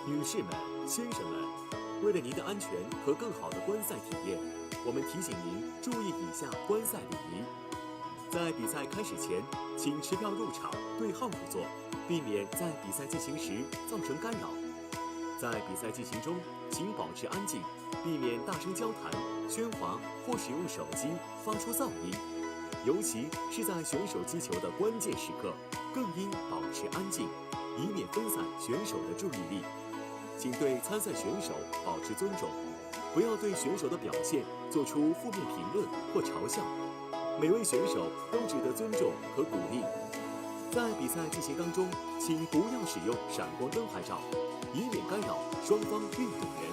女士们、先生们，为了您的安全和更好的观赛体验，我们提醒您注意以下观赛礼仪。在比赛开始前，请持票入场，对号入座，避免在比赛进行时造成干扰。在比赛进行中，请保持安静，避免大声交谈、喧哗或使用手机发出噪音。尤其是在选手击球的关键时刻，更应保持安静，以免分散选手的注意力。请对参赛选手保持尊重，不要对选手的表现做出负面评论或嘲笑。每位选手都值得尊重和鼓励。在比赛进行当中，请不要使用闪光灯拍照，以免干扰双方运动员。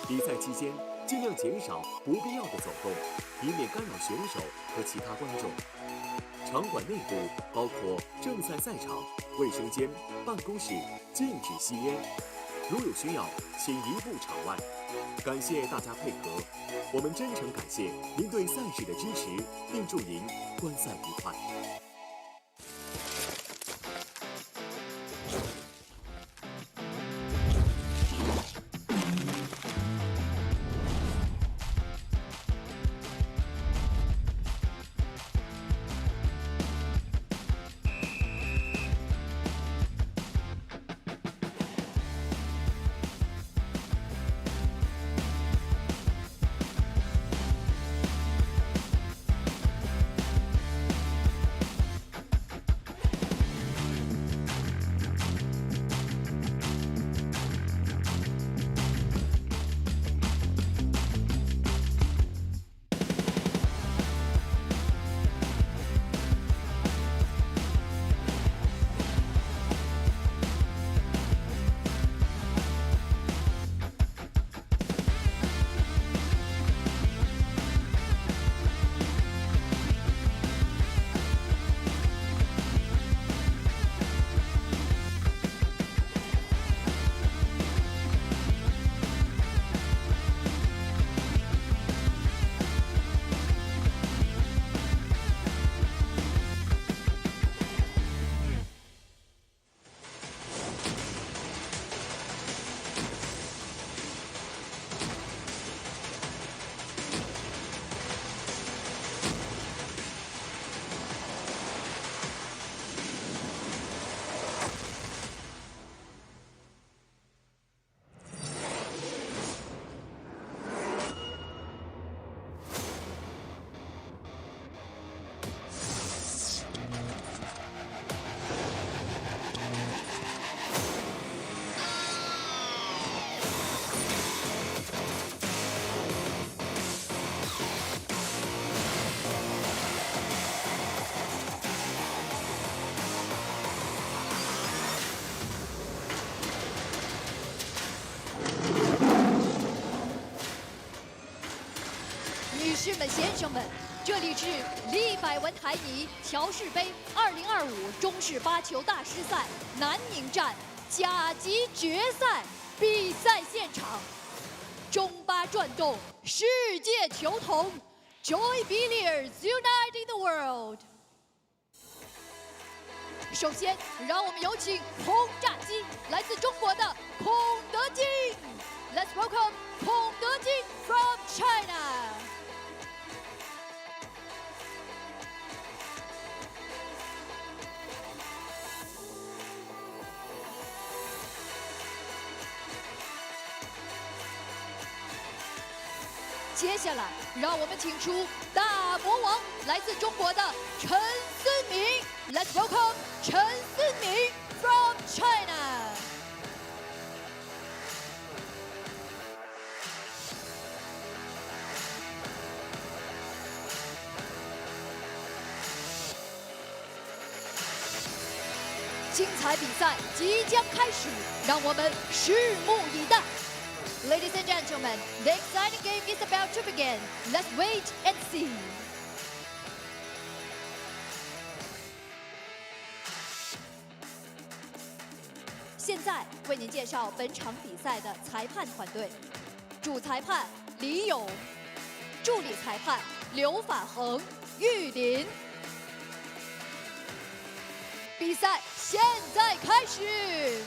比赛期间，尽量减少不必要的走动，以免干扰选手和其他观众。场馆内部包括正赛赛场、卫生间、办公室，禁止吸烟。如有需要，请移步场外。感谢大家配合，我们真诚感谢您对赛事的支持，并祝您观赛愉快。女士们、先生们，这里是利百文台泥乔氏杯2025中式8球大师赛南宁站甲级决赛比赛现场。中巴转动，世界球童 ，Joy Billiards Uniting the World。首先，让我们有请轰炸机，来自中国的孔德金。Let's welcome 孔德金 from China。接下来，让我们请出大魔王，来自中国的陈思明。Let's welcome 陈思明 from China。精彩比赛即将开始，让我们拭目以待。Ladies and gentlemen, the exciting game is about to begin. Let's wait and see. 现在为您介绍本场比赛的裁判团队：主裁判李勇，助理裁判刘法恒、玉林。比赛现在开始。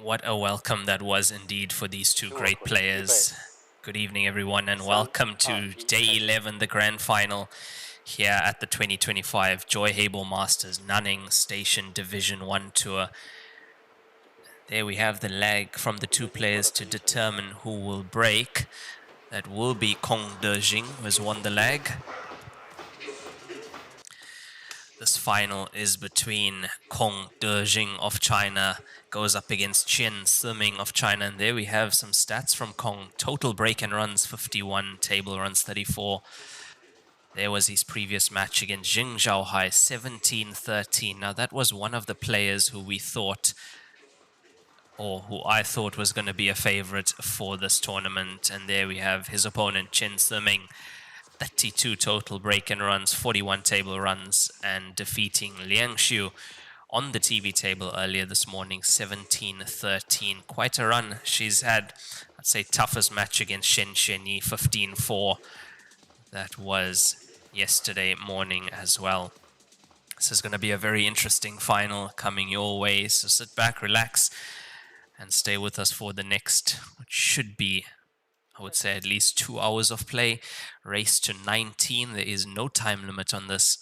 What a welcome that was indeed for these two great players. Good evening, everyone, and welcome to Day 11, the Grand Final, here at the 2025 Joy Heyball Masters Nanning Station Division 1 Tour. There we have the leg from the two players to determine who will break. That will be Dejing, who has won the leg. This final is between Dejing of China, goes up against Chen of China. And there we have some stats from Kong. Total break and runs 51, table runs 34. There was his previous match against Jing Zhaohai, 17-13. Now that was one of the players who we thought, or who I thought was going to be a favorite for this tournament. And there we have his opponent, Chen Suming. 32 total break and runs, 41 table runs, and defeating Liang Xiu on the TV table earlier this morning, 17-13. Quite a run she's had. I'd say toughest match against Shen Shenyi, 15-4. That was yesterday morning as well. This is going to be a very interesting final coming your way, so sit back, relax, and stay with us for the next, which should be, I would say, at least 2 hours of play. Race to 19. There is no time limit on this.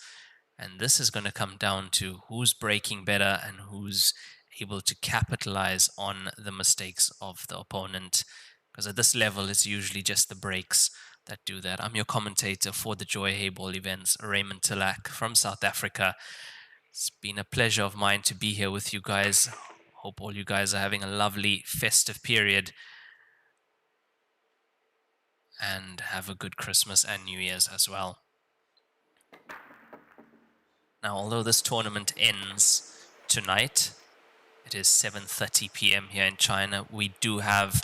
And this is going to come down to who's breaking better and who's able to capitalize on the mistakes of the opponent. Because at this level, it's usually just the breaks that do that. I'm your commentator for the Joy Heyball events, Raymond Tillack from South Africa. It's been a pleasure of mine to be here with you guys. Hope all you guys are having a lovely festive period. And have a good Christmas and New Year's as well. Now, although this tournament ends tonight, it is 7:30 p.m. here in China, we do have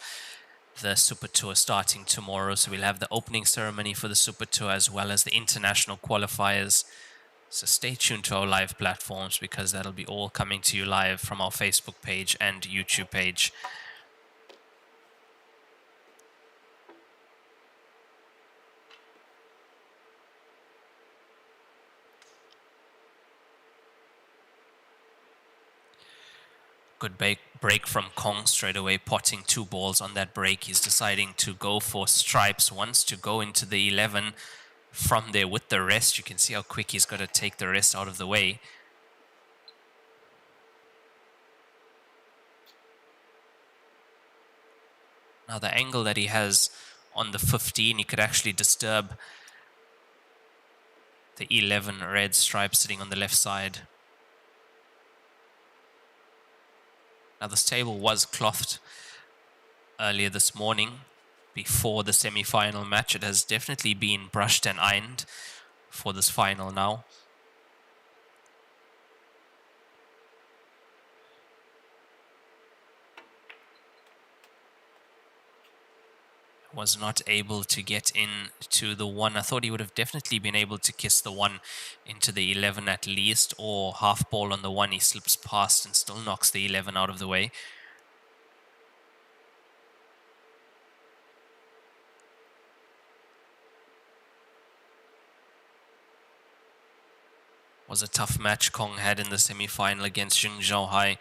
the Super Tour starting tomorrow, so we'll have the opening ceremony for the Super Tour as well as the international qualifiers. So stay tuned to our live platforms, because that'll be all coming to you live from our Facebook page and YouTube page. Good break from Kong straight away, potting 2 balls on that break. He's deciding to go for stripes, wants to go into the 11 from there with the rest. You can see how quick he's got to take the rest out of the way. Now the angle that he has on the 15, he could actually disturb the 11 red stripe sitting on the left side. Now this table was clothed earlier this morning before the semi-final match. It has definitely been brushed and ironed for this final now. Was not able to get into the 1. I thought he would have definitely been able to kiss the 1 into the 11 at least, or half ball on the 1. He slips past and still knocks the 11 out of the way. Was a tough match Kong had in the semi-final against Jing Zhaohai.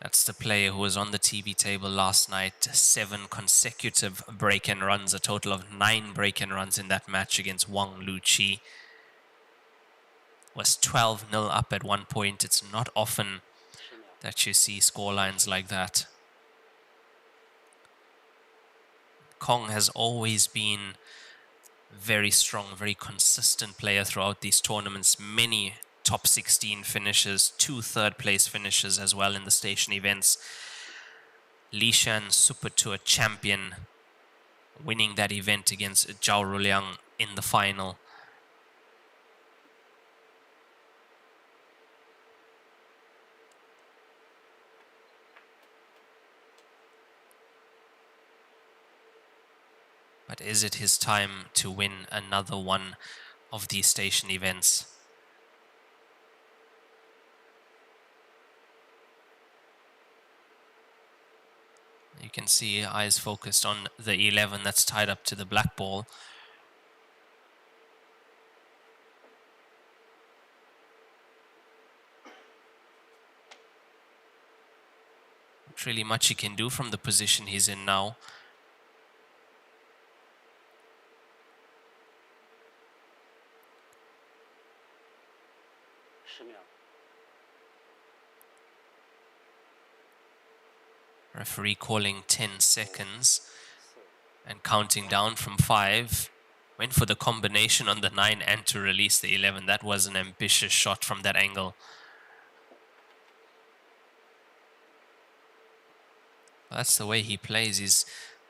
That's the player who was on the TV table last night. 7 consecutive break and runs, a total of 9 break and runs in that match against Wang Luqi. Was 12-0 up at one point. It's not often that you see scorelines like that. Kong has always been very strong, very consistent player throughout these tournaments. Many top 16 finishes, 2 third-place finishes as well in the station events. Lishan Super Tour champion, winning that event against Zhao Ruliang in the final. But is it his time to win another one of these station events? You can see eyes focused on the 11 that's tied up to the black ball. Not really much he can do from the position he's in now. Referee calling 10 seconds and counting down from 5. Went for the combination on the 9 and to release the 11. That was an ambitious shot from that angle. That's the way he plays. He's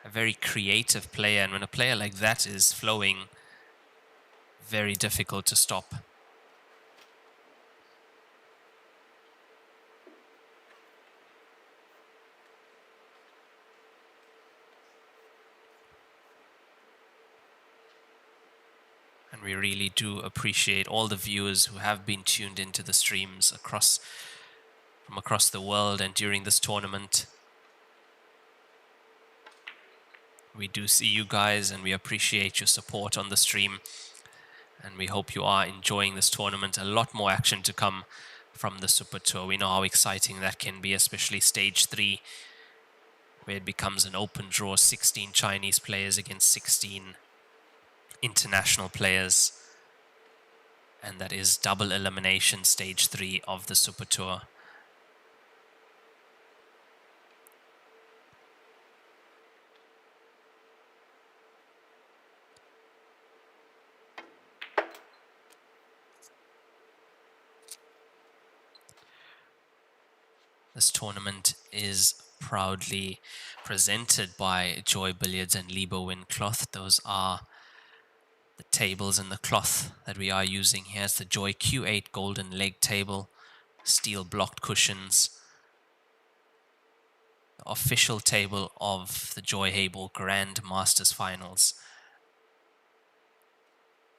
a very creative player, and when a player like that is flowing, very difficult to stop. And we really do appreciate all the viewers who have been tuned into the streams from across the world and during this tournament. We do see you guys and we appreciate your support on the stream. And we hope you are enjoying this tournament. A lot more action to come from the Super Tour. We know how exciting that can be, especially stage 3, where it becomes an open draw, 16 Chinese players against 16 international players. And that is double elimination stage 3 of the Super Tour. This tournament is proudly presented by Joy Billiards and Libo Win Cloth. Those are the tables and the cloth that we are using here. It's the Joy Q8 golden leg table, steel blocked cushions, the official table of the Joy Heyball Grand Masters Finals.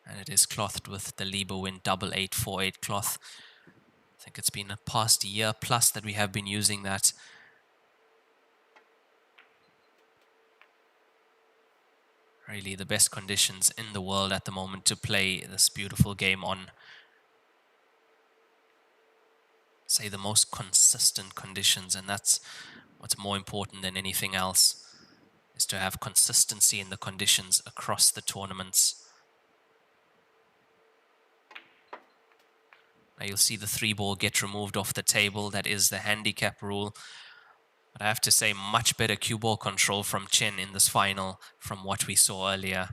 And it is clothed with the Libo Win 8848 cloth. I think it's been a past year plus that we have been using that. Really the best conditions in the world at the moment to play this beautiful game on. Say the most consistent conditions, and that's what's more important than anything else, is to have consistency in the conditions across the tournaments. Now you'll see the 3-ball get removed off the table. That is the handicap rule. But I have to say, much better cue ball control from Chen in this final from what we saw earlier.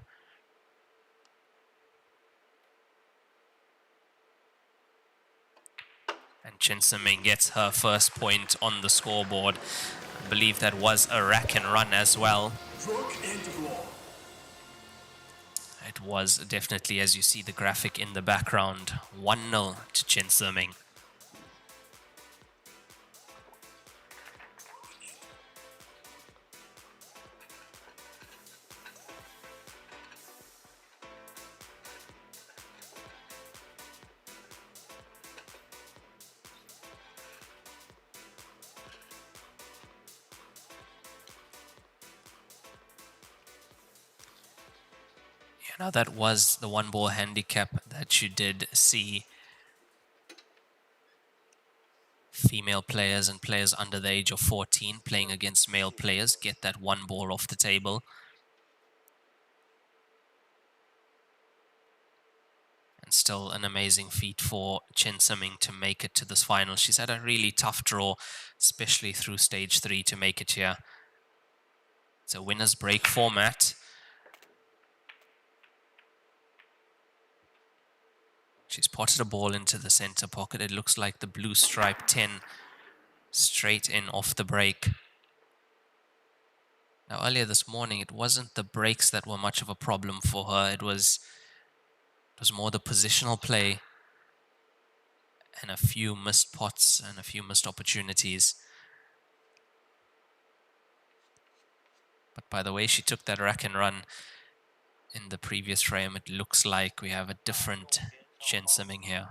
And Chen Siming gets her first point on the scoreboard. I believe that was a rack and run as well. It was definitely, as you see the graphic in the background, 1-0 to Chen Siming. Now that was the 1-ball handicap that you did see female players and players under the age of 14 playing against male players get that 1 ball off the table. And still an amazing feat for Chen Siming to make it to this final. She's had a really tough draw, especially through stage 3 to make it here. It's a winner's break format. She's potted a ball into the center pocket. It looks like the blue stripe 10 straight in off the break. Now earlier this morning, it wasn't the breaks that were much of a problem for her. It was more the positional play and a few missed pots and a few missed opportunities. But by the way she took that rack and run in the previous frame, it looks like we have a different Chen Siming here.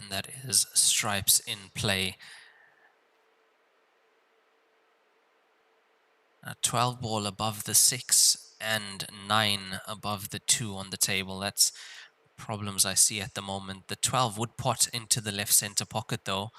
And that is stripes in play. A 12 ball above the 6 and 9 above the 2 on the table. That's problems I see at the moment. The 12 would pot into the left center pocket though.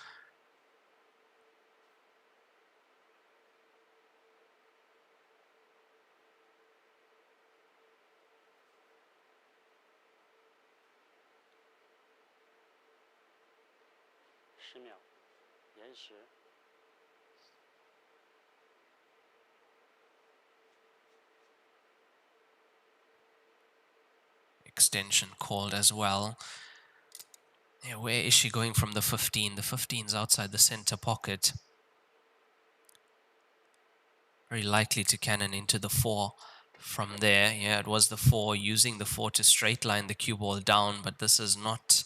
Extension called as well. Yeah, where is she going from the 15? The 15's outside the center pocket. Very likely to cannon into the 4 from there. Yeah, it was the 4, using the 4 to straight line the cue ball down, but this is not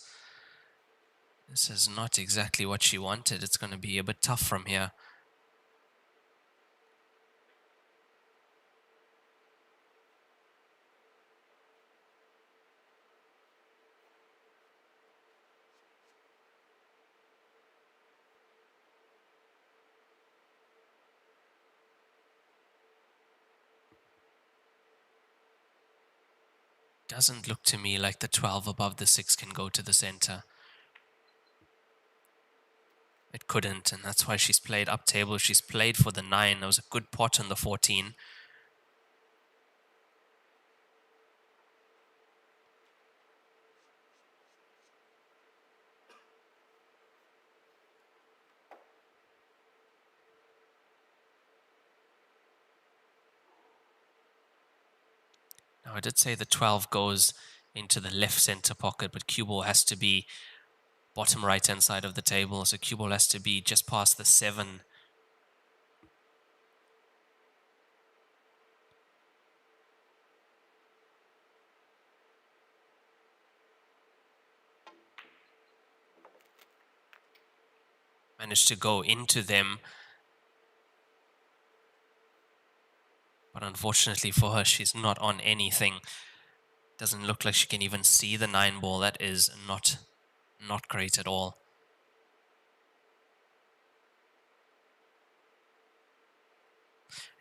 exactly what she wanted. It's going to be a bit tough from here. Doesn't look to me like the 12 above the 6 can go to the center. It couldn't, and that's why she's played up table. She's played for the 9. There was a good pot on the 14. Now, I did say the 12 goes into the left center pocket, but cue ball has to be bottom right hand side of the table, so cue ball has to be just past the 7. Managed to go into them, but unfortunately for her, she's not on anything. Doesn't look like she can even see the 9 ball. That is not great at all.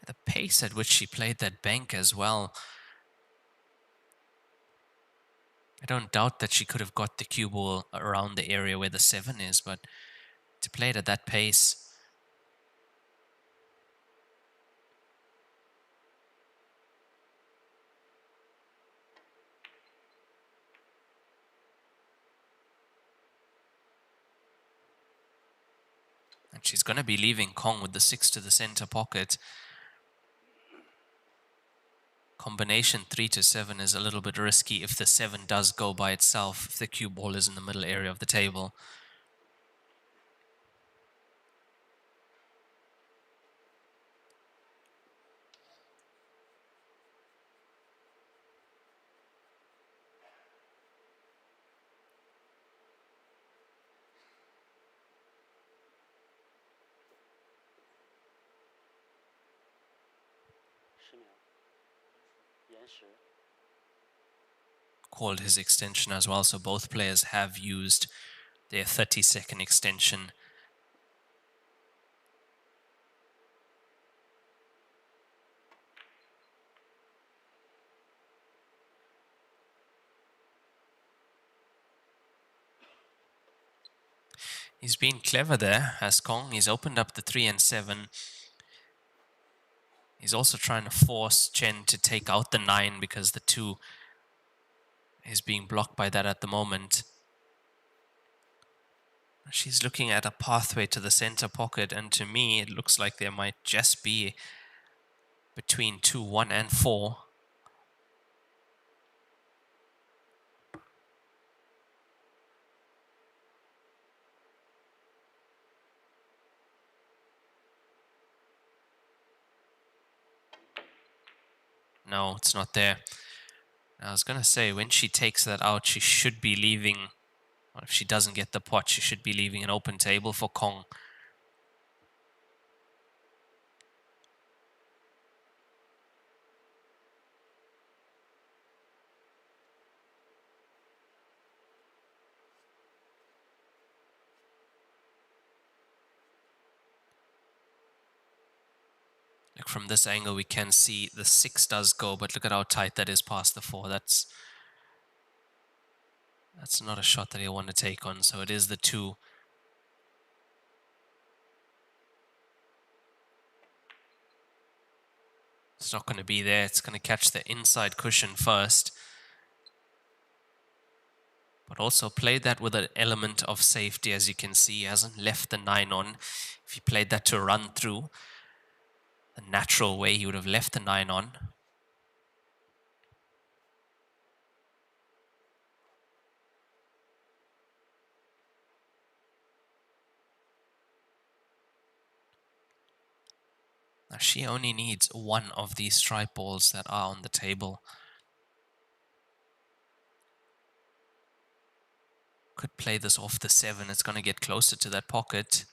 The pace at which she played that bank as well. I don't doubt that she could have got the cue ball around the area where the 7 is, but to play it at that pace. And she's going to be leaving Kong with the 6 to the center pocket. Combination 3 to 7 is a little bit risky if the 7 does go by itself, if the cue ball is in the middle area of the table. Called his extension as well, so both players have used their 30-second extension. He's been clever there, has Kong. He's opened up the 3 and 7. He's also trying to force Chen to take out the 9 because the 2 is being blocked by that at the moment. She's looking at a pathway to the center pocket, and to me it looks like there might just be between 2, 1 and 4. No, it's not there. I was going to say, when she takes that out, she should be leaving, or if she doesn't get the pot, she should be leaving an open table for Kong. Like from this angle, we can see the 6 does go, but look at how tight that is past the 4. That's not a shot that he'll want to take on, so it is the 2. It's not going to be there. It's going to catch the inside cushion first. But also played that with an element of safety, as you can see. He hasn't left the 9 on. If he played that to run through the natural way, he would have left the 9 on. Now she only needs one of these stripe balls that are on the table. Could play this off the 7. It's going to get closer to that pocket.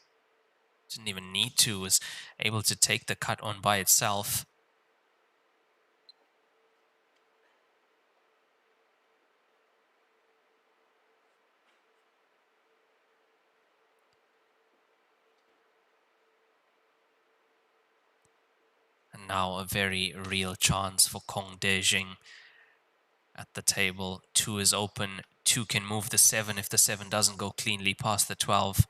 Didn't even need to. Was able to take the cut on by itself. And now a very real chance for Kong Dejing at the table. 2 is open. 2 can move the 7 if the 7 doesn't go cleanly past the 12.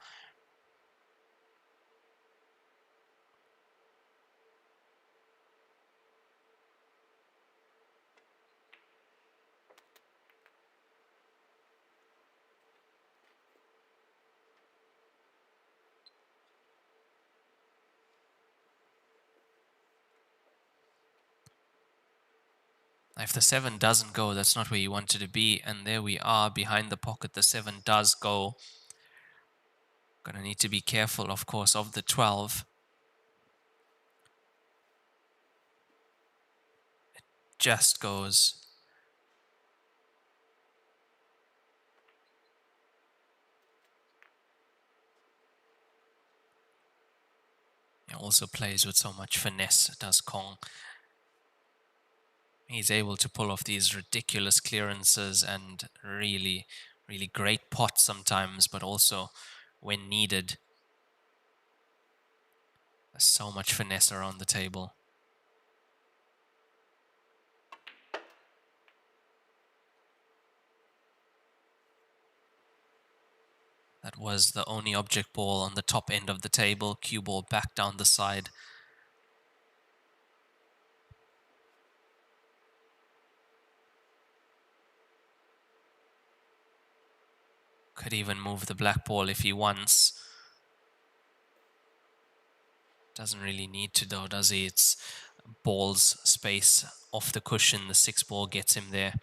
If the 7 doesn't go, that's not where you want it to be. And there we are behind the pocket. The 7 does go. Gonna need to be careful, of course, of the 12. It just goes. It also plays with so much finesse, does Kong. He's able to pull off these ridiculous clearances and really, really great pots sometimes, but also when needed. There's so much finesse around the table. That was the only object ball on the top end of the table. Cue ball back down the side. Could even move the black ball if he wants. Doesn't really need to though, does he? It's ball's space off the cushion. The 6 ball gets him there.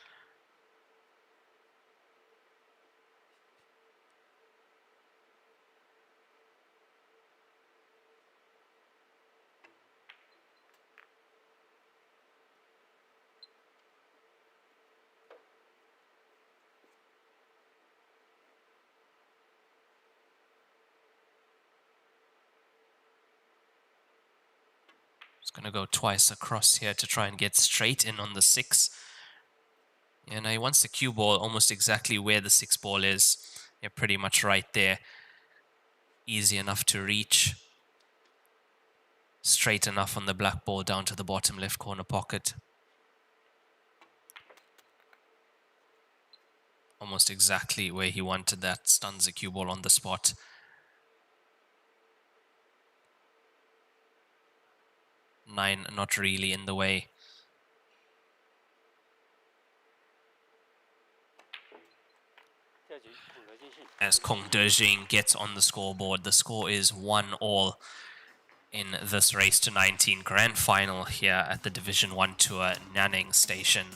It's going to go twice across here to try and get straight in on the 6. And he wants the cue ball almost exactly where the 6 ball is. You're pretty much right there. Easy enough to reach. Straight enough on the black ball down to the bottom left corner pocket. Almost exactly where he wanted that. Stuns the cue ball on the spot. Nine not really in the way. As Kong Dejing gets on the scoreboard, the score is 1-1 in this race to 19 grand final here at the Division 1 Tour Nanning Station.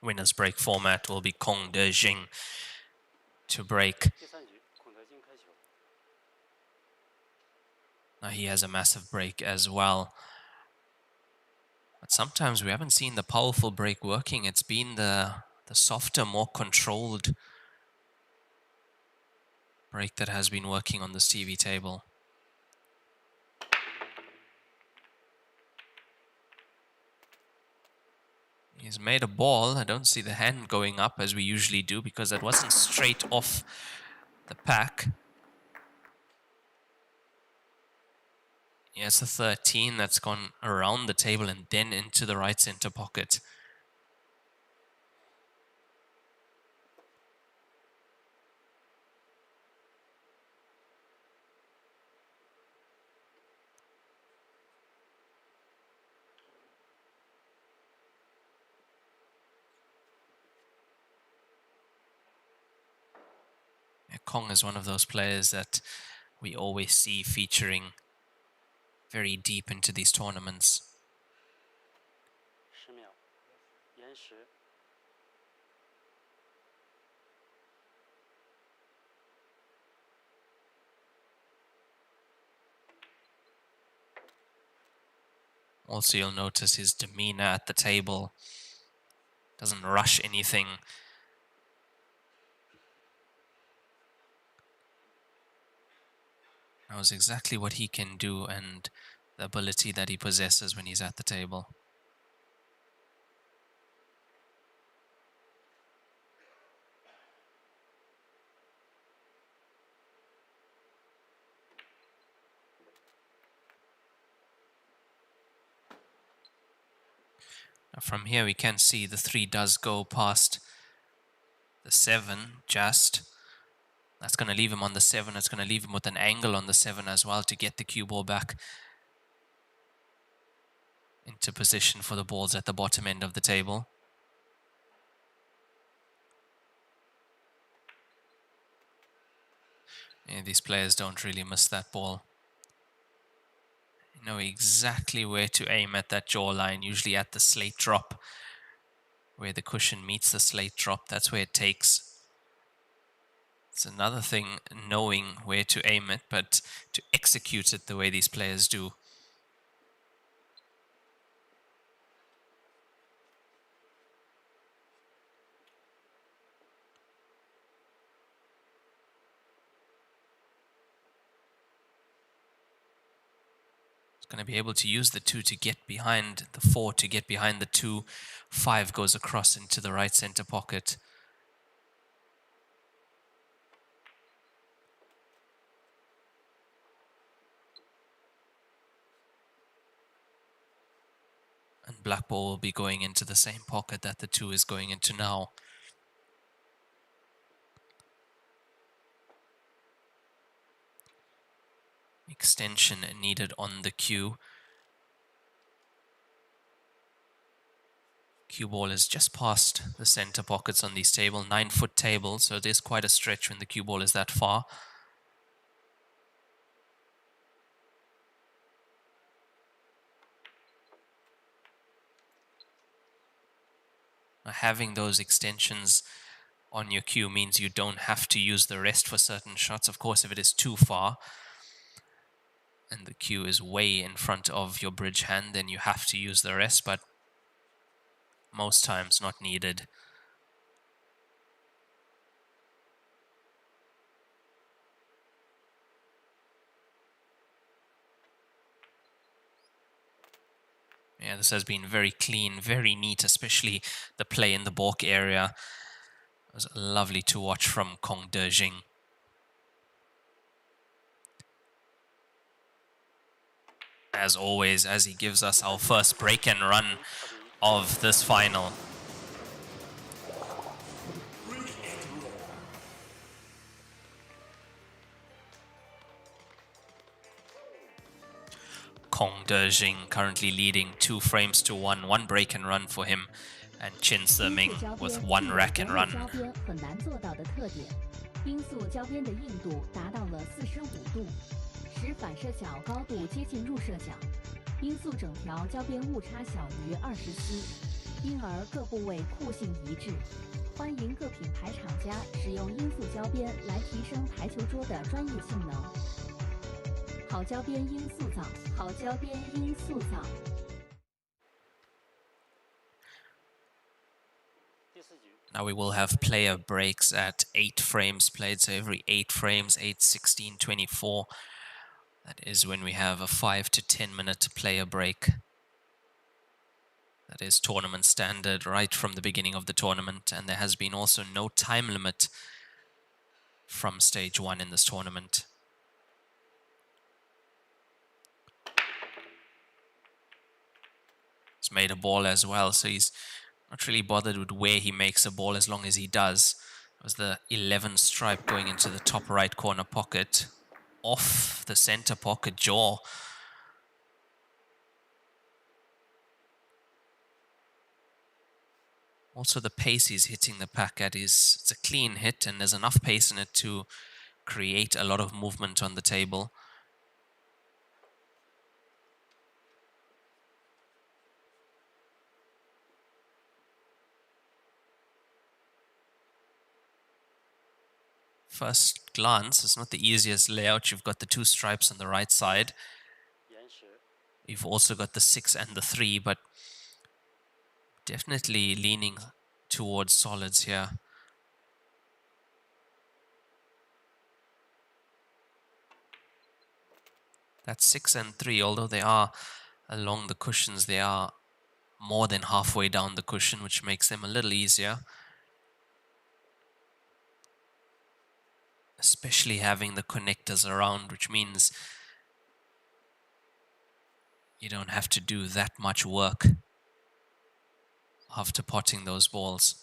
Winners break format will be Kong Dejing to break. Now he has a massive break as well. But sometimes we haven't seen the powerful break working. It's been the softer, more controlled break that has been working on this TV table. He's made a ball. I don't see the hand going up as we usually do because that wasn't straight off the pack. Yeah, it's a 13 that's gone around the table and then into the right center pocket. Kong is one of those players that we always see featuring very deep into these tournaments. Also, you'll notice his demeanor at the table. Doesn't rush anything. Knows exactly what he can do and the ability that he possesses when he's at the table. Now from here we can see the 3 does go past the 7 just. That's going to leave him on the 7. It's going to leave him with an angle on the 7 as well to get the cue ball back into position for the balls at the bottom end of the table. Yeah, these players don't really miss that ball. You know exactly where to aim at that jawline, usually at the slate drop, where the cushion meets the slate drop. That's where it takes. It's another thing knowing where to aim it, but to execute it the way these players do. It's going to be able to use the 2 to get behind the 4, to get behind the 2. 5 goes across into the right center pocket. And black ball will be going into the same pocket that the 2 is going into now. Extension needed on the cue. Cue ball is just past the center pockets on these table, 9-foot table, so there's quite a stretch when the cue ball is that far. Having those extensions on your cue means you don't have to use the rest for certain shots. Of course, if it is too far and the cue is way in front of your bridge hand, then you have to use the rest, but most times not needed. Yeah, this has been very clean, very neat, especially the play in the balk area. It was lovely to watch from Kong Dejing. As always, as he gives us our first break and run of this final. Kong Dejing currently leading 2 frames to 1, 1 break and run for him, and Chen with 1 rack and run. 使反射角高度接近入射角，音速整条交边误差小于20丝，因而各部位酷性一致。欢迎各品牌厂家使用音速胶边来提升台球桌的专业性能。好胶边音速造，好胶边音速造。Now we will have player breaks at 8 frames played, so every 8 frames, 8, 16, 24. That is when we have a 5 to 10 minute player break. That is tournament standard right from the beginning of the tournament, and there has been also no time limit from stage 1 in this tournament. He's made a ball as well, so he's not really bothered with where he makes a ball as long as he does. It was the 11 stripe going into the top right corner pocket, off the center pocket jaw. Also the pace he's hitting the pack at it's a clean hit, and there's enough pace in it to create a lot of movement on the table. First glance, it's not the easiest layout. You've got the 2 stripes on the right side. You've also got the 6 and the 3, but definitely leaning towards solids here. That's 6 and 3, although they are along the cushions, they are more than halfway down the cushion, which makes them a little easier. Especially having the connectors around, which means you don't have to do that much work after potting those balls.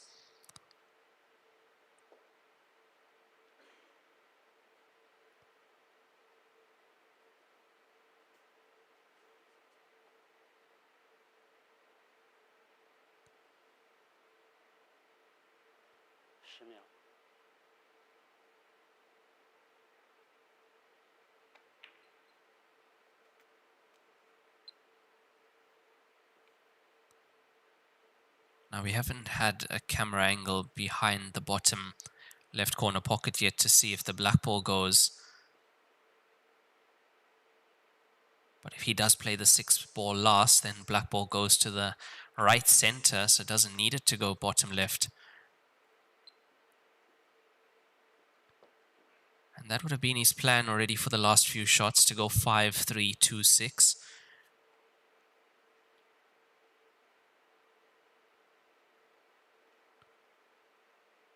Now we haven't had a camera angle behind the bottom left corner pocket yet to see if the black ball goes. But if he does play the 6th ball last, then black ball goes to the right center, so it doesn't need it to go bottom left. And that would have been his plan already for the last few shots, to go 5, 3, 2, 6.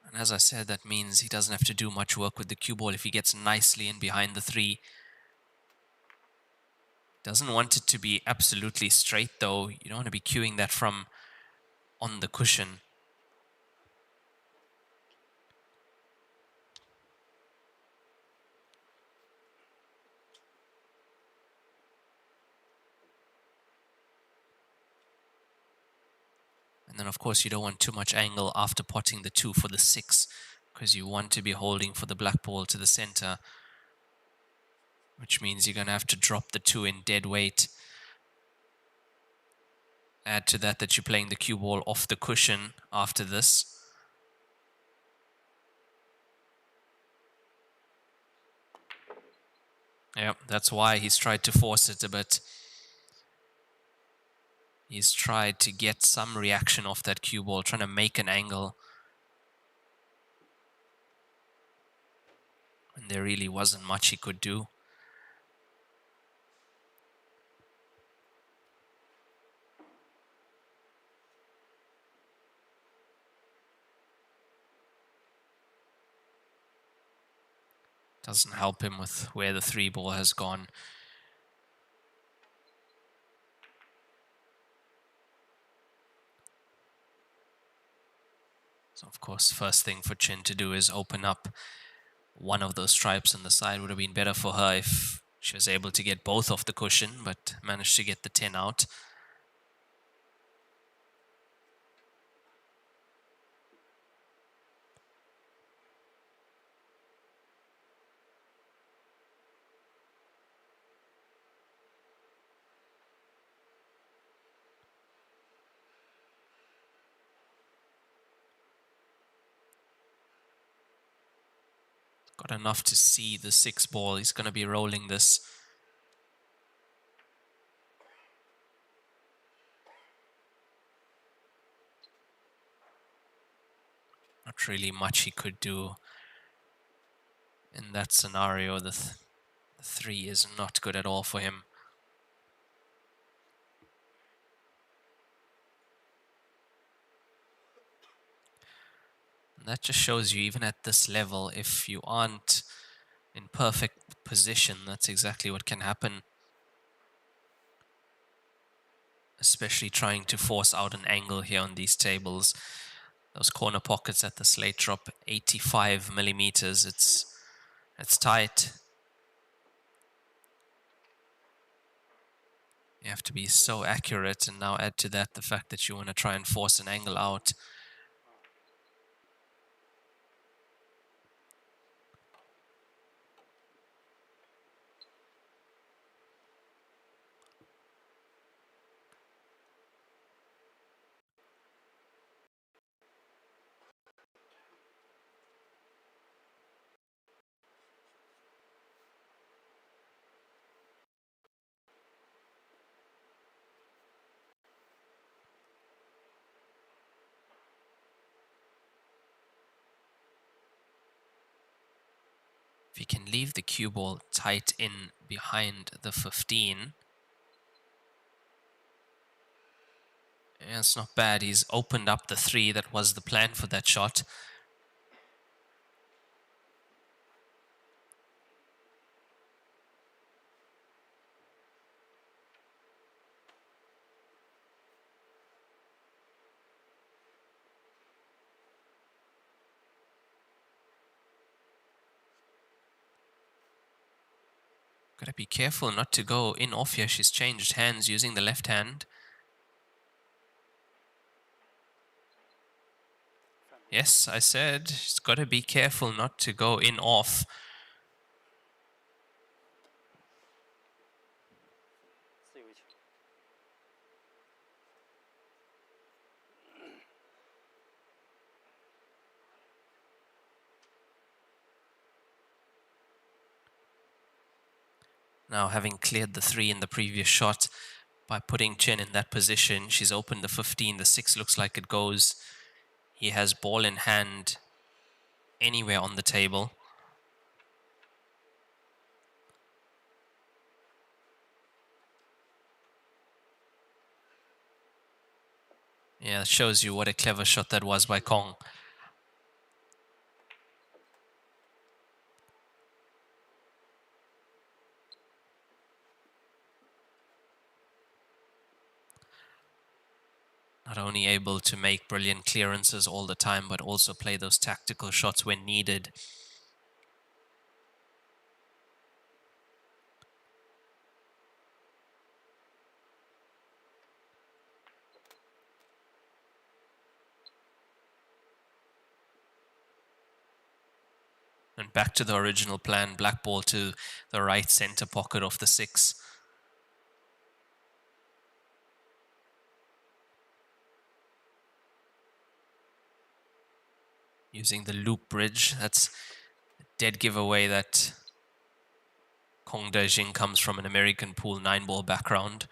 And as I said, that means he doesn't have to do much work with the cue ball if he gets nicely in behind the 3. Doesn't want it to be absolutely straight though. You don't want to be cueing that from on the cushion. And then of course you don't want too much angle after potting the 2 for the 6, because you want to be holding for the black ball to the center, which means you're going to have to drop the 2 in dead weight. Add to that you're playing the cue ball off the cushion after this. Yep, that's why he's tried to force it a bit. He's tried to get some reaction off that cue ball, trying to make an angle. And there really wasn't much he could do. Doesn't help him with where the 3 ball has gone. So of course, first thing for Chen to do is open up one of those stripes on the side. Would have been better for her if she was able to get both off the cushion, but managed to get the 10 out. Got enough to see the 6 ball. He's going to be rolling this. Not really much he could do in that scenario. The 3 is not good at all for him. And that just shows you, even at this level, if you aren't in perfect position, that's exactly what can happen. Especially trying to force out an angle here on these tables. Those corner pockets at the slate drop 85 millimeters. It's tight. You have to be so accurate, and now add to that the fact that you want to try and force an angle out. If you can leave the cue ball tight in behind the 15, yeah, it's not bad. He's opened up the 3. That was the plan for that shot. Gotta be careful not to go in off here. She's changed hands using the left hand. Yes, I said she's got to be careful not to go in off. Now, having cleared the 3 in the previous shot, by putting Chen in that position, she's opened the 15. The 6 looks like it goes. He has ball in hand anywhere on the table. Yeah, it shows you what a clever shot that was by Kong. Not only able to make brilliant clearances all the time, but also play those tactical shots when needed. And back to the original plan, black ball to the right center pocket of the 6. Using the loop bridge, that's a dead giveaway that Kong Dejing comes from an American pool 9-ball background.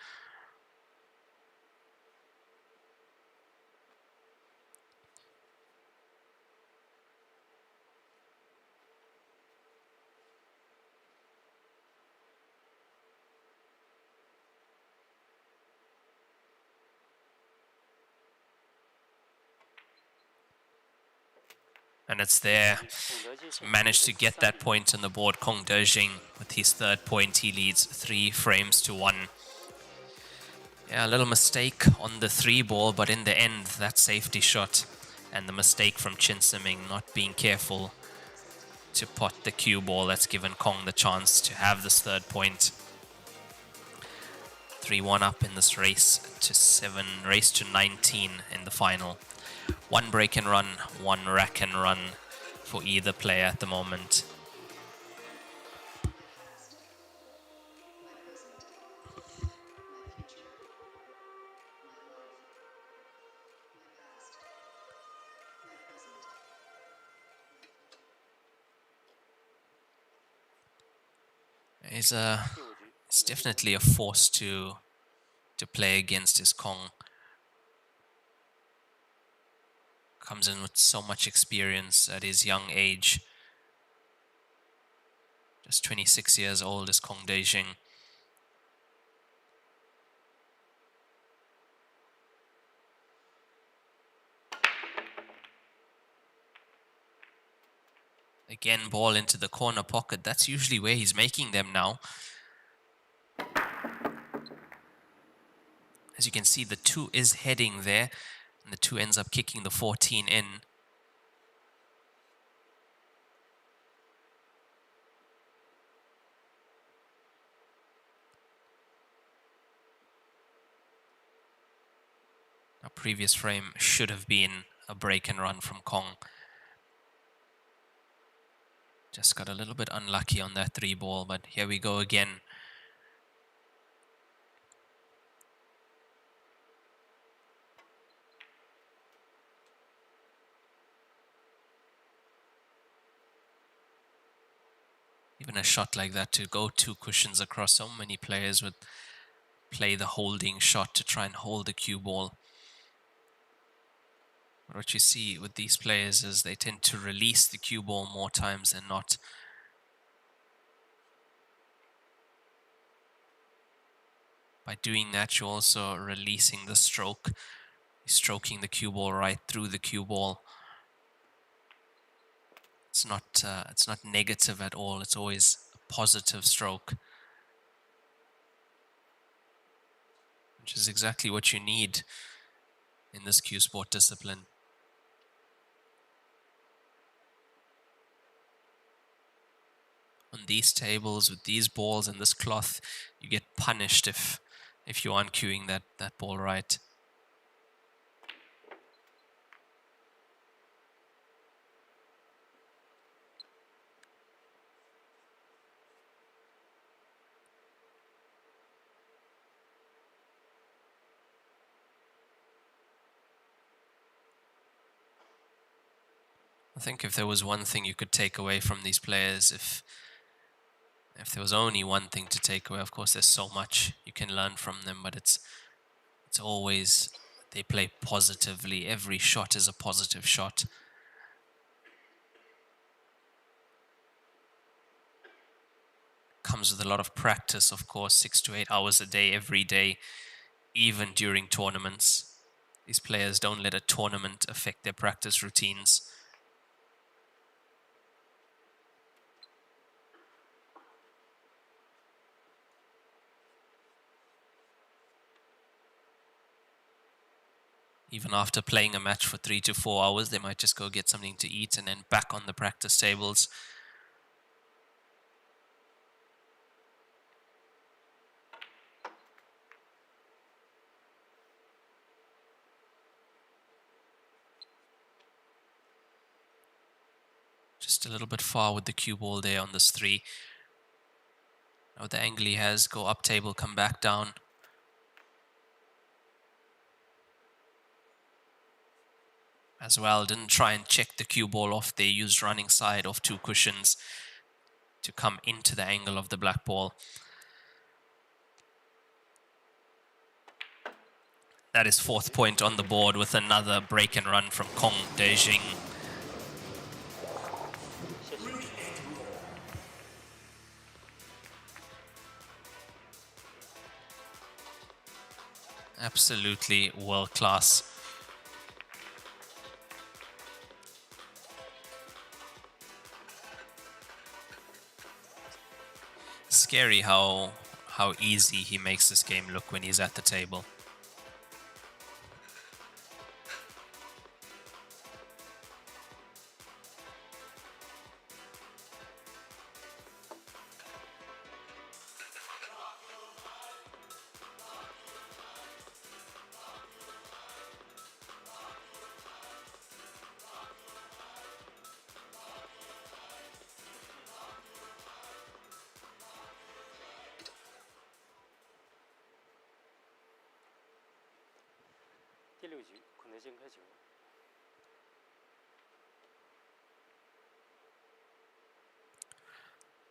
And it's there. Managed to get that point on the board. Kong Dejing with his 3rd point. He leads 3 frames to 1. Yeah, a little mistake on the 3 ball, but in the end, that safety shot and the mistake from Chen Siming not being careful to pot the cue ball, that's given Kong the chance to have this 3rd point. 3-1 up in this race to 19 in the final. 1 break and run, 1 rack and run for either player at the moment. It's definitely a force to play against, is Kong. Comes in with so much experience at his young age. Just 26 years old is Kong Dejing. Again, ball into the corner pocket. That's usually where he's making them now. As you can see, the 2 is heading there, and the 2 ends up kicking the 14 in. Our previous frame should have been a break and run from Kong. Just got a little bit unlucky on that 3 ball, but here we go again. Even a shot like that to go 2 cushions across, so many players would play the holding shot to try and hold the cue ball. What you see with these players is they tend to release the cue ball more times than not. By doing that, you're also releasing the stroke. You're stroking the cue ball right through the cue ball. It's not negative at all. It's always a positive stroke, which is exactly what you need in this cue sport discipline. On these tables, with these balls and this cloth, you get punished if you aren't cueing that ball right. I think if there was one thing you could take away from these players, if there was only one thing to take away, of course there's so much you can learn from them, but it's always they play positively. Every shot is a positive shot. Comes with a lot of practice, of course, 6 to 8 hours a day, every day, even during tournaments. These players don't let a tournament affect their practice routines. Even after playing a match for 3 to 4 hours, they might just go get something to eat and then back on the practice tables. Just a little bit far with the cue ball there on this 3. Now the angle he has, go up table, come back down. As well, didn't try and check the cue ball off. They used running side of 2 cushions to come into the angle of the black ball. That is 4th point on the board with another break and run from Kong Dejing. Absolutely world class. Scary how easy he makes this game look when he's at the table.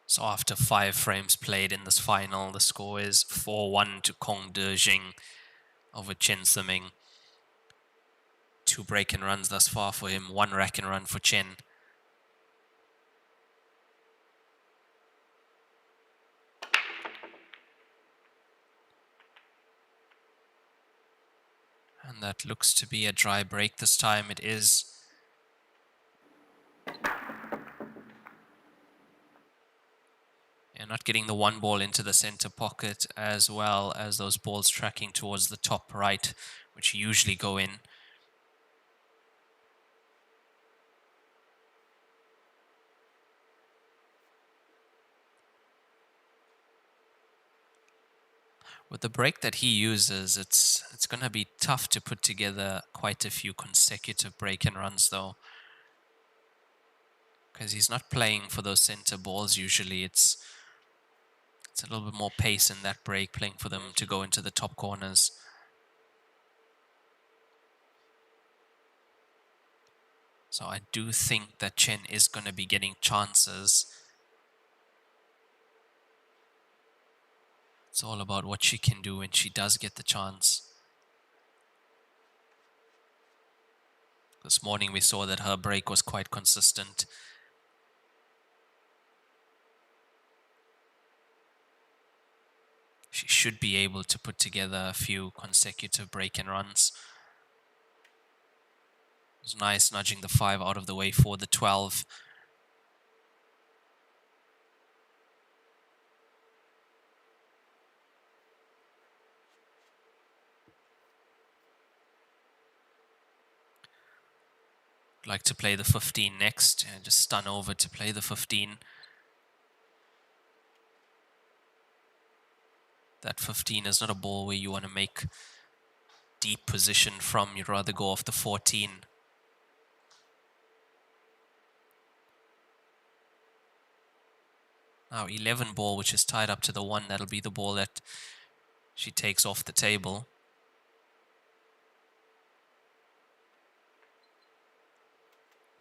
So after 5 frames played in this final, the score is 4-1 to Kong Dejing over Chen. 2 break and runs thus far for him, 1 rack and run for Chen. And that looks to be a dry break this time. It is. And not getting the 1 ball into the center pocket, as well as those balls tracking towards the top right, which usually go in. With the break that he uses, it's going to be tough to put together quite a few consecutive break and runs, though. Because he's not playing for those center balls usually. It's a little bit more pace in that break, playing for them to go into the top corners. So I do think that Chen is going to be getting chances. It's all about what she can do when she does get the chance. This morning we saw that her break was quite consistent. She should be able to put together a few consecutive break and runs. It was nice nudging the 5 out of the way for the 12. I'd like to play the 15 next and just stun over to play the 15. That 15 is not a ball where you want to make deep position from. You'd rather go off the 14. Now 11 ball, which is tied up to the 1. That'll be the ball that she takes off the table.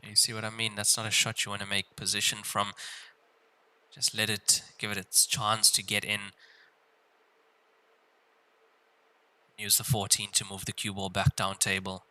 You see what I mean? That's not a shot you want to make position from. Just let it, give it its chance to get in. Use the 14 to move the cue ball back down table.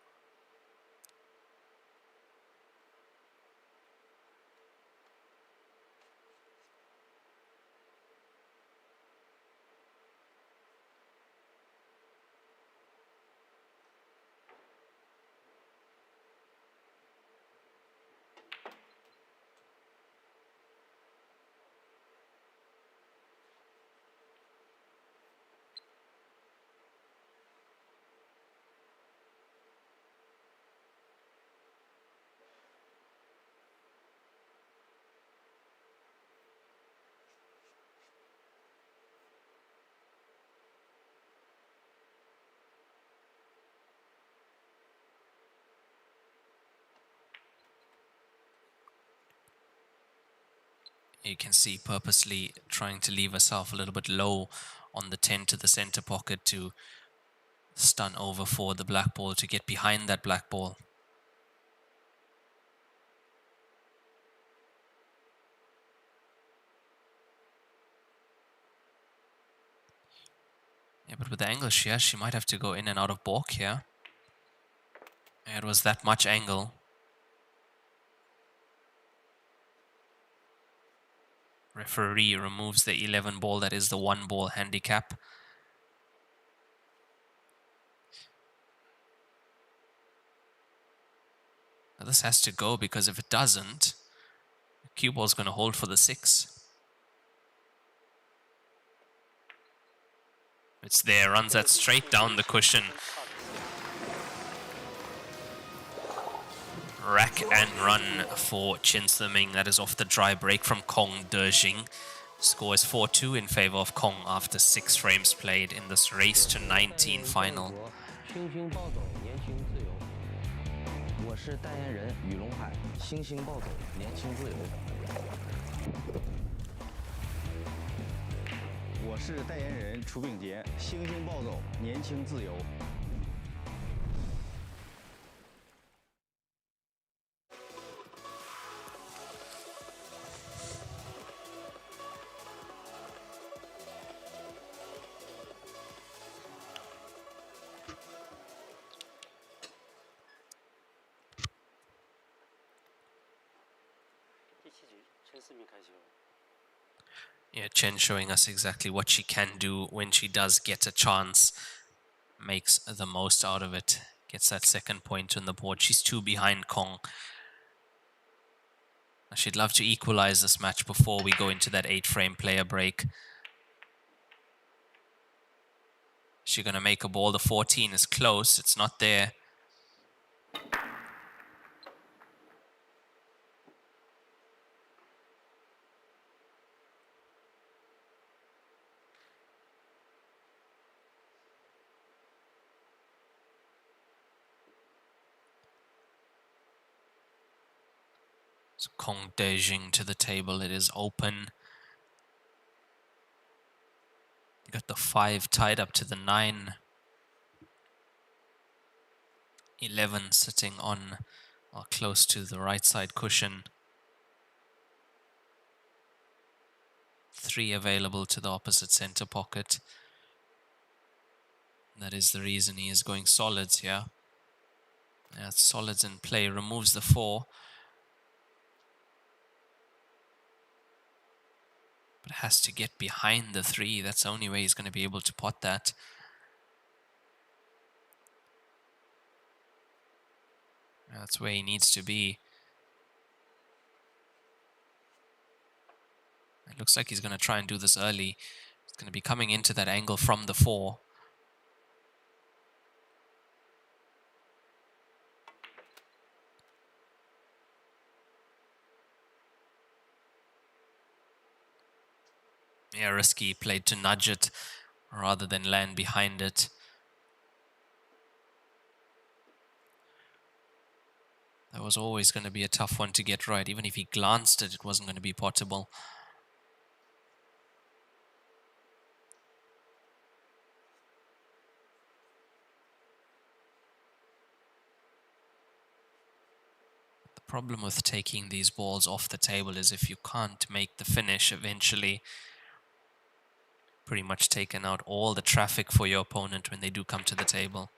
You can see purposely trying to leave herself a little bit low on the 10 to the center pocket to stun over for the black ball, to get behind that black ball. Yeah, but with the angle she has, she might have to go in and out of balk here. It was that much angle. Referee removes the 11 ball, that is the 1 ball handicap. Now this has to go, because if it doesn't, the cue ball is going to hold for the 6. It's there, runs that straight down the cushion. Rack and run for Chen Suming. That is off the dry break from Kong Dejing. Score is 4-2 in favor of Kong after 6 frames played in this race to 19 final. 我是代言人雨龙海，星星暴走，年轻自由。我是代言人楚秉杰，星星暴走，年轻自由。Yeah, Chen showing us exactly what she can do when she does get a chance. Makes the most out of it. Gets that second point on the board. She's 2 behind Kong. She'd love to equalize this match before we go into that 8-frame player break. She's going to make a ball. The 14 is close. It's not there. So Kong Dejing to the table. It is open. You got the 5 tied up to the 9. 11 sitting on or close to the right side cushion. 3 available to the opposite center pocket. That is the reason he is going solids here. Yeah, solids in play. Removes the 4. But has to get behind the 3. That's the only way he's going to be able to pot that. That's where he needs to be. It looks like he's going to try and do this early. He's going to be coming into that angle from the 4. Yeah, risky. Played to nudge it rather than land behind it. That was always going to be a tough one to get right. Even if he glanced it, it wasn't going to be potable. The problem with taking these balls off the table is if you can't make the finish eventually, pretty much taken out all the traffic for your opponent when they do come to the table.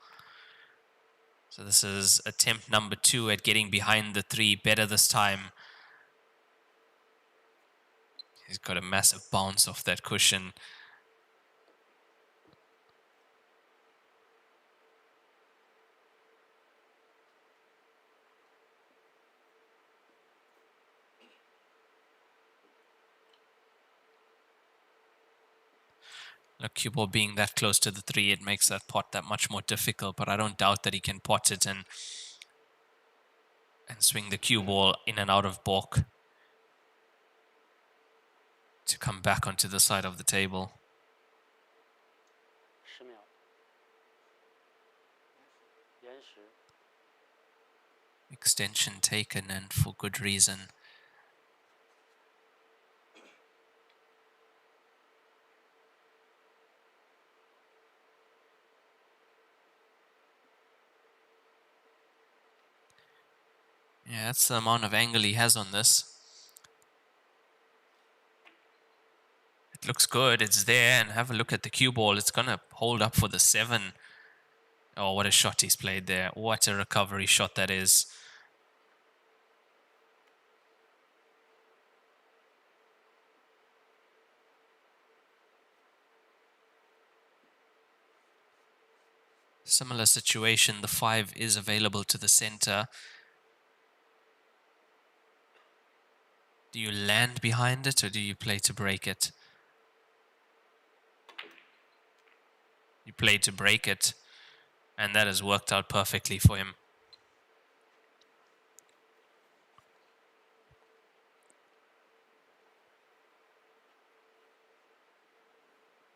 So this is attempt number 2 at getting behind the 3. Better this time. He's got a massive bounce off that cushion. Look, cue ball being that close to the 3, it makes that pot that much more difficult, but I don't doubt that he can pot it and swing the cue ball in and out of balk to come back onto the side of the table. Extension taken, and for good reason. Yeah, that's the amount of angle he has on this. It looks good, it's there, and have a look at the cue ball. It's going to hold up for the 7. Oh, what a shot he's played there. What a recovery shot that is. Similar situation, the 5 is available to the center. Do you land behind it or do you play to break it? You play to break it, and that has worked out perfectly for him.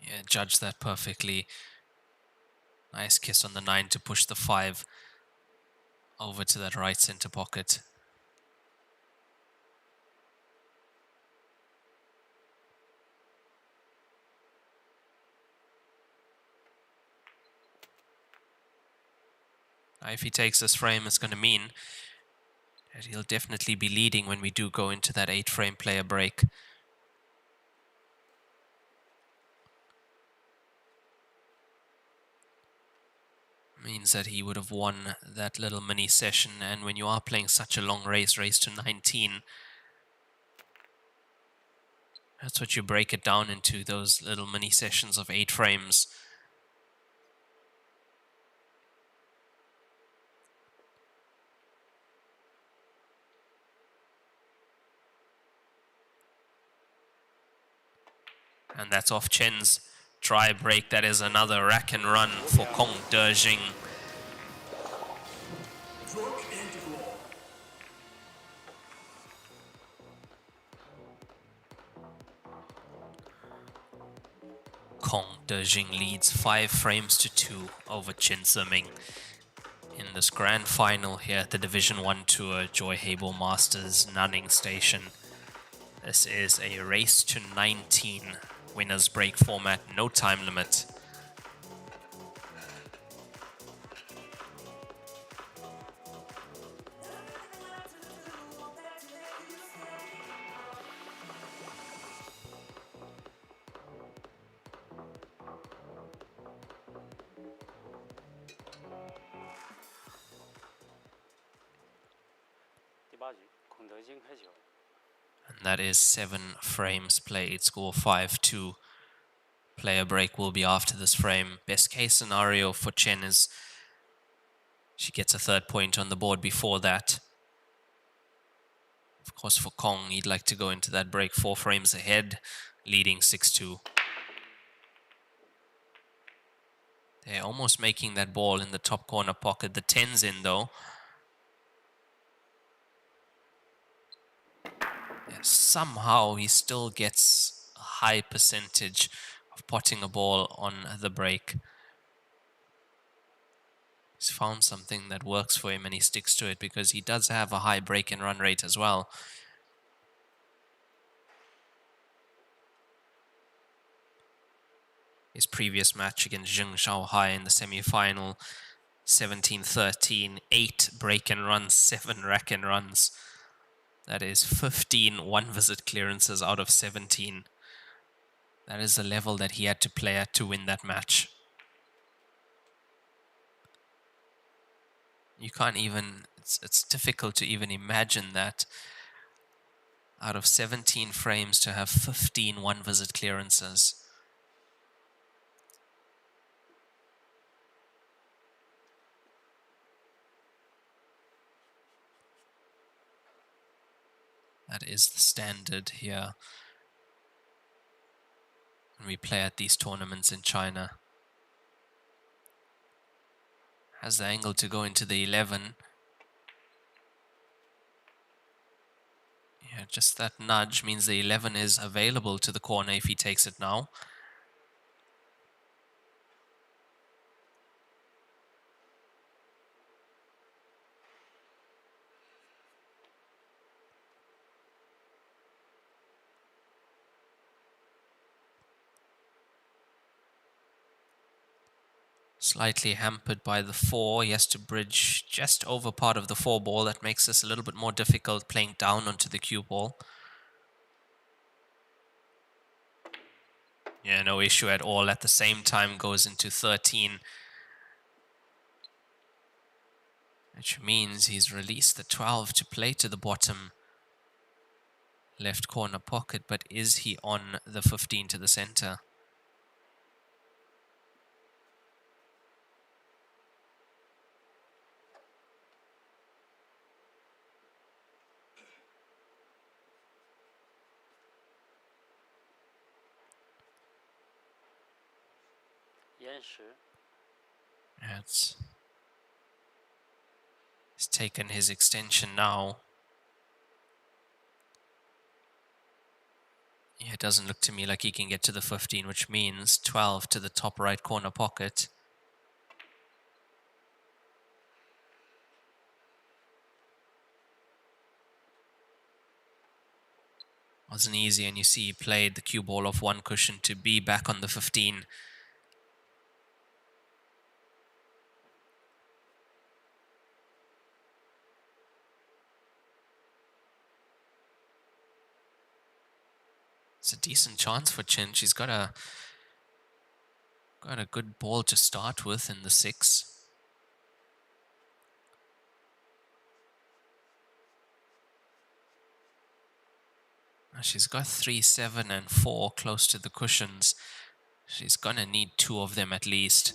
Yeah, judged that perfectly. Nice kiss on the 9 to push the 5 over to that right center pocket. If he takes this frame, it's going to mean that he'll definitely be leading when we do go into that 8-frame player break. Means that he would have won that little mini session, and when you are playing such a long race to 19, That's what you break it down into, those little mini sessions of 8 frames. And that's off Chen's try break. That is another rack and run for Kong Dejing. Kong Dejing leads 5 frames to 2 over Chen Suming in this grand final here at the Division 1 Tour Joy Heyball Masters Nanning Station. This is a race to 19 winners break format, no time limit. And that is 7 frames played, score 5-2. Player break will be after this frame. Best case scenario for Chen is she gets a 3rd point on the board before that. Of course, for Kong, he'd like to go into that break 4 frames ahead, leading 6-2. They're almost making that ball in the top corner pocket. The 10's in, though. Yeah, somehow he still gets a high percentage of potting a ball on the break. He's found something that works for him and he sticks to it because he does have a high break and run rate as well. His previous match against Zheng Shaohai in the semi-final, 17-13, 8 break and runs, 7 rack and runs. That is 15 one-visit clearances out of 17. That is the level that he had to play at to win that match. You can't even, it's difficult to even imagine that out of 17 frames to have 15 one-visit clearances. That is the standard here when we play at these tournaments in China. Has the angle to go into the 11. Yeah, just that nudge means the 11 is available to the corner if he takes it now. Slightly hampered by the 4. He has to bridge just over part of the 4 ball. That makes this a little bit more difficult playing down onto the cue ball. Yeah, no issue at all. At the same time goes into 13. Which means he's released the 12 to play to the bottom left corner pocket. But is he on the 15 to the center? He's taken his extension now. Yeah, it doesn't look to me like he can get to the 15, which means 12 to the top right corner pocket. Wasn't easy, and you see he played the cue ball off one cushion to be back on the 15. It's a decent chance for Chen. She's got a good ball to start with in the 6. She's got 3, 7, and 4 close to the cushions. She's gonna need 2 of them at least.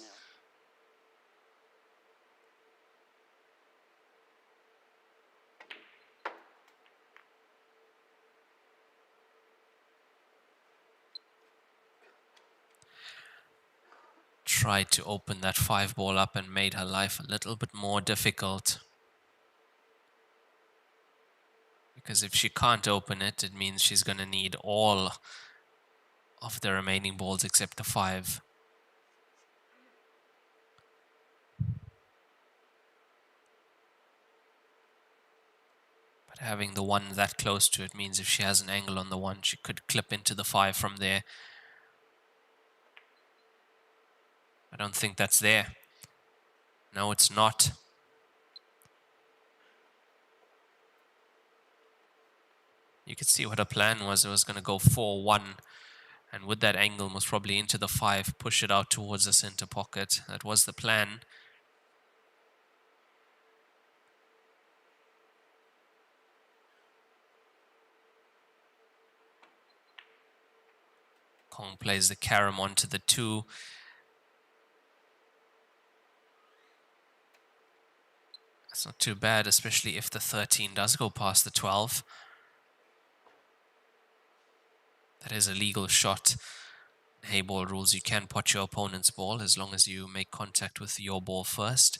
Tried to open that 5 ball up and made her life a little bit more difficult. Because if she can't open it, it means she's going to need all of the remaining balls except the 5. But having the 1 that close to it means if she has an angle on the 1, she could clip into the 5 from there. I don't think that's there. No, it's not. You could see what her plan was. It was going to go 4-1. And with that angle, most probably into the 5, push it out towards the center pocket. That was the plan. Kong plays the carom onto the 2. That's not too bad, especially if the 13 does go past the 12. That is a legal shot. In Heyball rules, you can pot your opponent's ball as long as you make contact with your ball first.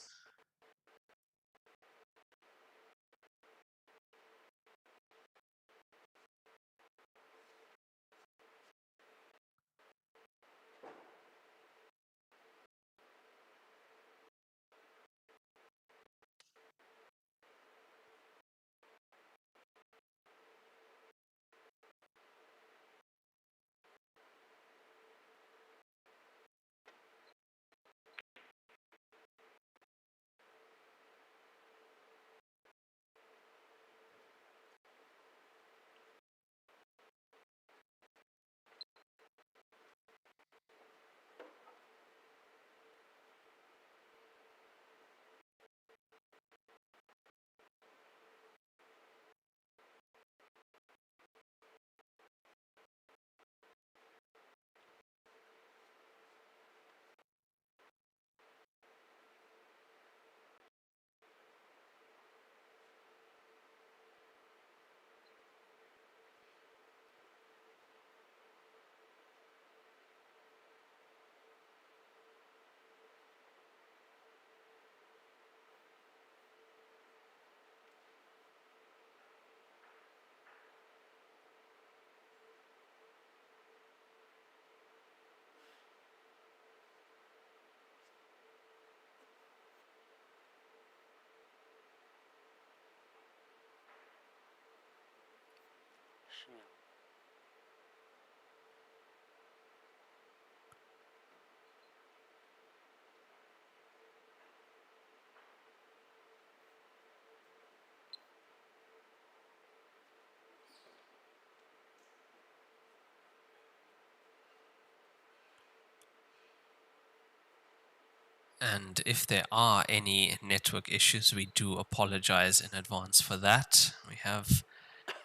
And if there are any network issues, we do apologize in advance for that. We have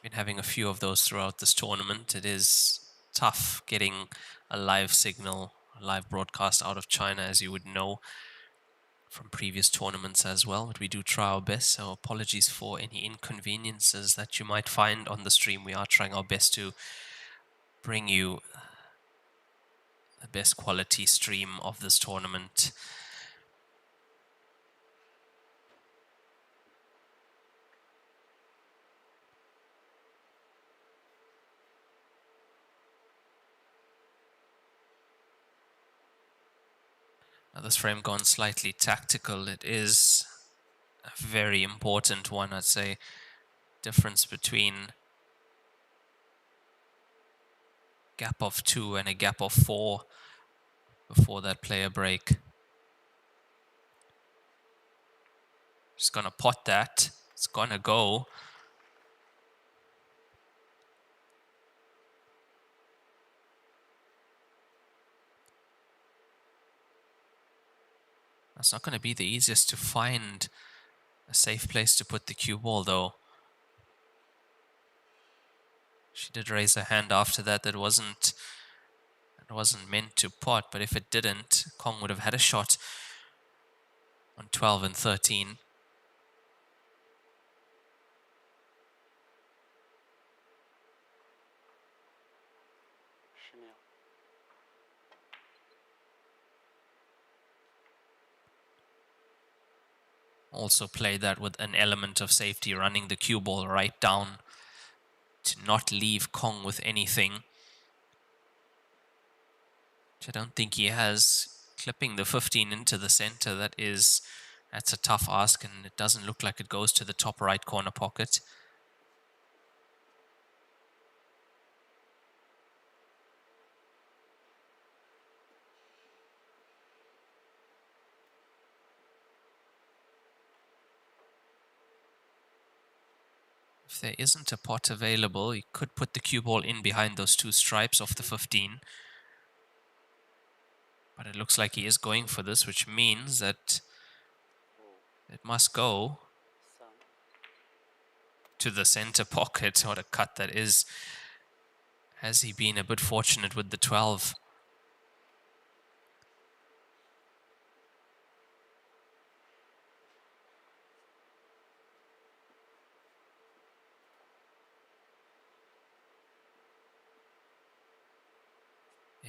been having a few of those throughout this tournament. It is tough getting a live signal, a live broadcast out of China, as you would know from previous tournaments as well, but we do try our best, so apologies for any inconveniences that you might find on the stream. We are trying our best to bring you the best quality stream of this tournament. Now this frame gone slightly tactical. It is a very important one, I'd say. Difference between gap of 2 and a gap of 4 before that player break. Just gonna pot that. It's gonna go. That's not gonna be the easiest to find a safe place to put the cue ball though. She did raise her hand after that. That wasn't meant to pot, but if it didn't, Kong would have had a shot on 12 and 13. Also played that with an element of safety, running the cue ball right down to not leave Kong with anything. Which I don't think he has. Clipping the 15 into the center, that's a tough ask, and it doesn't look like it goes to the top right corner pocket. If there isn't a pot available, you could put the cue ball in behind those two stripes off the 15. But it looks like he is going for this, which means that it must go to the center pocket. What a cut that is. Has he been a bit fortunate with the 12?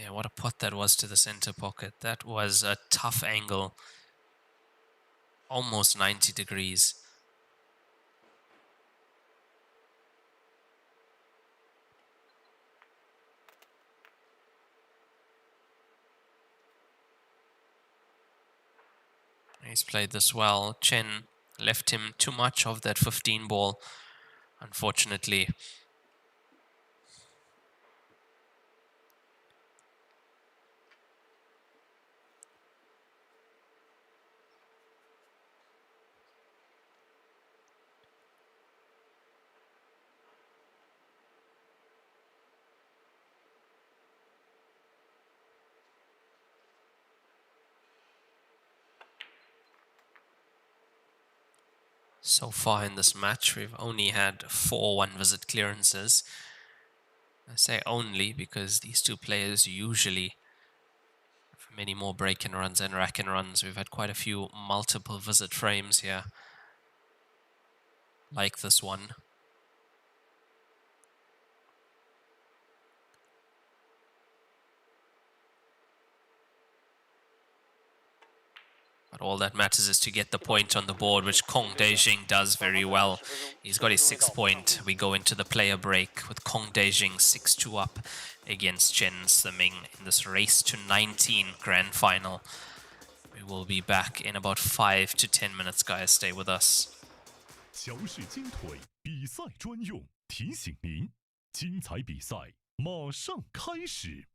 Yeah, what a pot that was to the center pocket. That was a tough angle. Almost 90 degrees. He's played this well. Chen left him too much of that 15 ball, unfortunately. So far in this match, we've only had 4 one-visit clearances. I say only because these two players usually have many more break-in runs and rack-in runs. We've had quite a few multiple visit frames here, like this one. But all that matters is to get the point on the board, which Kong Dejing does very well. He's got his 6 point. We go into the player break with Kong Dejing 6-2 up against Chen Siming in this race to 19 grand final. We will be back in about 5 to 10 minutes, guys. Stay with us. 乔氏金腿比赛专用，提醒您，精彩比赛马上开始。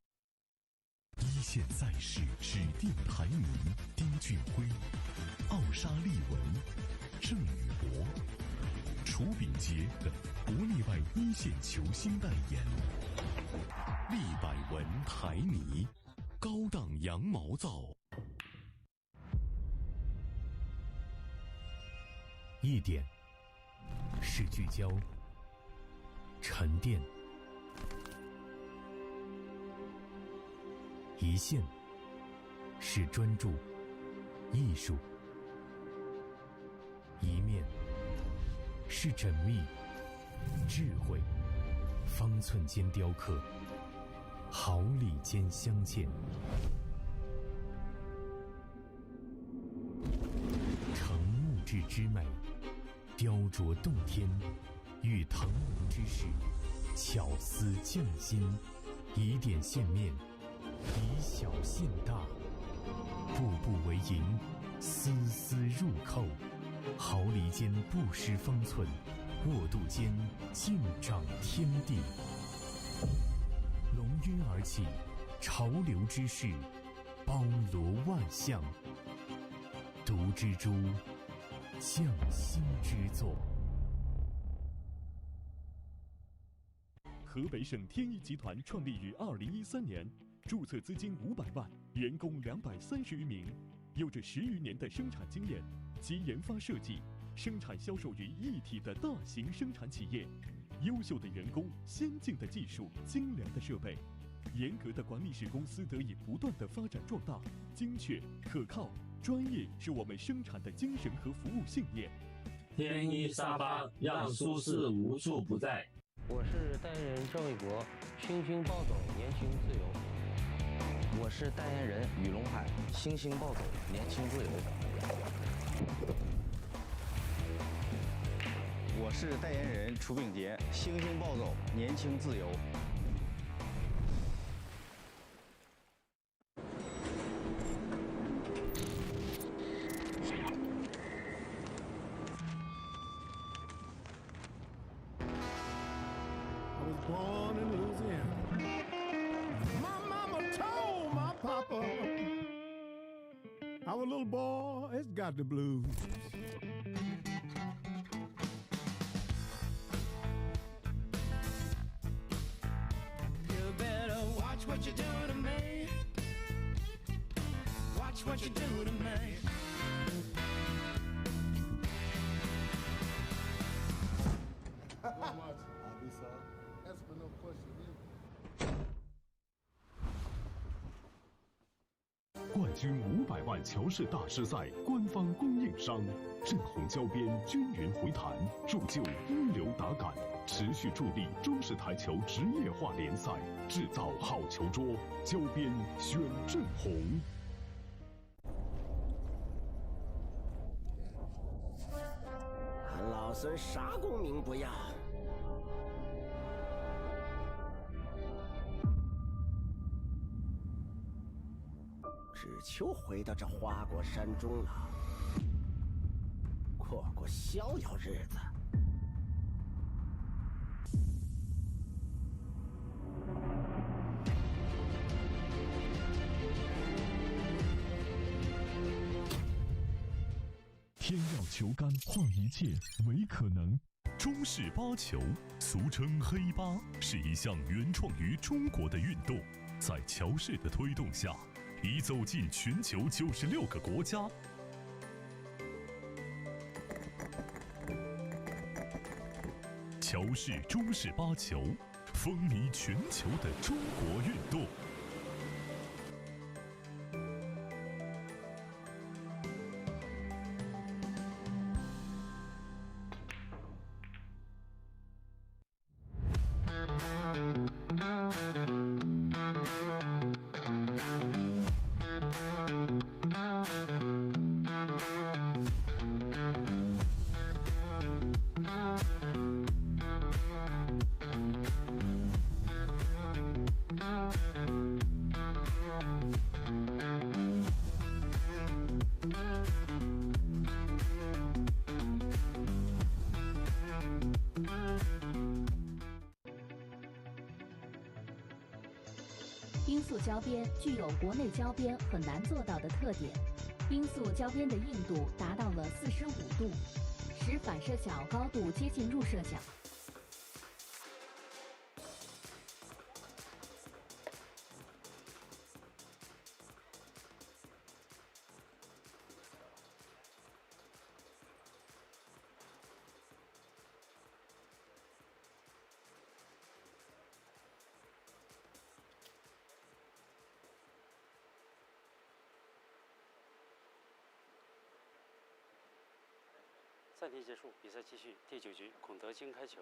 一线赛事指定台名：丁俊晖、奥沙利文、郑宇博、楚秉杰等国内外一线球星代言。利百文台泥，高档羊毛皂。一点是聚焦、沉淀。一线是专注、艺术；一面是缜密、智慧，方寸间雕刻，毫厘间镶嵌。成木质之美，雕琢洞天；与腾龙之势，巧思匠心。以点线面，以小现大，步步为营，丝丝入扣，毫厘间不失方寸，过渡间尽长天地。龙晕而起，潮流之势，包罗万象，读之珠，匠心之作。河北省天一集团创立于2013年，注册资金500万，员工230余名，有着10余年的生产经验及研发设计、生产销售于一体的大型生产企业，优秀的员工、先进的技术、精良的设备，严格的管理使公司得以不断的发展壮大。精确、可靠、专业是我们生产的精神和服务信念。天一沙发，让舒适无处不在。我是代言人郑卫国，星星暴走，年轻自由。我是代言人雨龙海，星星暴走，年轻自由。我是代言人楚秉杰，星星暴走，年轻自由。I was born in Louisiana. My mama told my papa our little boy has got the blues. You better watch what you do to me. Watch what you do to me. Espinosa. 冠军500万乔氏大师赛官方供应商，正红胶边均匀回弹，铸就一流打感，持续助力中式台球职业化联赛，制造好球桌，胶边选正红。俺老孙啥功名不要，只求回到这花果山中了，过过逍遥日子。天耀球杆，换一切为可能。中式八球，俗称黑八，是一项原创于中国的运动，在乔氏的推动下，已走进全球96个国家。乔氏中式八球，风靡全球的中国运动。罂粟胶边具有国内胶边很难做到的特点，罂粟胶边的硬度达到了45度，使反射角高度接近入射角。暂停结束，比赛继续。第9局，孔德金开球。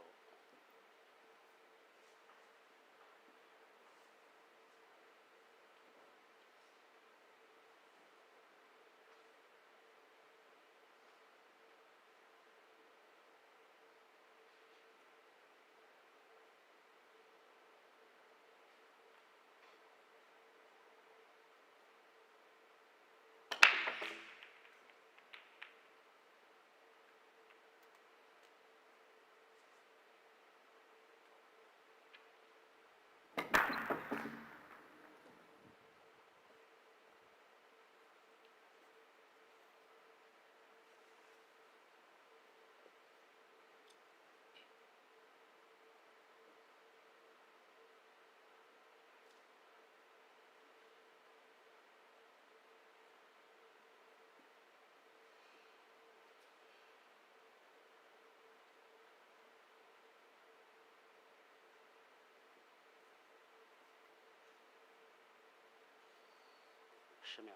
10秒，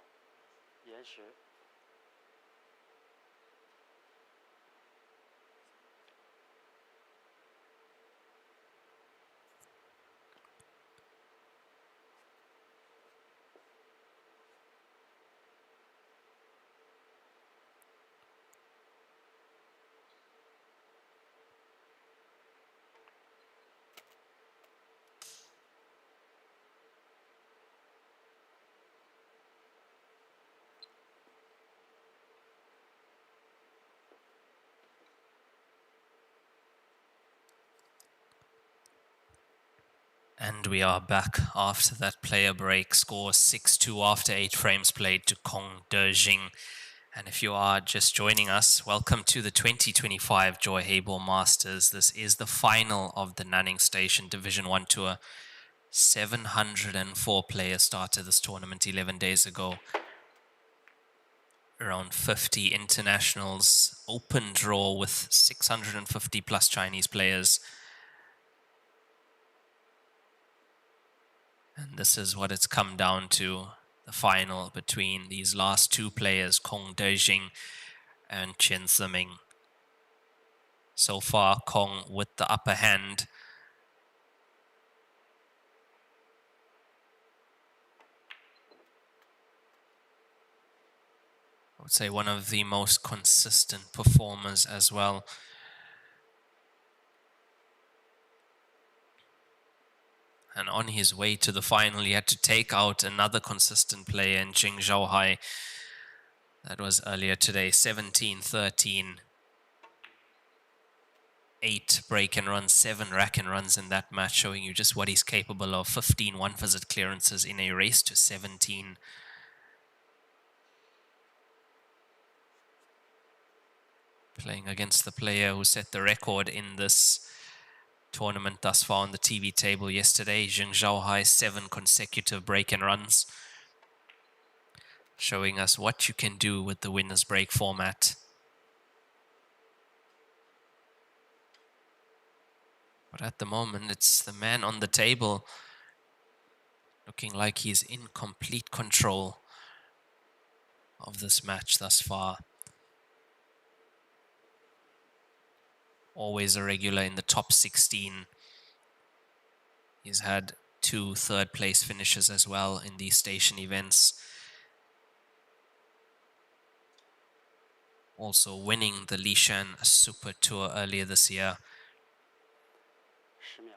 延时。And we are back after that player break. Score 6-2 after 8 frames played to Kong Dejing. And if you are just joining us, welcome to the 2025 Joy Heyball Masters. This is the final of the Nanning Station Division 1 Tour. 704 players started this tournament 11 days ago. Around 50 internationals, open draw with 650 plus Chinese players. And this is what it's come down to, the final between these last two players, Kong Dejing and Chen. So far, Kong with the upper hand. I would say one of the most consistent performers as well. And on his way to the final, he had to take out another consistent player in Jing Zhaohai. That was earlier today, 17-13. 8 break and runs, 7 rack and runs in that match, showing you just what he's capable of. 15 one-visit clearances in a race to 17. Playing against the player who set the record in this tournament thus far on the TV table yesterday, Jing Zhaohai, 7 consecutive break and runs. Showing us what you can do with the winner's break format. But at the moment, it's the man on the table looking like he's in complete control of this match thus far. Always a regular in the top 16. He's had 2 third-place finishes as well in these station events. Also winning the Lishan Super Tour earlier this year. 10秒。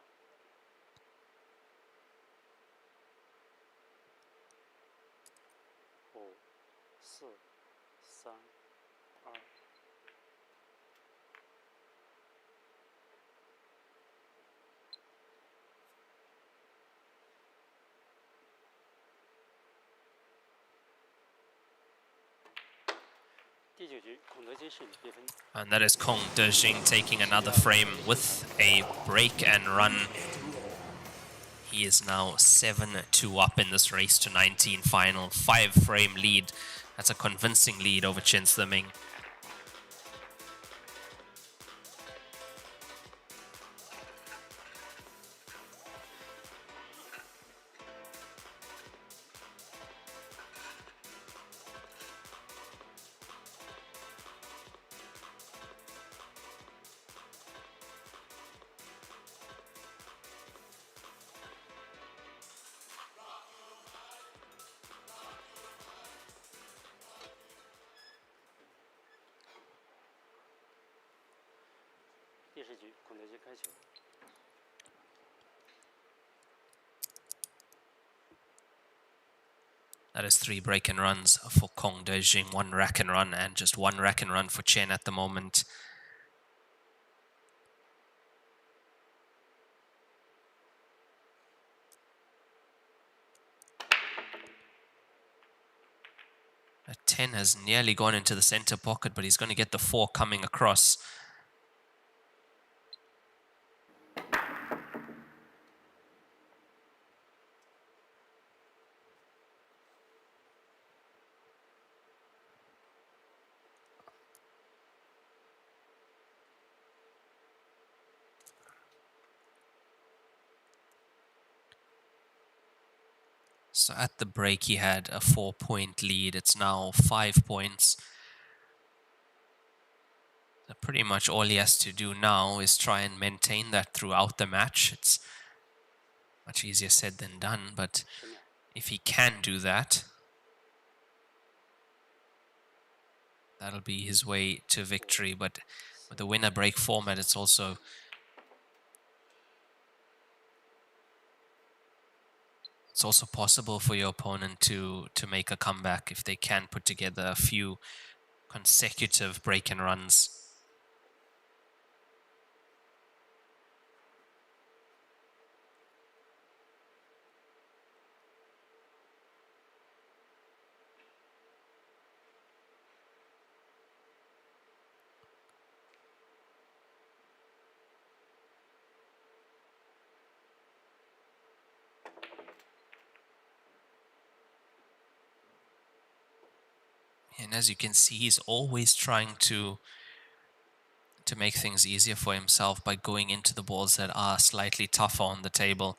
5、4、3、2。And that is Kong Dejing taking another frame with a break and run. He is now 7-2 up in this race to 19 final. 5-frame lead. That's a convincing lead over Chen. That is 3 break and runs for Kong Dejing, 1 rack and run, and just 1 rack and run for Chen at the moment. A 10 has nearly gone into the center pocket, but he's going to get the 4 coming across. So at the break, he had a 4-point lead. It's now 5 points. So pretty much all he has to do now is try and maintain that throughout the match. It's much easier said than done, but if he can do that, that'll be his way to victory. But with the winner break format, it's also possible for your opponent to make a comeback if they can put together a few consecutive break and runs. And as you can see, he's always trying to make things easier for himself by going into the balls that are slightly tougher on the table.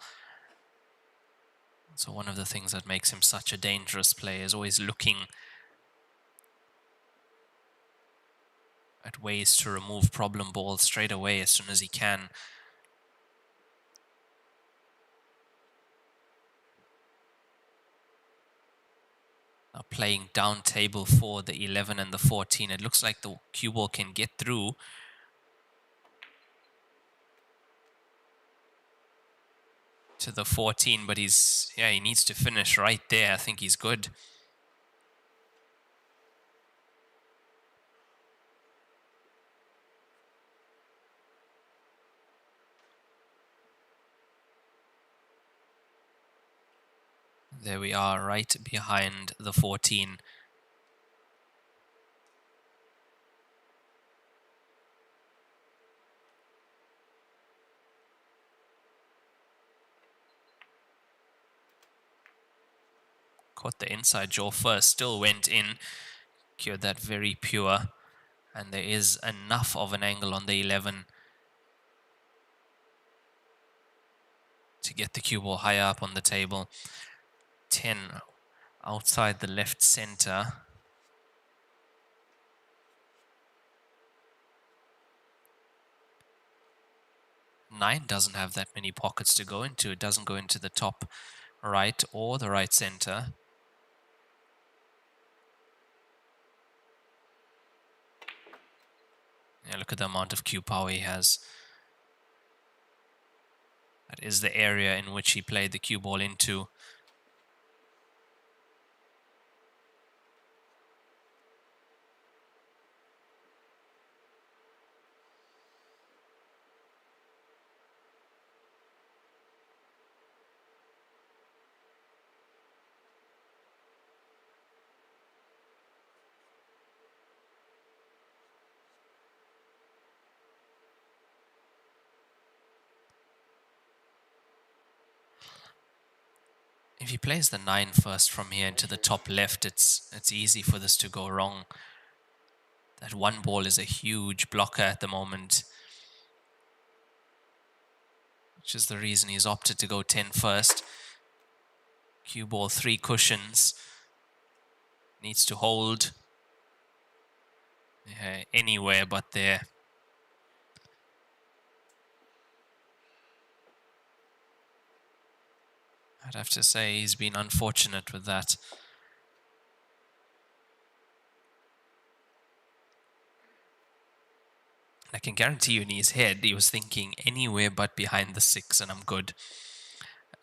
So one of the things that makes him such a dangerous player is always looking at ways to remove problem balls straight away as soon as he can. Now playing down table for the 11 and the 14. It looks like the cue ball can get through. To the 14, but he needs to finish right there. I think he's good. There we are, right behind the 14. Caught the inside jaw first, still went in, cured that very pure. And there is enough of an angle on the 11 to get the cue ball higher up on the table. 10 outside the left center. Nine doesn't have that many pockets to go into. It doesn't go into the top right or the right center. Yeah, look at the amount of cue power he has. That is the area in which he played the cue ball into. If he plays the 9 first from here into the top left, it's easy for this to go wrong. That one ball is a huge blocker at the moment, which is the reason he's opted to go 10 first. Cue ball 3 cushions. Needs to hold anywhere but there. I'd have to say he's been unfortunate with that. I can guarantee you in his head he was thinking anywhere but behind the 6 and I'm good.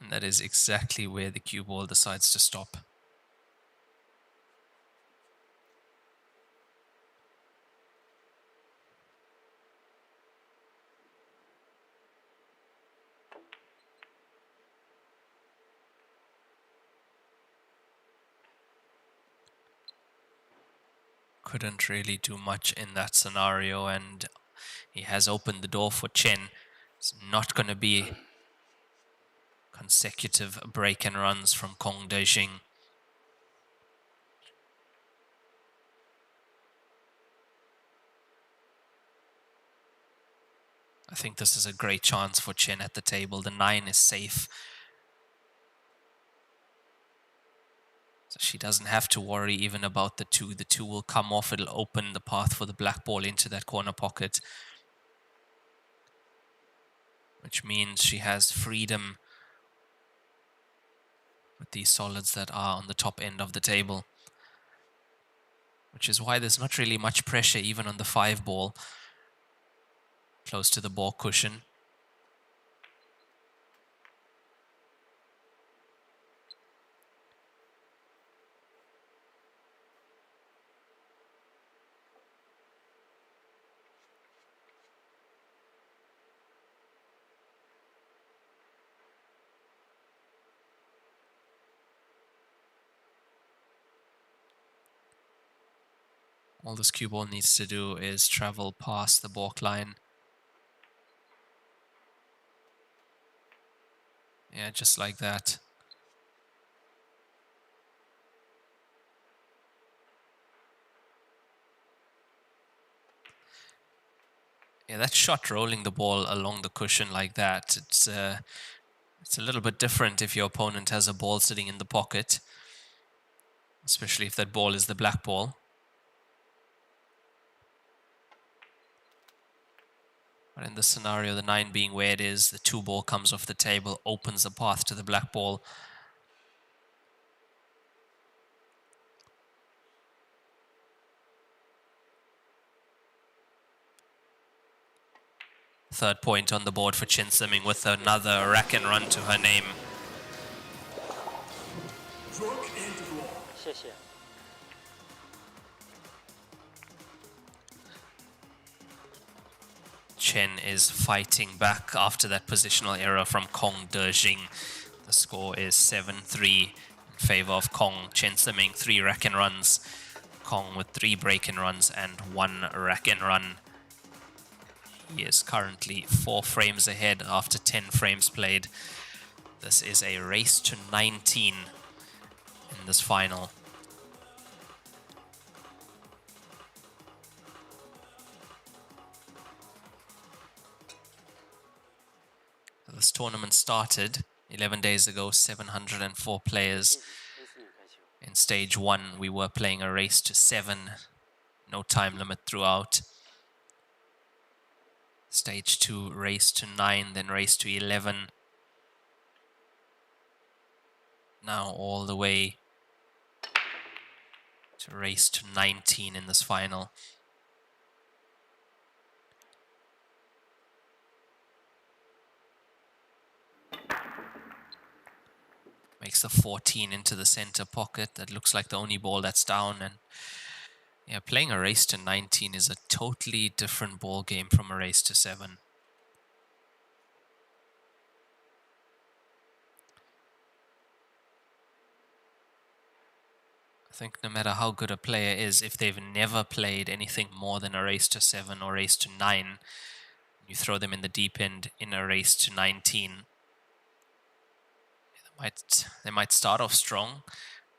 And that is exactly where the cue ball decides to stop. Couldn't really do much in that scenario, and he has opened the door for Chen. It's not going to be consecutive break and runs from Dejing. I think this is a great chance for Chen at the table. The 9 is safe. So she doesn't have to worry even about the two. The two will come off. It'll open the path for the black ball into that corner pocket, which means she has freedom with these solids that are on the top end of the table, which is why there's not really much pressure even on the 5 ball close to the ball cushion. All this cue ball needs to do is travel past the balk line. Yeah, just like that. Yeah, that shot rolling the ball along the cushion like that, it's a little bit different if your opponent has a ball sitting in the pocket, especially if that ball is the black ball. But in this scenario, the 9 being where it is, the 2 ball comes off the table, opens the path to the black ball. Third point on the board for Chen Simming with another rack and run to her name. Chen is fighting back after that positional error from Kong Dejing. The score is 7-3 in favor of Kong. Chen Simming 3 rack and runs. Kong with 3 break and runs and 1 rack and run. He is currently 4 frames ahead after 10 frames played. This is a race to 19 in this final. This tournament started 11 days ago, 704 players. In stage 1, we were playing a race to 7, no time limit throughout. Stage 2, race to 9, then race to 11. Now all the way to race to 19 in this final. Makes the 14 into the center pocket. That looks like the only ball that's down. And yeah, playing a race to 19 is a totally different ball game from a race to 7. I think no matter how good a player is, if they've never played anything more than a race to 7 or race to 9, you throw them in the deep end in a race to 19. They might start off strong,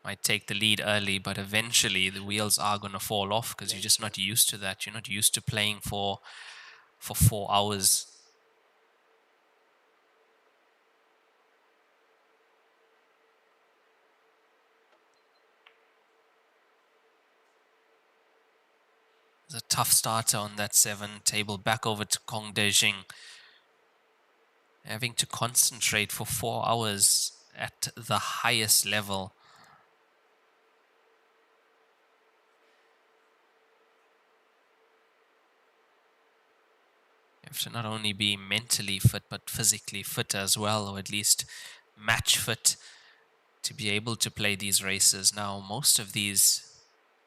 might take the lead early, but eventually the wheels are going to fall off because you're just not used to that. You're not used to playing for 4 hours. There's a tough starter on that 7 table, back over to Kong Dejing. Having to concentrate for 4 hours at the highest level. You have to not only be mentally fit, but physically fit as well, or at least match fit to be able to play these races. Now, most of these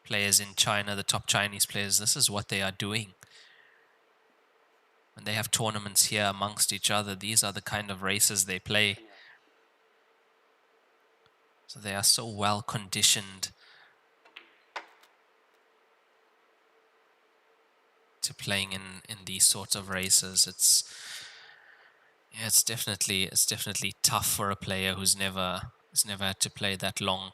players in China, the top Chinese players, this is what they are doing. When they have tournaments here amongst each other, these are the kind of races they play. So they are so well conditioned to playing in these sorts of races. It's definitely tough for a player who's never had to play that long.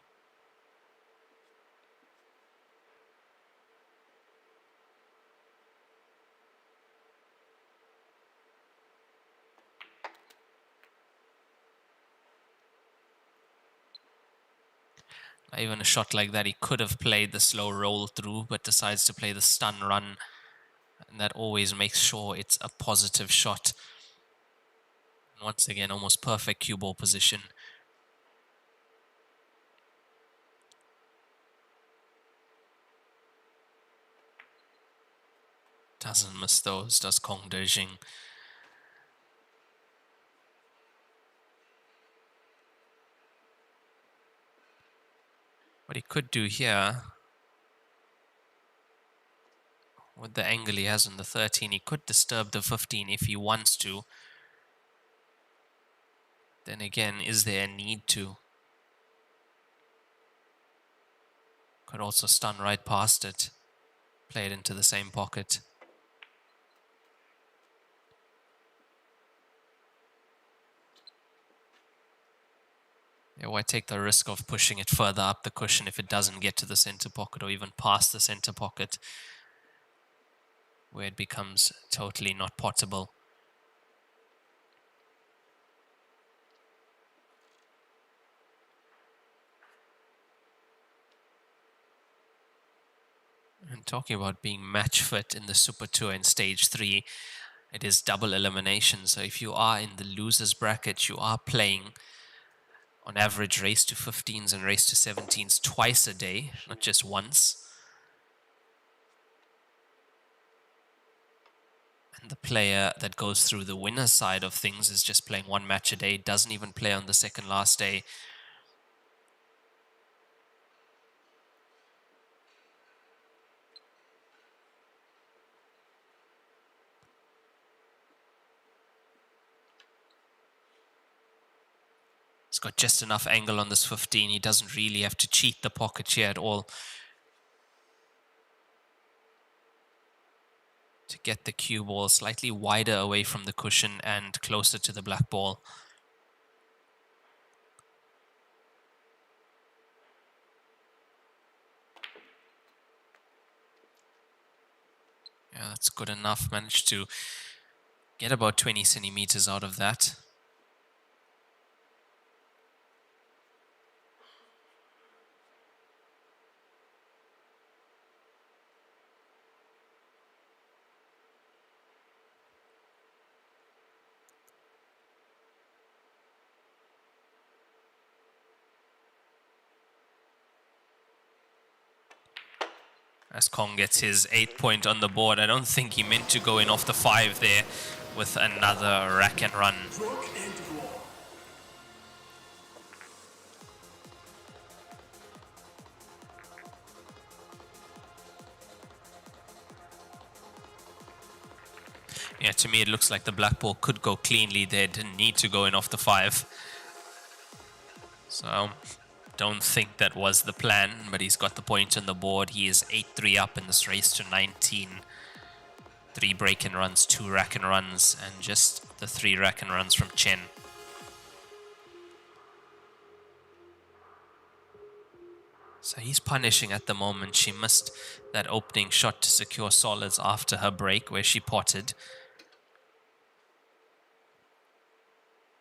Even a shot like that, he could have played the slow roll through, but decides to play the stun run. And that always makes sure it's a positive shot. Once again, almost perfect cue ball position. Doesn't miss those, does Kong Dejing. What he could do here, with the angle he has on the 13, he could disturb the 15 if he wants to. Then again, is there a need to? Could also stun right past it. Play it into the same pocket. Yeah, why take the risk of pushing it further up the cushion if it doesn't get to the center pocket or even past the center pocket, where it becomes totally not potable. And talking about being match fit in the Super Tour in stage 3, it is double elimination. So if you are in the losers bracket, you are playing on average race to 15s and race to 17s twice a day, not just once. And the player that goes through the winner's side of things is just playing one match a day, doesn't even play on the second last day. He's got just enough angle on this 15. He doesn't really have to cheat the pocket here at all to get the cue ball slightly wider away from the cushion and closer to the black ball. Yeah, that's good enough. Managed to get about 20 centimeters out of that. As Kong gets his 8 point on the board. I don't think he meant to go in off the 5 there with another rack and run. Yeah, to me it looks like the black ball could go cleanly there. Didn't need to go in off the 5. So don't think that was the plan, but he's got the point on the board. He is 8-3 up in this race to 19. 3 break and runs, 2 rack and runs, and just the 3 rack and runs from Chen. So he's punishing at the moment. She missed that opening shot to secure solids after her break where she potted.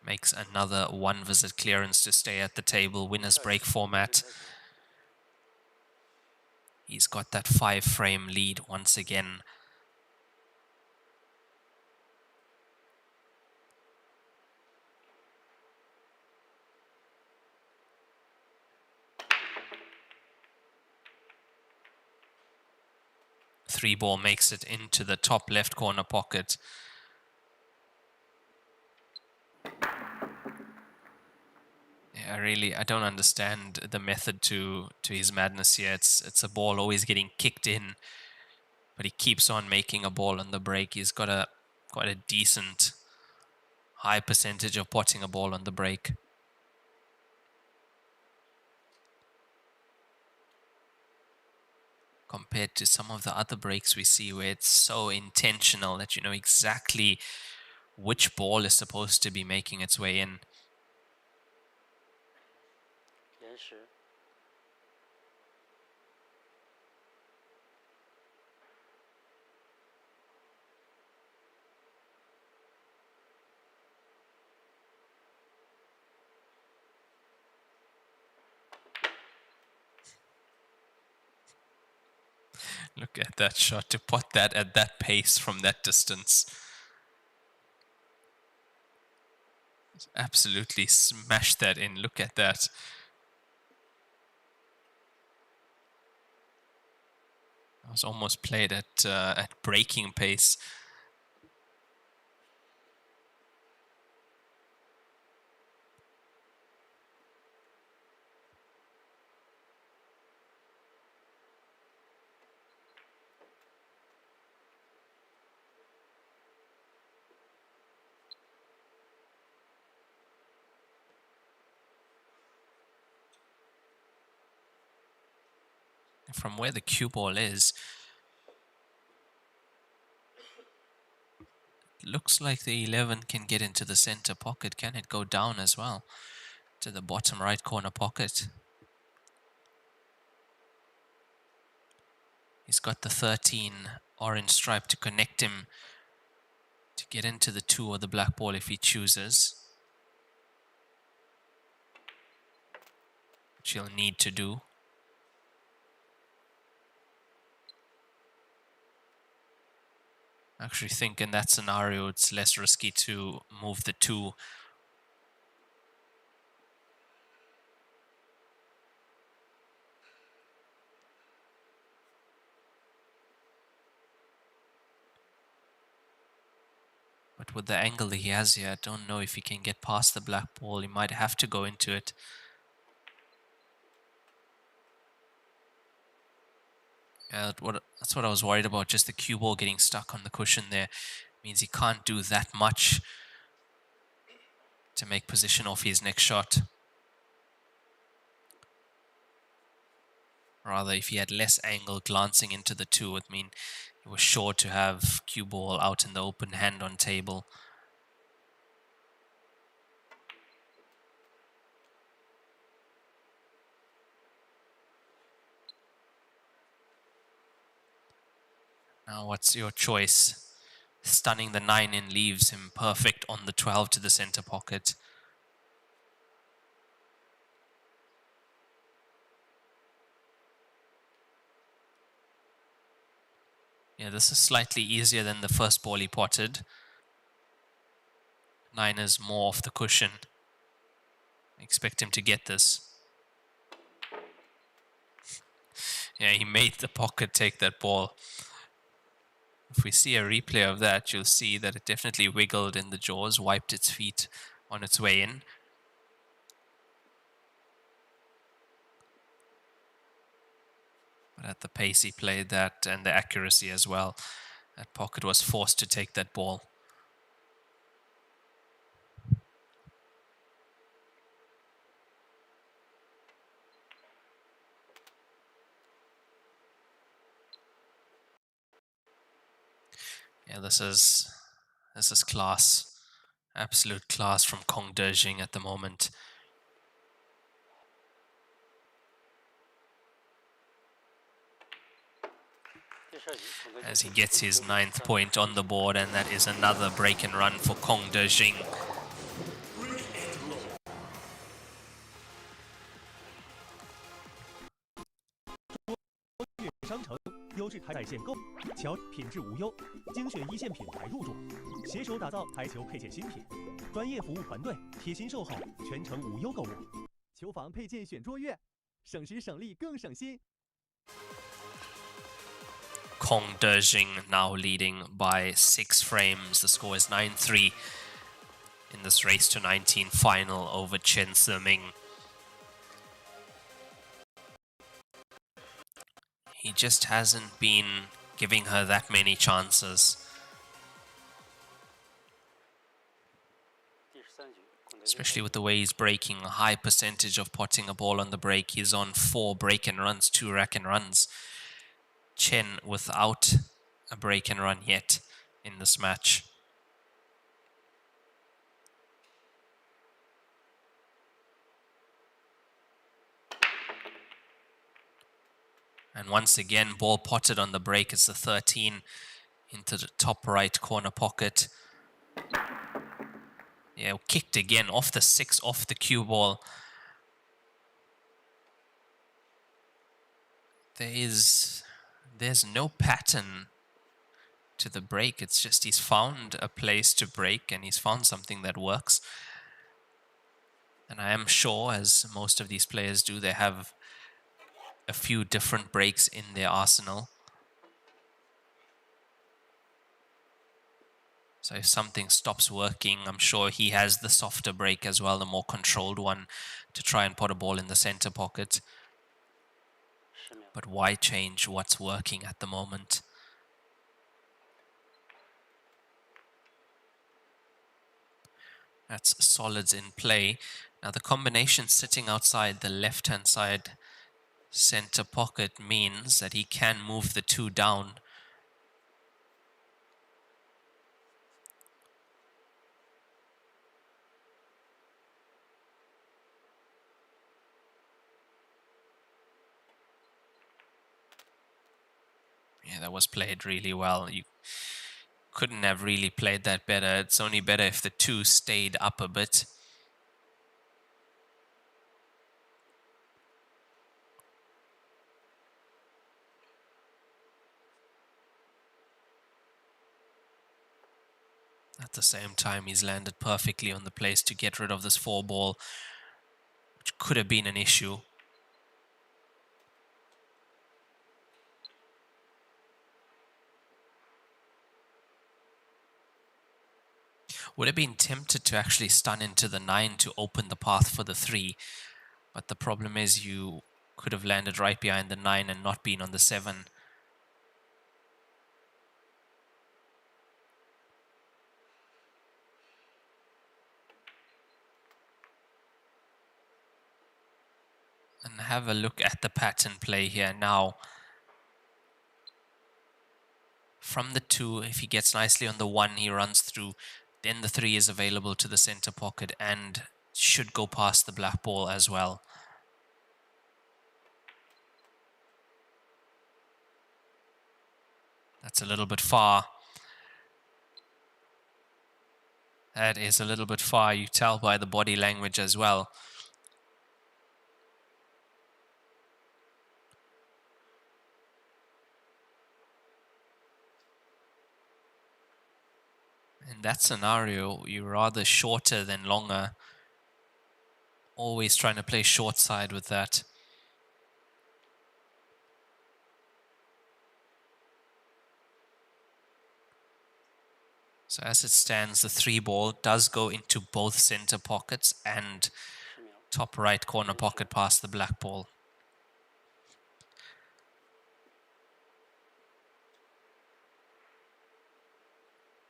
Makes another 1 visit clearance to stay at the table. Winner's break format. He's got that 5 frame lead once again. Three ball makes it into the top left corner pocket. I don't understand the method to his madness here. It's a ball always getting kicked in, but he keeps on making a ball on the break. He's got quite a decent high percentage of potting a ball on the break. Compared to some of the other breaks we see where it's so intentional that you know exactly which ball is supposed to be making its way in. Look at that shot, to pot that at that pace from that distance. Absolutely smashed that in. Look at that. I was almost played at breaking pace. From where the cue ball is, looks like the 11 can get into the center pocket. Can it go down as well to the bottom right corner pocket? He's got the 13 orange stripe to connect him to get into the 2 or the black ball if he chooses, which he'll need to do. I actually think in that scenario it's less risky to move the 2. But with the angle that he has here, I don't know if he can get past the black ball. He might have to go into it. Yeah, that's what I was worried about, just the cue ball getting stuck on the cushion there. Means he can't do that much to make position off his next shot. Rather, if he had less angle glancing into the 2, it mean he was sure to have cue ball out in the open hand on table. Now, what's your choice? Stunning the 9 in leaves him perfect on the 12 to the center pocket. Yeah, this is slightly easier than the first ball he potted. 9 is more off the cushion. Expect him to get this. Yeah, he made the pocket take that ball. If we see a replay of that, you'll see that it definitely wiggled in the jaws, wiped its feet on its way in. But at the pace he played that and the accuracy as well, that pocket was forced to take that ball. Yeah, this is class. Absolute class from Dejing at the moment. As he gets his 9th point on the board, and that is another break and run for Dejing. 商城优质台在线购，乔品质无忧，精选一线品牌入驻，携手打造台球配件新品，专业服务团队贴心售后，全程无忧购物。球房配件选卓越，省时省力更省心。Dejing now leading by 6 frames. The score is 9-3 in this race to 19 final over Chen. He just hasn't been giving her that many chances. Especially with the way he's breaking, a high percentage of potting a ball on the break. He's on 4 break and runs, 2 rack and runs. Chen without a break and run yet in this match. And once again, ball potted on the break. It's the 13 into the top right corner pocket. Yeah, kicked again off the 6, off the cue ball. There is there's no pattern to the break. It's just he's found a place to break and he's found something that works. And I am sure, as most of these players do, they have a few different breaks in their arsenal. So if something stops working, I'm sure he has the softer break as well, the more controlled one, to try and put a ball in the center pocket. But why change what's working at the moment? That's solids in play. Now the combination sitting outside the left-hand side center pocket means that he can move the 2 down. Yeah, that was played really well. You couldn't have really played that better. It's only better if the 2 stayed up a bit. At the same time, he's landed perfectly on the place to get rid of this 4 ball, which could have been an issue. Would have been tempted to actually stun into the 9 to open the path for the 3. But the problem is you could have landed right behind the 9 and not been on the 7. And have a look at the pattern play here now. From the 2, if he gets nicely on the 1, he runs through. Then the 3 is available to the center pocket and should go past the black ball as well. That's a little bit far. That is a little bit far. You tell by the body language as well. In that scenario, you're rather shorter than longer. Always trying to play short side with that. So as it stands, the 3 ball does go into both center pockets and top right corner pocket past the black ball.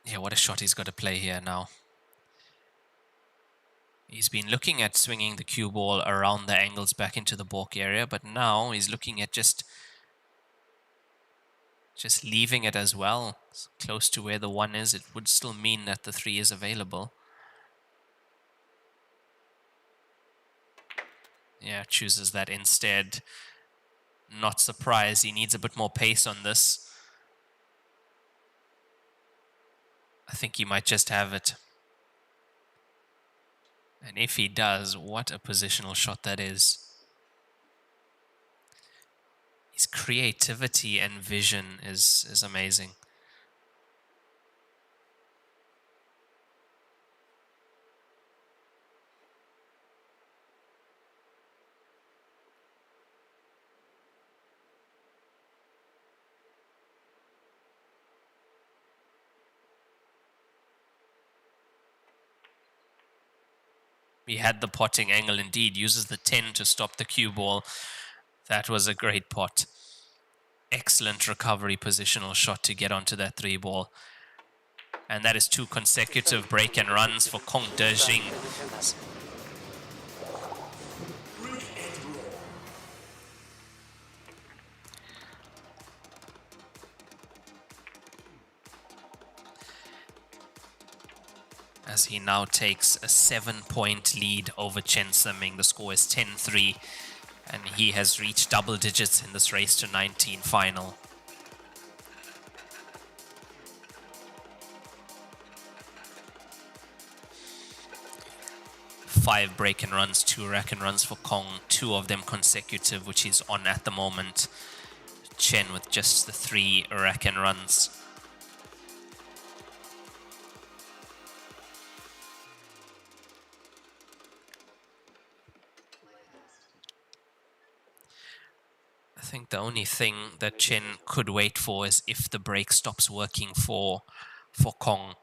Yeah, what a shot he's got to play here now. He's been looking at swinging the cue ball around the angles back into the balk area, but now he's looking at just leaving it as well. It's close to where the 1 is. It would still mean that the 3 is available. Yeah, chooses that instead. Not surprised. He needs a bit more pace on this. I think he might just have it. And if he does, what a positional shot that is. His creativity and vision is amazing. He had the potting angle indeed, uses the 10 to stop the cue ball. That was a great pot. Excellent recovery positional shot to get onto that 3 ball. And that is 2 consecutive break and runs for Dejing. As he now takes a 7-point lead over Chen. The score is 10-3, and he has reached double digits in this race to 19 final. Five break and runs, 2 rack and runs for Kong, 2 of them consecutive, which he's on at the moment. Chen with just the 3 rack and runs. I think the only thing that Chen could wait for is if the break stops working for Kong.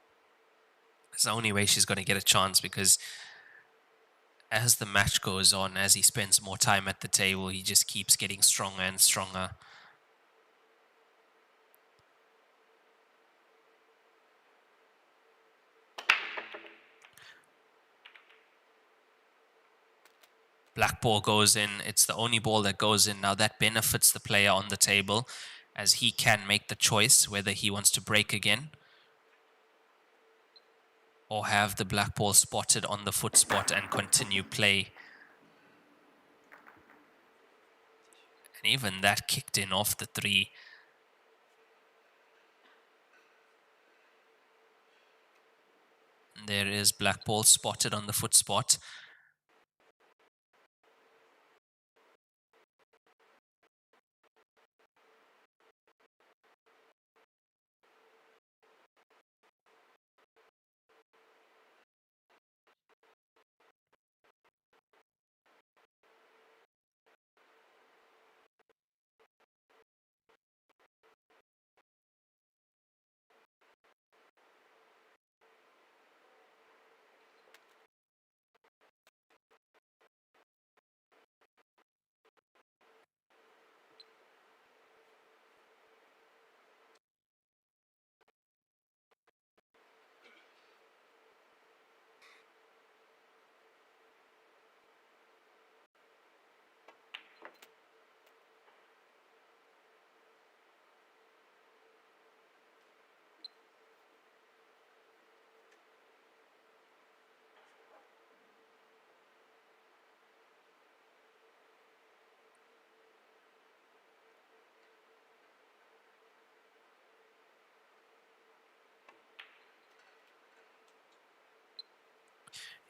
It's the only way she's going to get a chance, because as the match goes on, as he spends more time at the table, he just keeps getting stronger and stronger. Black ball goes in. It's the only ball that goes in. Now that benefits the player on the table, as he can make the choice whether he wants to break again or have the black ball spotted on the foot spot and continue play. And even that kicked in off the 3. There is black ball spotted on the foot spot.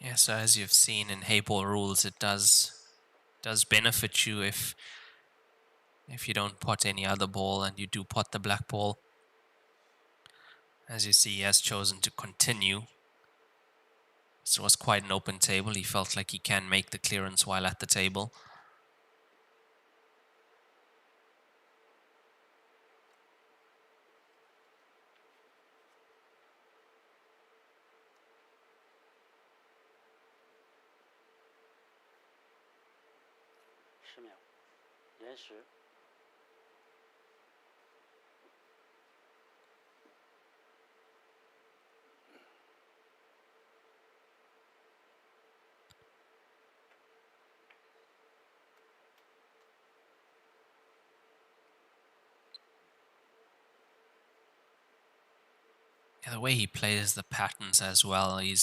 Yeah, so as you've seen in Heyball rules, it does benefit you if you don't pot any other ball and you do pot the black ball. As you see, he has chosen to continue. So it was quite an open table. He felt like he can make the clearance while at the table. Yeah, the way he plays the patterns as well, I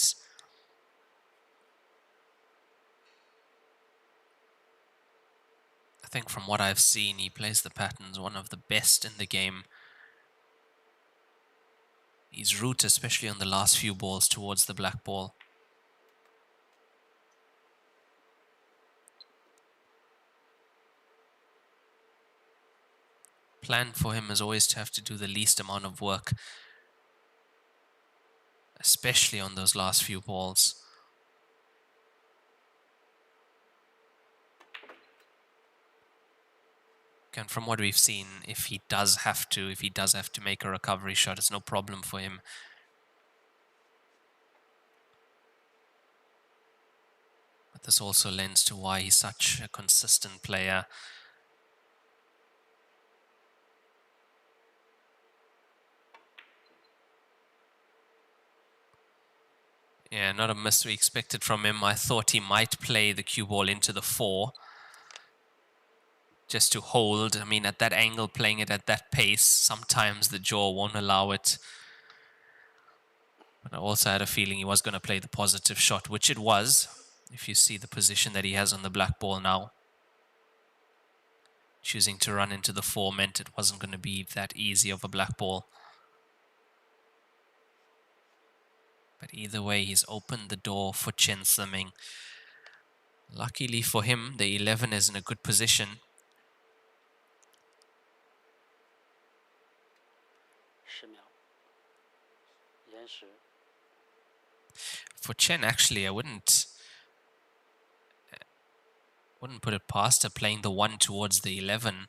think from what I've seen, he plays the patterns one of the best in the game. His route, especially on the last few balls towards the black ball. Plan for him is always to have to do the least amount of work, especially on those last few balls. And from what we've seen, if he does have to make a recovery shot, it's no problem for him. But this also lends to why he's such a consistent player. Yeah, not a miss we expected from him. I thought he might play the cue ball into the 4. Just to hold. I mean, at that angle, playing it at that pace, sometimes the jaw won't allow it. But I also had a feeling he was going to play the positive shot, which it was, if you see the position that he has on the black ball now. Choosing to run into the 4 meant it wasn't going to be that easy of a black ball. But either way, he's opened the door for Chen Siming. Luckily for him, the 11 is in a good position. For Chen, actually, I wouldn't put it past her playing the 1 towards the 11.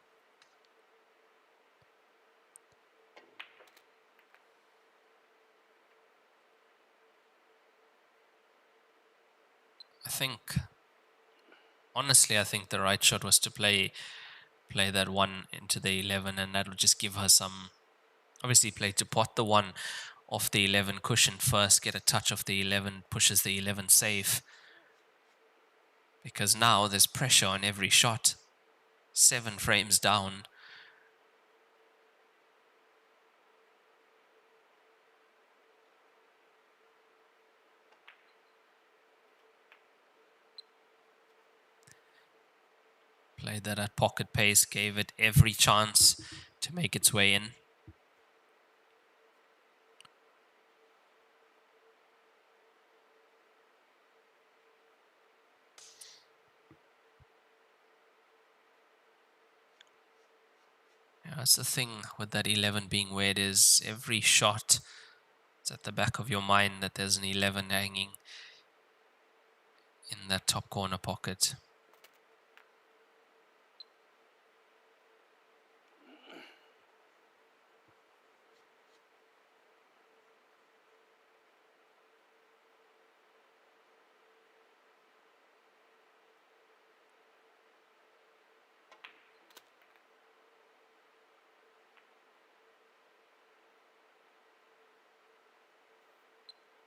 Honestly, I think the right shot was to play that 1 into the 11, and that would just give her some, obviously play to pot the 1 off the 11 cushion first, get a touch of the 11, pushes the 11 safe. Because now there's pressure on every shot. 7 frames down. Played that at pocket pace, gave it every chance to make its way in. Yeah, that's the thing with that 11 being where it is. Every shot, it's at the back of your mind that there's an 11 hanging in that top corner pocket.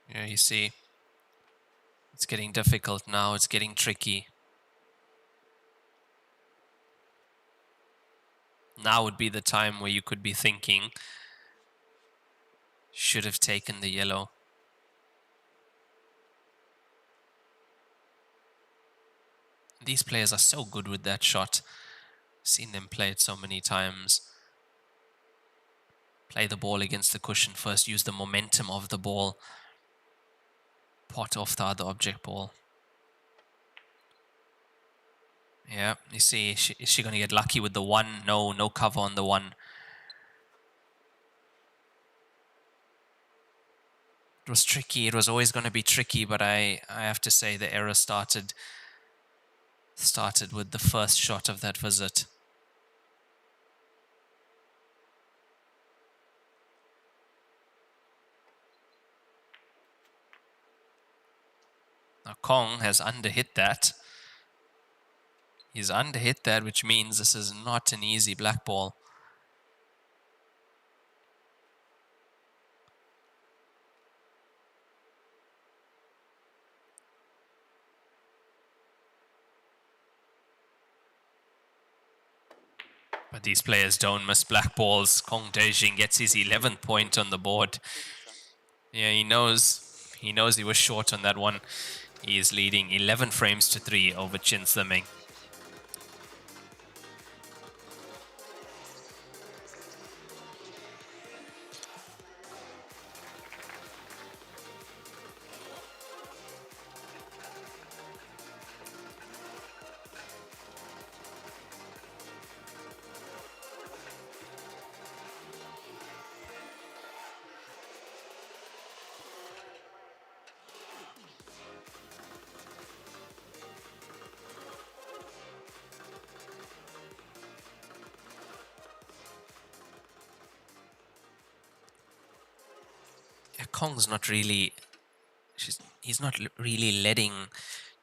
Yeah, you see, it's getting difficult now. It's getting tricky. Now would be the time where you could be thinking, should have taken the yellow. These players are so good with that shot. Seen them play it so many times. Play the ball against the cushion first, use the momentum of the ball. Pot off the other object ball. Yeah, you see, is she going to get lucky with the 1? No, no cover on the 1. It was tricky. It was always going to be tricky, but I have to say the error started with the first shot of that visit. Now Kong has underhit that. He's underhit that, which means this is not an easy black ball. But these players don't miss black balls. Kong Dejing gets his 11th point on the board. Yeah, he knows he was short on that one. He is leading 11 frames to 3 over Chen Slimming. Kong's not really, he's not really letting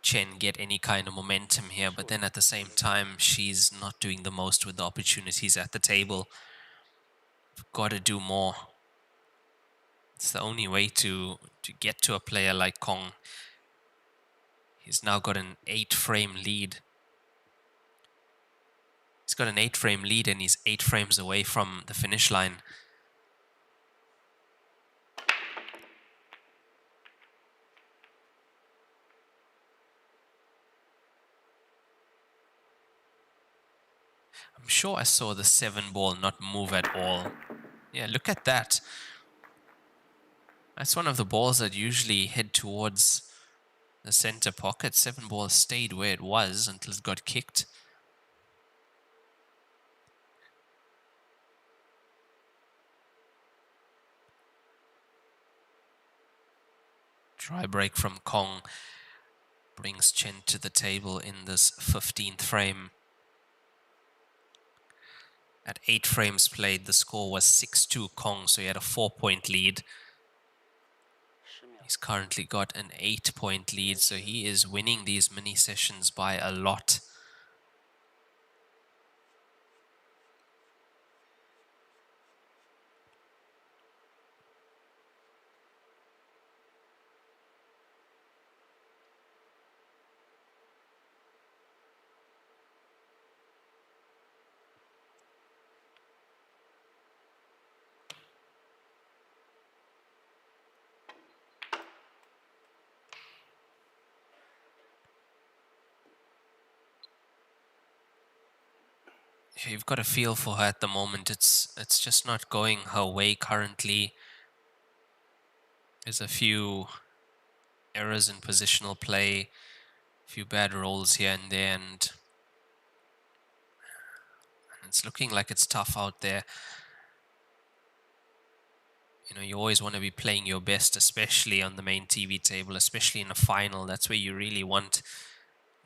Chen get any kind of momentum here, but then at the same time, she's not doing the most with the opportunities at the table. Got to do more. It's the only way to get to a player like Kong. He's now got an 8-frame lead. He's got an 8-frame lead and he's 8 frames away from the finish line. I'm sure I saw the 7 ball not move at all. Yeah, look at that. That's one of the balls that usually head towards the center pocket. 7 ball stayed where it was until it got kicked. Try break from Kong brings Chen to the table in this 15th frame. At 8 frames played, the score was 6-2 Kong, so he had a 4-point lead. He's currently got an 8-point lead, so he is winning these mini sessions by a lot. You've got a feel for her at the moment. It's just not going her way currently. There's a few errors in positional play, a few bad rolls here and there, and it's looking like it's tough out there. You know, you always want to be playing your best, especially on the main TV table, especially in a final. That's where you really want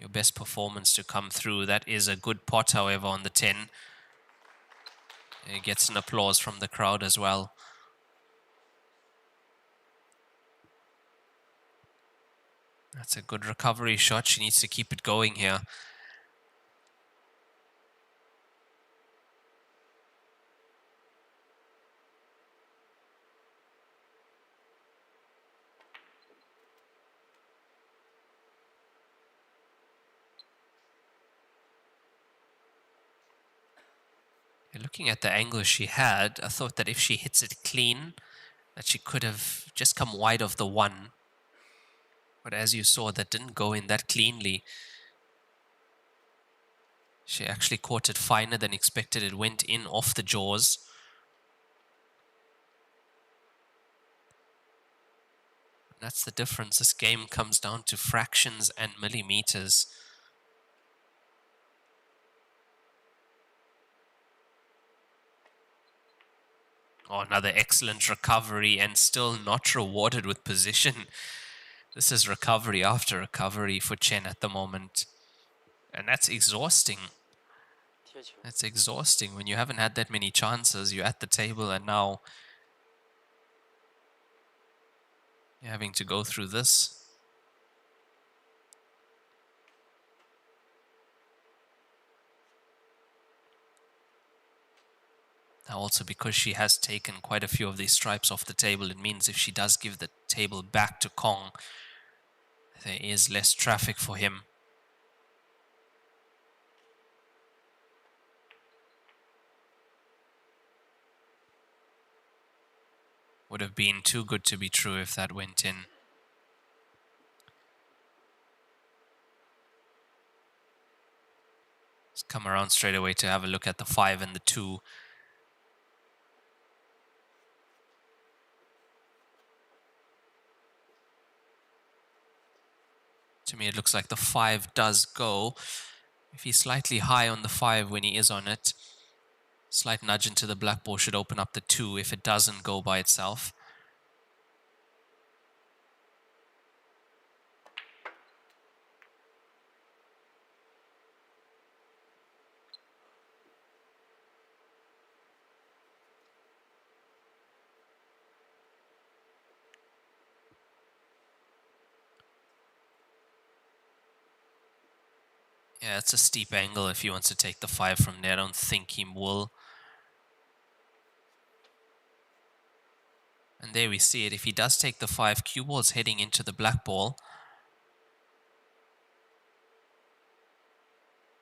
your best performance to come through. That is a good pot, however, on the 10. It gets an applause from the crowd as well. That's a good recovery shot. She needs to keep it going here. Looking at the angle she had, I thought that if she hits it clean, that she could have just come wide of the 1. But as you saw, that didn't go in that cleanly. She actually caught it finer than expected. It went in off the jaws. That's the difference. This game comes down to fractions and millimeters. Oh, another excellent recovery, and still not rewarded with position. This is recovery after recovery for Chen at the moment. And that's exhausting. That's exhausting when you haven't had that many chances. You're at the table and now you're having to go through this. Now also because she has taken quite a few of these stripes off the table, it means if she does give the table back to Kong, there is less traffic for him. Would have been too good to be true if that went in. Let's come around straight away to have a look at the 5 and the 2. To me, it looks like the 5 does go. If he's slightly high on the 5 when he is on it, slight nudge into the black ball should open up the 2 if it doesn't go by itself. Yeah, it's a steep angle if he wants to take the 5 from there. I don't think he will. And there we see it. If he does take the 5, cue ball's heading into the black ball.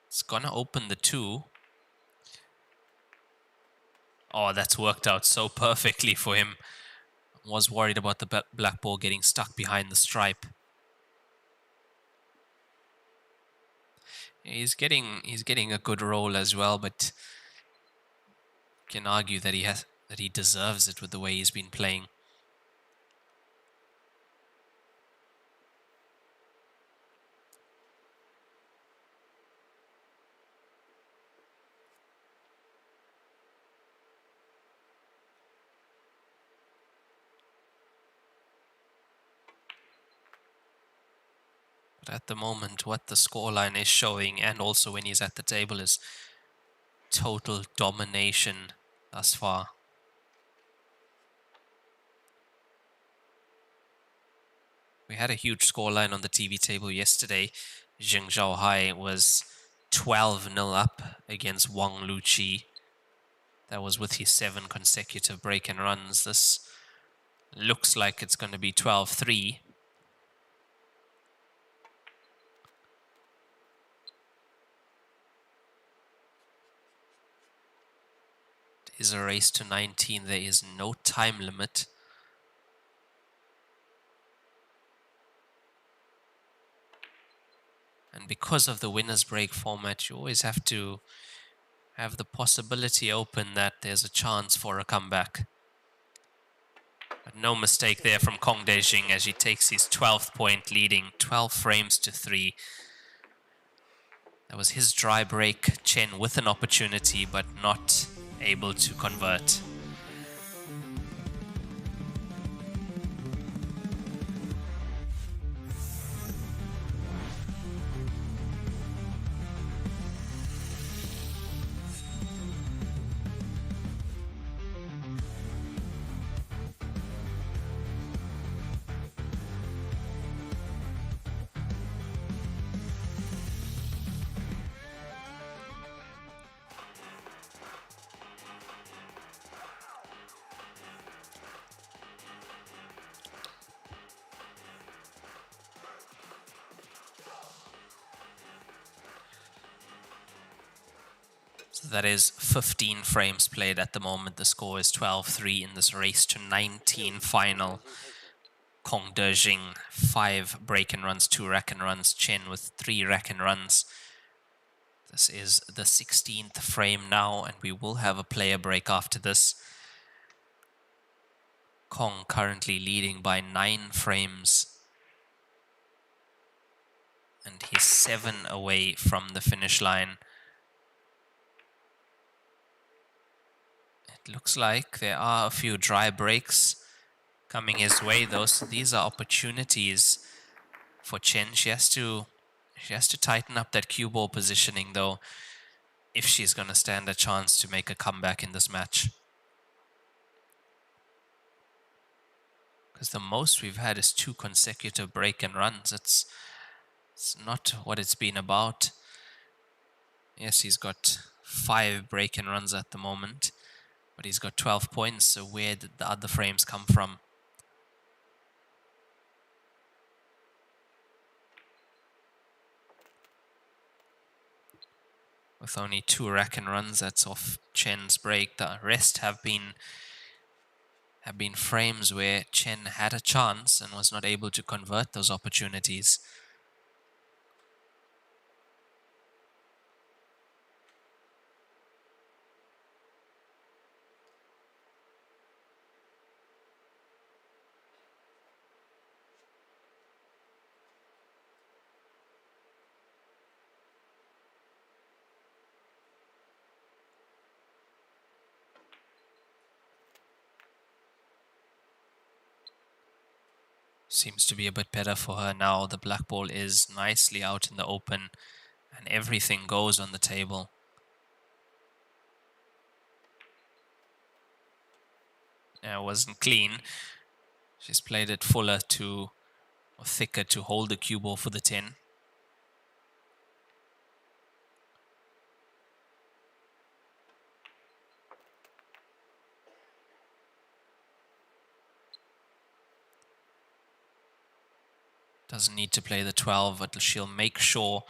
It's gonna open the 2. Oh, that's worked out so perfectly for him. Was worried about the black ball getting stuck behind the stripe. He's getting a good roll as well, but can argue that he deserves it with the way he's been playing. But at the moment, what the scoreline is showing, and also when he's at the table, is total domination thus far. We had a huge scoreline on the TV table yesterday. Zheng Zhaohai was 12-0 up against Wang Luqi. That was with his 7 consecutive break and runs. This looks like it's going to be 12-3. It is a race to 19. There is no time limit. And because of the winner's break format, you always have to have the possibility open that there's a chance for a comeback. But no mistake there from Kong Dejing as he takes his 12th point, leading 12 frames to 3. That was his dry break. Chen with an opportunity, but not able to convert. So that is 15 frames played at the moment. The score is 12-3 in this race to 19 final. Kong Dejing, 5 break and runs, 2 rack and runs. Chen with 3 rack and runs. This is the 16th frame now, and we will have a player break after this. Kong currently leading by 9 frames. And he's 7 away from the finish line. It looks like there are a few dry breaks coming his way, though. So these are opportunities for Chen. She has to tighten up that cue ball positioning, though, if she's going to stand a chance to make a comeback in this match. Because the most we've had is 2 consecutive break and runs. It's not what it's been about. Yes, he's got 5 break and runs at the moment, but he's got 12 points. So where did the other frames come from? With only 2 rack and runs, that's off Chen's break. The rest have been frames where Chen had a chance and was not able to convert those opportunities. Seems to be a bit better for her now. The black ball is nicely out in the open and everything goes on the table. Yeah, it wasn't clean. She's played it fuller or thicker to hold the cue ball for the 10. Doesn't need to play the 12, but she'll make sure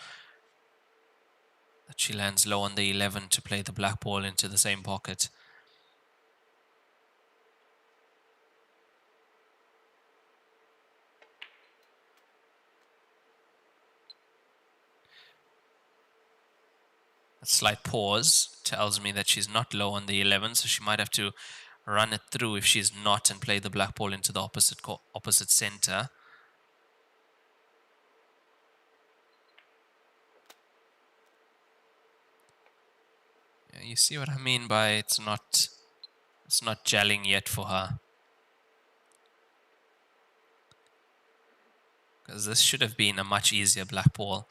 that she lands low on the 11 to play the black ball into the same pocket. A slight pause tells me that she's not low on the 11, so she might have to run it through if she's not and play the black ball into the opposite center. You see what I mean by it's not gelling yet for her. because this should have been a much easier black ball.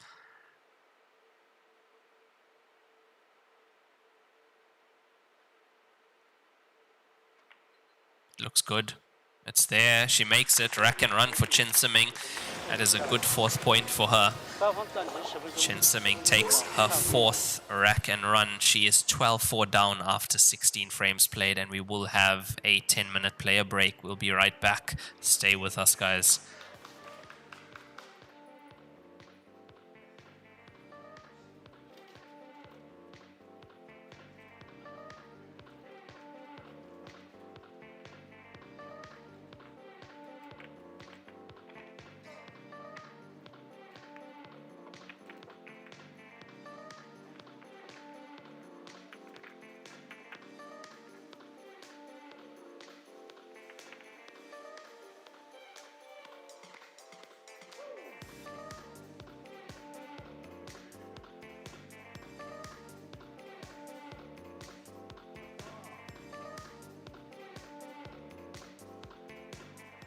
Looks good. It's there. She makes it. Rack and run for Chen Siming. That is a good 4th point for her. Chen Siming takes her 4th rack and run. She is 12-4 down after 16 frames played, and we will have a 10-minute player break. We'll be right back. Stay with us, guys.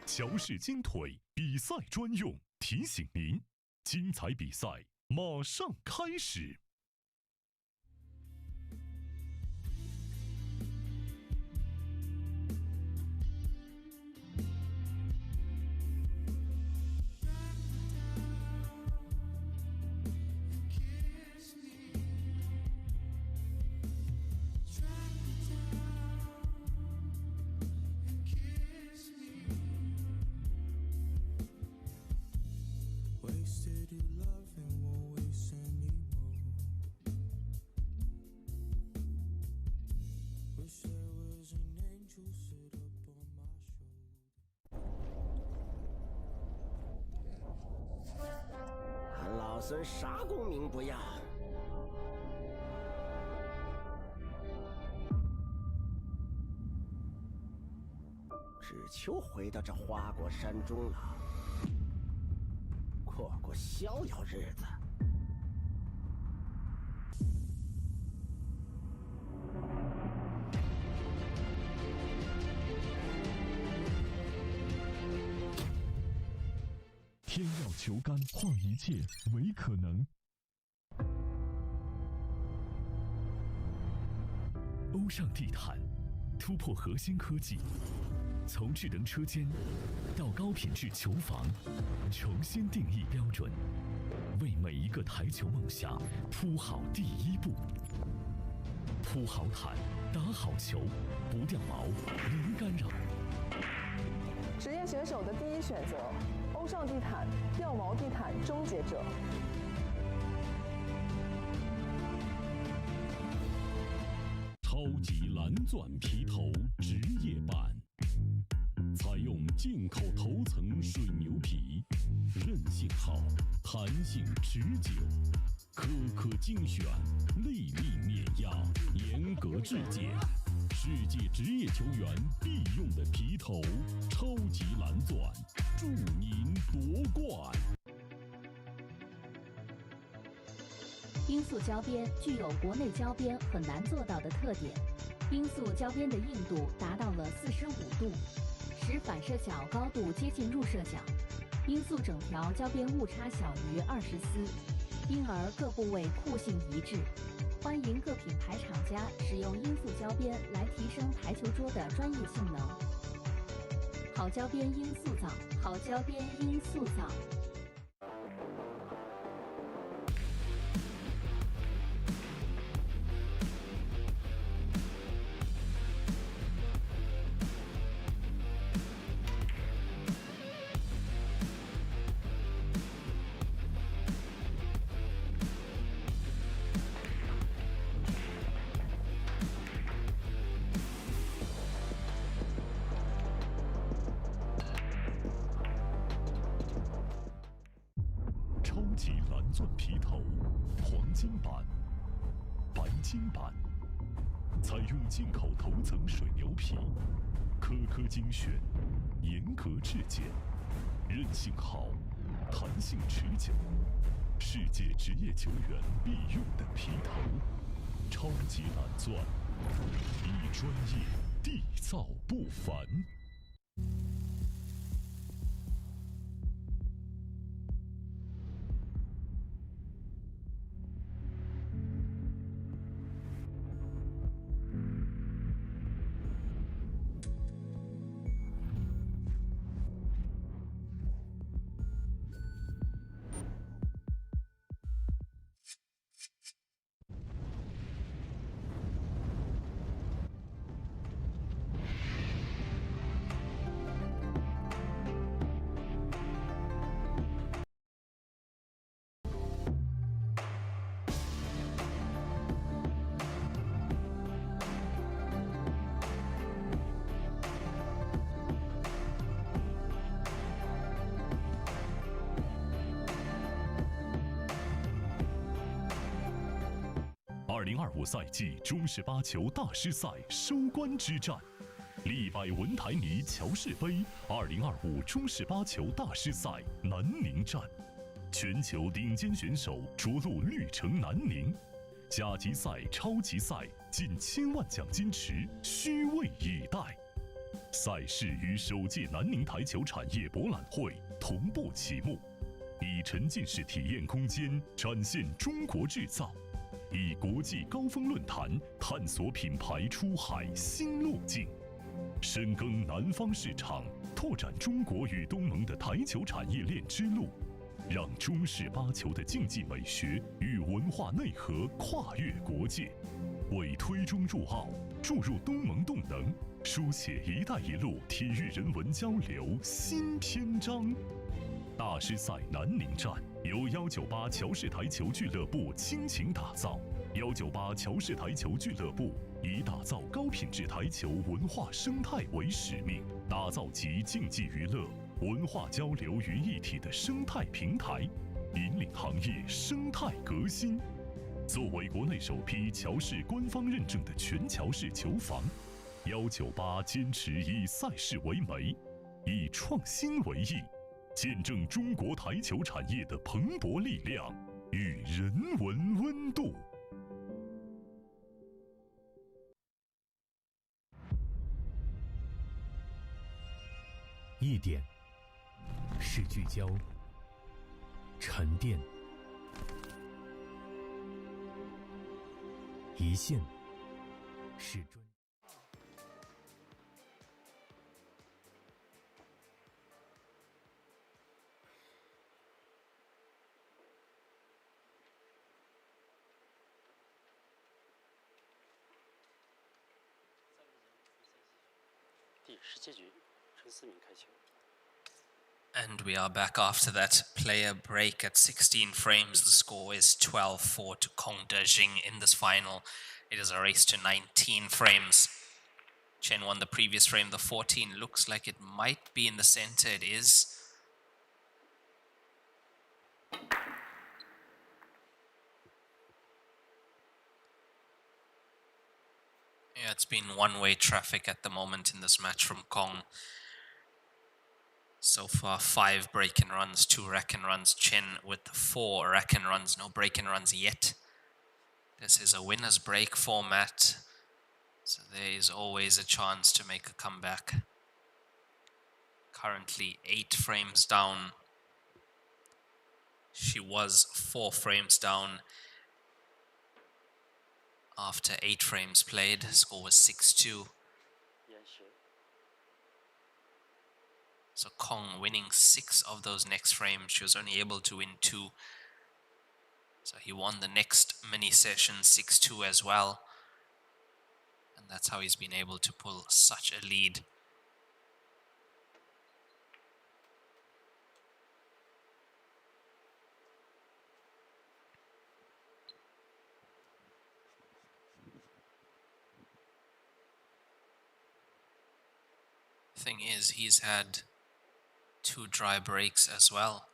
乔氏金腿比赛专用，提醒您，精彩比赛马上开始。老孙啥功名不要，只求回到这花果山中了，过过逍遥日子。天要求杆，换一切为可能。欧尚地毯突破核心科技，从智能车间到高品质球房，重新定义标准，为每一个台球梦想铺好第一步。铺好毯，打好球，不掉毛，零干扰。职业选手的第一选择。欧尚地毯，掉毛地毯终结者。超级蓝钻皮头职业版，采用进口头层水牛皮，韧性好，弹性持久，颗颗精选，粒粒碾压，严格质检。世界职业球员必用的皮头，超级蓝钻，祝您夺冠！罂粟胶边具有国内胶边很难做到的特点，罂粟胶边的硬度达到了45度，使反射角高度接近入射角。罂粟整条胶边误差小于20丝，因而各部位酷性一致。欢迎各品牌厂家使用罂粟胶边来提升台球桌的专业性能。好胶边罂粟皂，好胶边罂粟皂。级蓝钻皮头，黄金版、白金版，采用进口头层水牛皮，颗颗精选，严格质检，韧性好，弹性持久，世界职业球员必用的皮头，超级蓝钻，一专业，缔造不凡。2025赛季中式八球大师赛收官之战，利百文台尼乔氏杯2025中式八球大师赛南宁站，全球顶尖选手着陆绿城南宁，甲级赛、超级赛近1000万奖金池，虚位以待。赛事与首届南宁台球产业博览会同步启幕，以沉浸式体验空间展现中国制造，以国际高峰论坛探索品牌出海新路径，深耕南方市场，拓展中国与东盟的台球产业链之路，让中式八球的竞技美学与文化内核跨越国界，为推中入奥、注入东盟动能，书写“一带一路”体育人文交流新篇章。大师赛南宁站由198乔氏台球俱乐部倾情打造。198乔氏台球俱乐部以打造高品质台球文化生态为使命，打造集竞技娱乐、文化交流于一体的生态平台，引领行业生态革新。作为国内首批乔氏官方认证的全乔氏球房，198坚持以赛事为媒，以创新为意，见证中国台球产业的蓬勃力量与人文温度。一点是聚焦、沉淀；一线是专。第17局，陈思敏开球。And we are back after that player break at 16 frames. The score is 12-4 to Kong Dejing in this final. It is a race to 19 frames. Chen won the previous frame. The 14 looks like it might be in the center. It is. Yeah, it's been one-way traffic at the moment in this match from Kong. So far, 5 break-in runs, 2 rack-in runs. Chen with 4 rack-in runs, no break-in runs yet. This is a winner's break format, so there is always a chance to make a comeback. Currently 8 frames down. She was 4 frames down after 8 frames played. Score was 6-2. So Kong winning 6 of those next frames. She was only able to win 2. So he won the next mini session 6-2 as well. And that's how he's been able to pull such a lead. Thing is, he's had 2 dry breaks as well.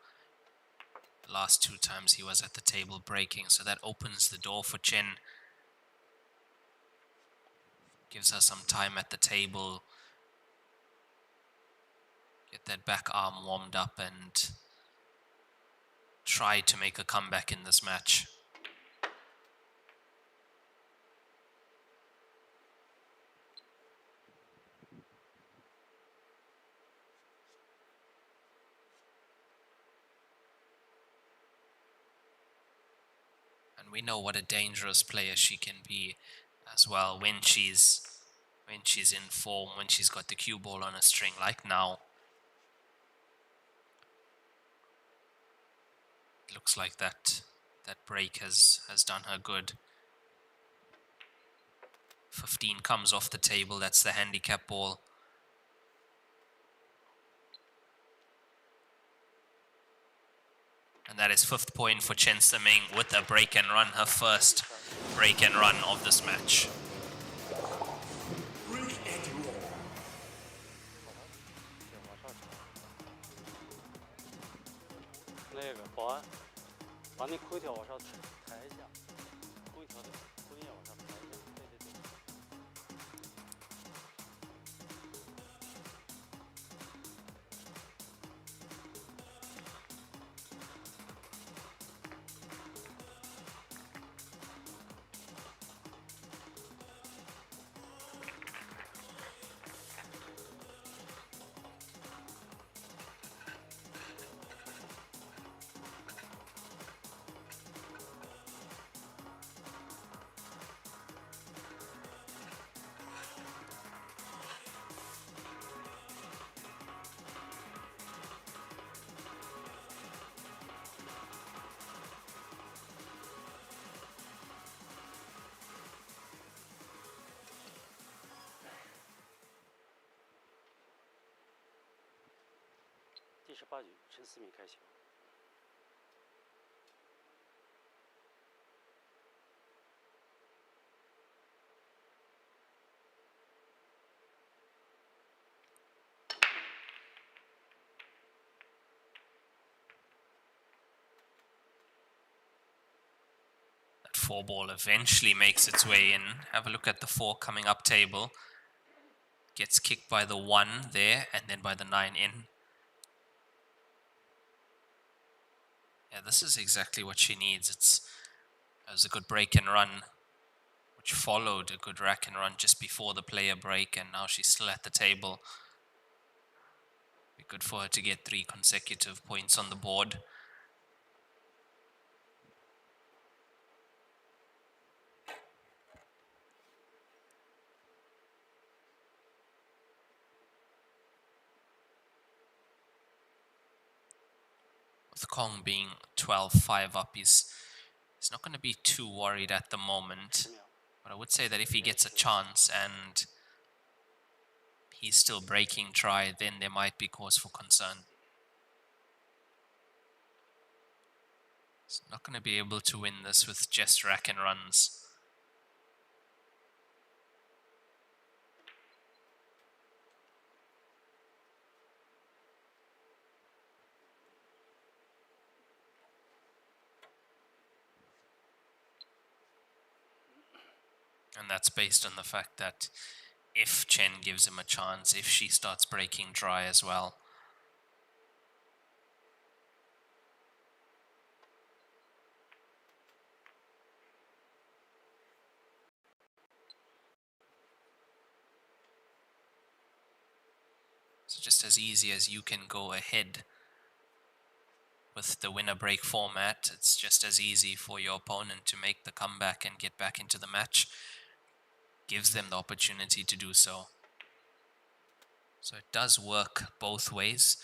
The last 2 times he was at the table breaking, so that opens the door for Chen. Gives her some time at the table. Get that back arm warmed up and try to make a comeback in this match. We know what a dangerous player she can be as well when she's in form, when she's got the cue ball on a string like now. It looks like that break has done her good. 15 comes off the table, that's the handicap ball. And that is 5th point for Chen Siming with a break and run, her first break and run of this match. 78局，陈思敏开球。Four ball eventually makes its way in. Have a look at the 4 coming up table. Gets kicked by the 1 there and then by the 9 in. Yeah, this is exactly what she needs. It was a good break and run, which followed a good rack and run just before the player break, and now she's still at the table. Be good for her to get 3 consecutive points on the board. With Kong being 12-5 up, he's not going to be too worried at the moment. But I would say that if he gets a chance and he's still breaking try, then there might be cause for concern. He's not going to be able to win this with just rack and runs. And that's based on the fact that if Chen gives him a chance, if she starts breaking dry as well. So just as easy as you can go ahead with the winner break format, it's just as easy for your opponent to make the comeback and get back into the match. Gives them the opportunity to do so. So it does work both ways.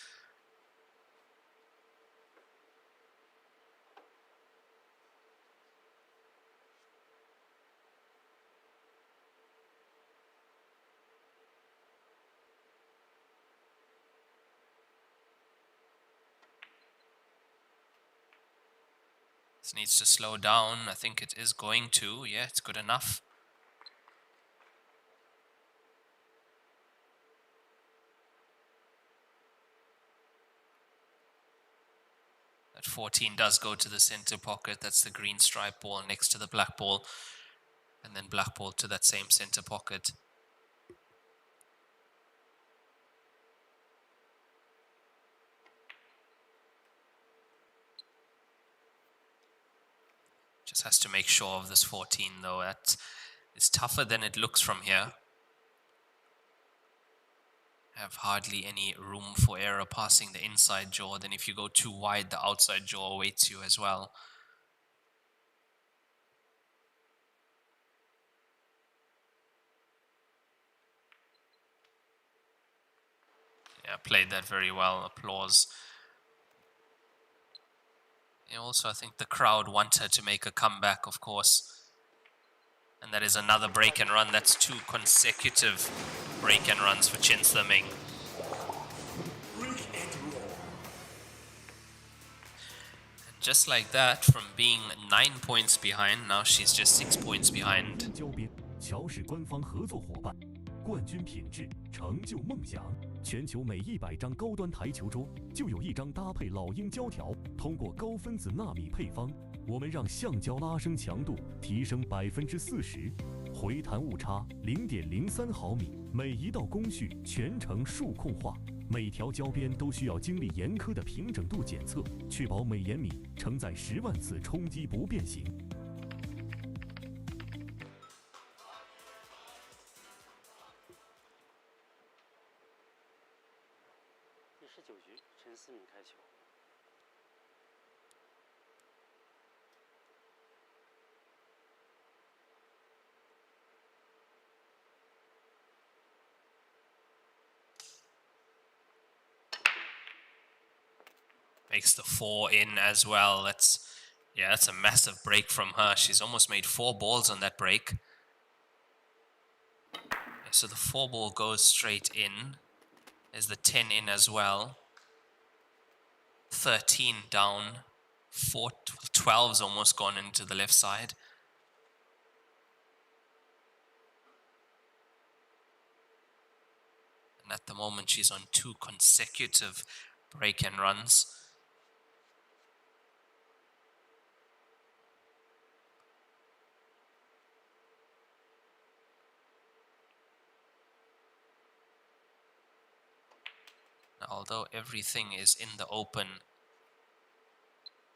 This needs to slow down. I think it is going to. Yeah, it's good enough. That 14 does go to the center pocket. That's the green stripe ball next to the black ball. And then black ball to that same center pocket. Just has to make sure of this 14 though. That is tougher than it looks from here. Have hardly any room for error passing the inside jaw. Then if you go too wide, the outside jaw awaits you as well. Yeah, played that very well. Applause. And also, I think the crowd want her to make a comeback, of course. And that is another break and run. That's 2 consecutive break and runs for Chen Suming. And just like that, from being 9 points behind, now she's just 6 points behind. 乔氏官方合作伙伴，冠军品质，成就梦想。全球每100张高端台球桌就有1张搭配老鹰胶条。通过高分子纳米配方，我们让橡胶拉伸强度提升40%，回弹误差0.03毫米。每一道工序全程数控化，每条胶边都需要经历严苛的平整度检测，确保每延米承载10万次冲击不变形。 19局，陈思敏开球。 Makes the 4 in as well. That's a massive break from her. She's almost made 4 balls on that break. So the 4 ball goes straight in. There's the 10 in as well. 13 down. 12's almost gone into the left side. And at the moment, she's on 2 consecutive break and runs. Now, although everything is in the open,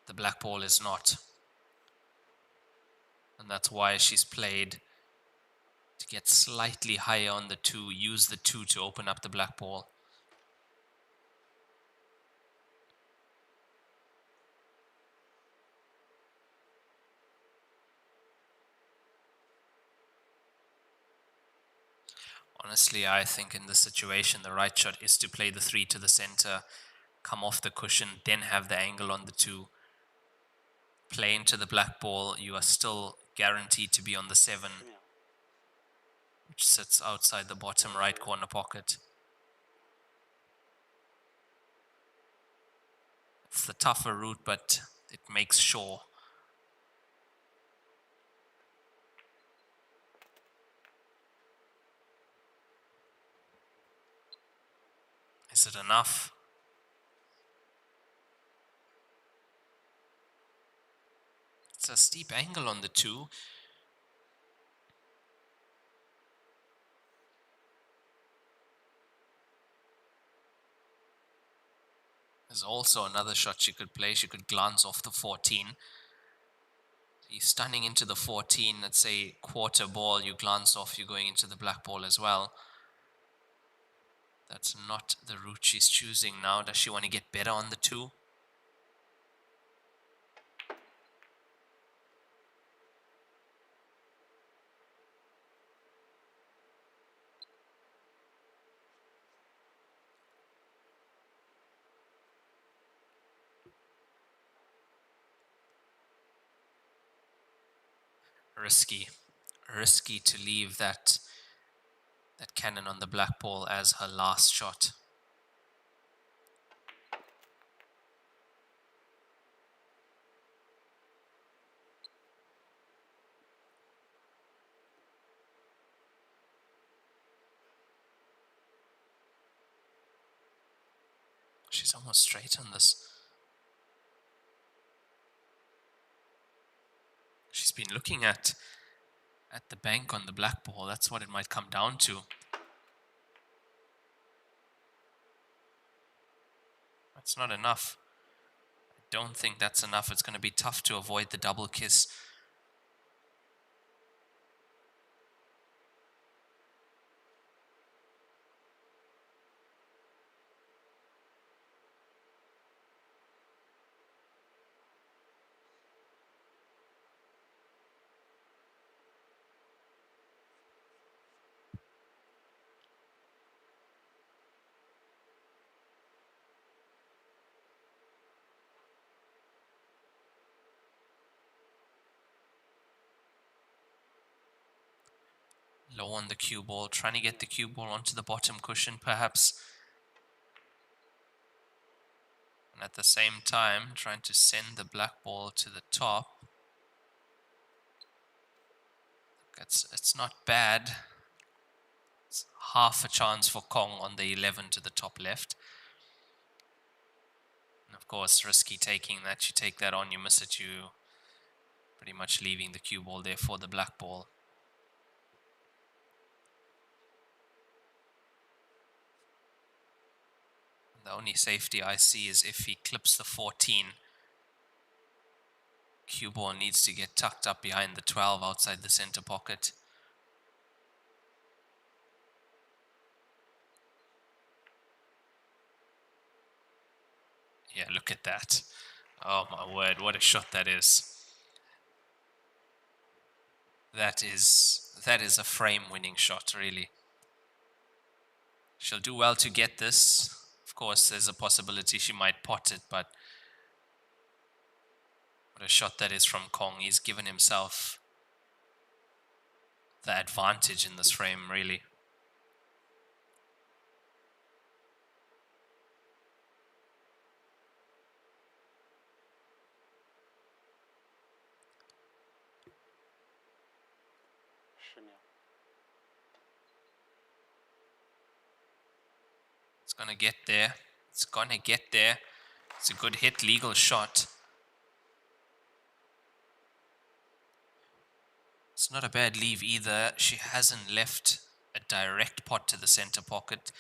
the black ball is not. And that's why she's played to get slightly higher on the 2, use the 2 to open up the black ball. Honestly, I think in this situation, the right shot is to play the 3 to the center, come off the cushion, then have the angle on the 2. Play into the black ball, you are still guaranteed to be on the 7, which sits outside the bottom right corner pocket. It's the tougher route, but it makes sure. Is it enough? It's a steep angle on the 2. There's also another shot she could play. She could glance off the 14. He's stunning into the 14. Let's say quarter ball, you glance off, you're going into the black ball as well. That's not the route she's choosing now. Does she want to get better on the 2? Risky to leave that cannon on the black ball as her last shot. She's almost straight on this. She's been looking at the bank on the black ball. That's what it might come down to. That's not enough. I don't think that's enough. It's going to be tough to avoid the double kiss. Low on the cue ball, trying to get the cue ball onto the bottom cushion perhaps. And at the same time, trying to send the black ball to the top. It's not bad. It's half a chance for Kong on the 11 to the top left. And of course, risky taking that. You take that on, you miss it, you pretty much leaving the cue ball there for the black ball. The only safety I see is if he clips the 14. Cue ball needs to get tucked up behind the 12 outside the center pocket. Yeah, look at that. Oh my word, what a shot that is. That is a frame-winning shot, really. She'll do well to get this. Of course, there's a possibility she might pot it, but what a shot that is from Kong. He's given himself the advantage in this frame, really. It's gonna get there. It's gonna get there. It's a good hit, legal shot. It's not a bad leave either. She hasn't left a direct pot to the center pocket.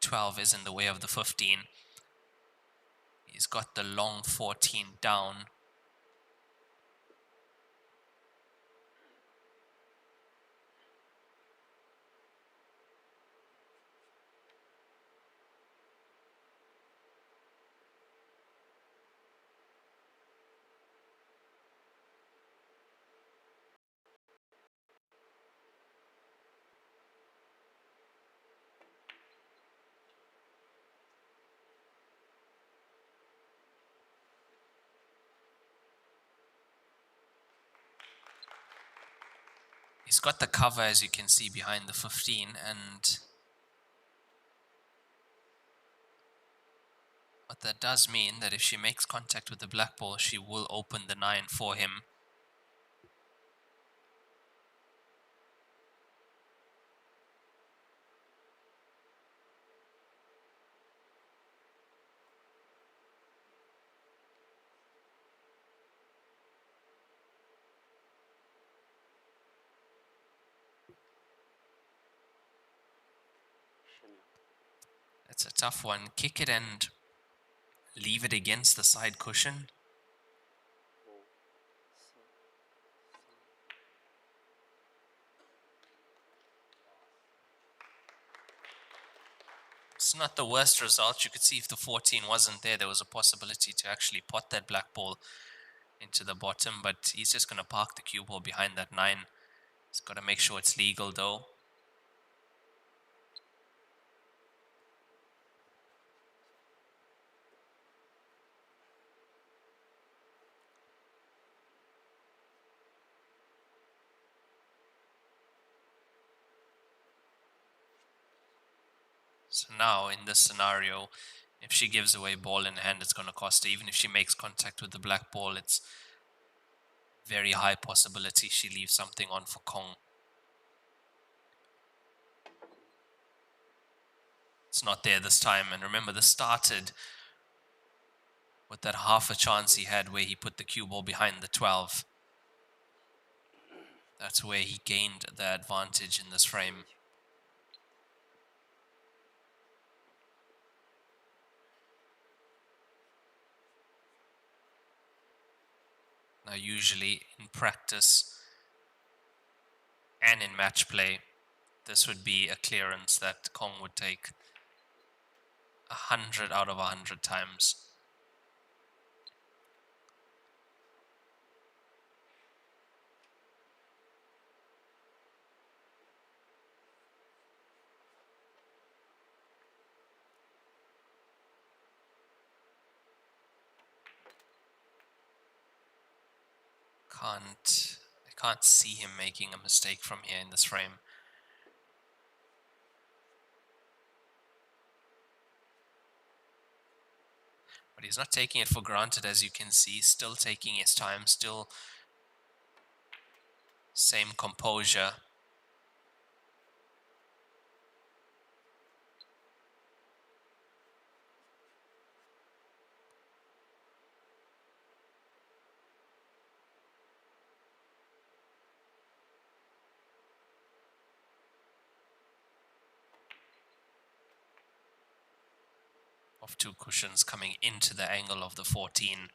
12 is in the way of the 15. He's got the long 14 down. He's got the cover, as you can see, behind the 15, and what that does mean that if she makes contact with the black ball, she will open the 9 for him. It's a tough one. Kick it and leave it against the side cushion. It's not the worst result. You could see if the 14 wasn't there, there was a possibility to actually pot that black ball into the bottom, but he's just going to park the cue ball behind that 9. He's got to make sure it's legal though. So now in this scenario, if she gives away ball in hand, it's going to cost her. Even if she makes contact with the black ball, it's very high possibility she leaves something on for Kong. It's not there this time. And remember, this started with that half a chance he had where he put the cue ball behind the 12. That's where he gained the advantage in this frame. Now, usually in practice and in match play, this would be a clearance that Kong would take 100 out of 100 times. I can't see him making a mistake from here in this frame. But he's not taking it for granted, as you can see. Still taking his time, still same composure. Of 2 cushions coming into the angle of the 14.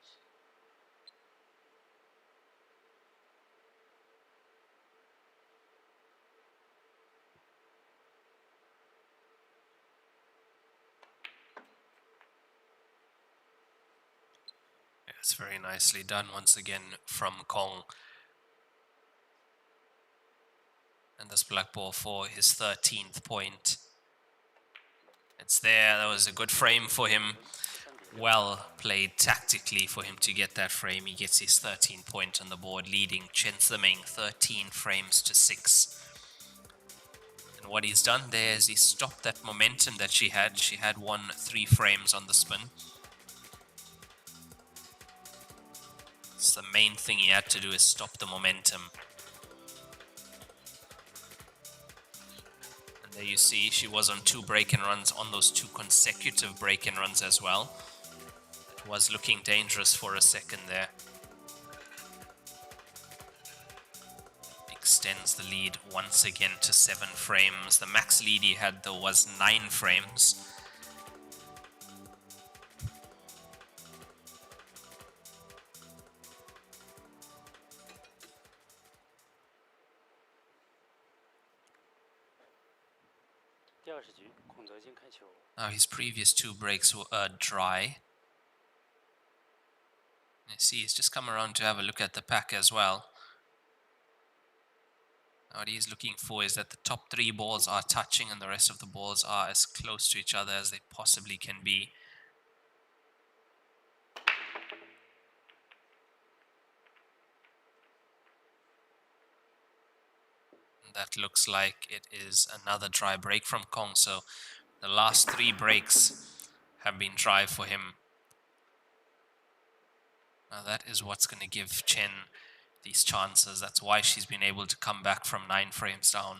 Yeah, it's very nicely done once again from Kong. And this black ball for his 13th point. It's there. That was a good frame for him. Well played tactically for him to get that frame. He gets his 13th point on the board, leading Chen 13 frames to 6. And what he's done there is he stopped that momentum that she had. She had won 3 frames on the spin. So the main thing he had to do is stop the momentum. And there you see she was on 2 break-in runs on those 2 consecutive break-in runs as well. It was looking dangerous for a second there. Extends the lead once again to 7 frames. The max lead he had though was 9 frames. Now his previous 2 breaks were dry. You see he's just come around to have a look at the pack as well. What he's looking for is that the top 3 balls are touching and the rest of the balls are as close to each other as they possibly can be. And that looks like it is another dry break from Kong, so the last 3 breaks have been dry for him. Now that is what's going to give Chen these chances. That's why she's been able to come back from 9 frames down.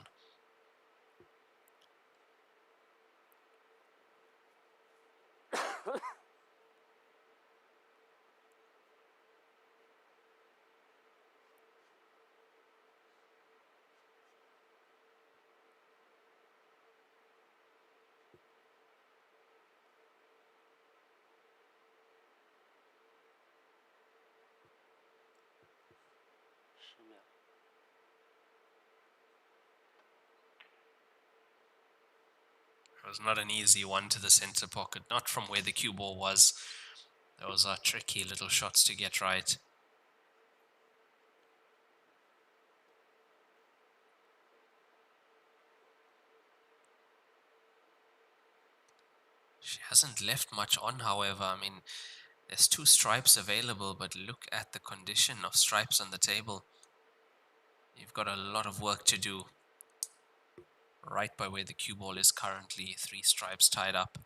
It was not an easy one to the center pocket, not from where the cue ball was. Those are tricky little shots to get right. She hasn't left much on, however. I mean, there's 2 stripes available, but look at the condition of stripes on the table. You've got a lot of work to do. Right by where the cue ball is currently, 3 stripes tied up.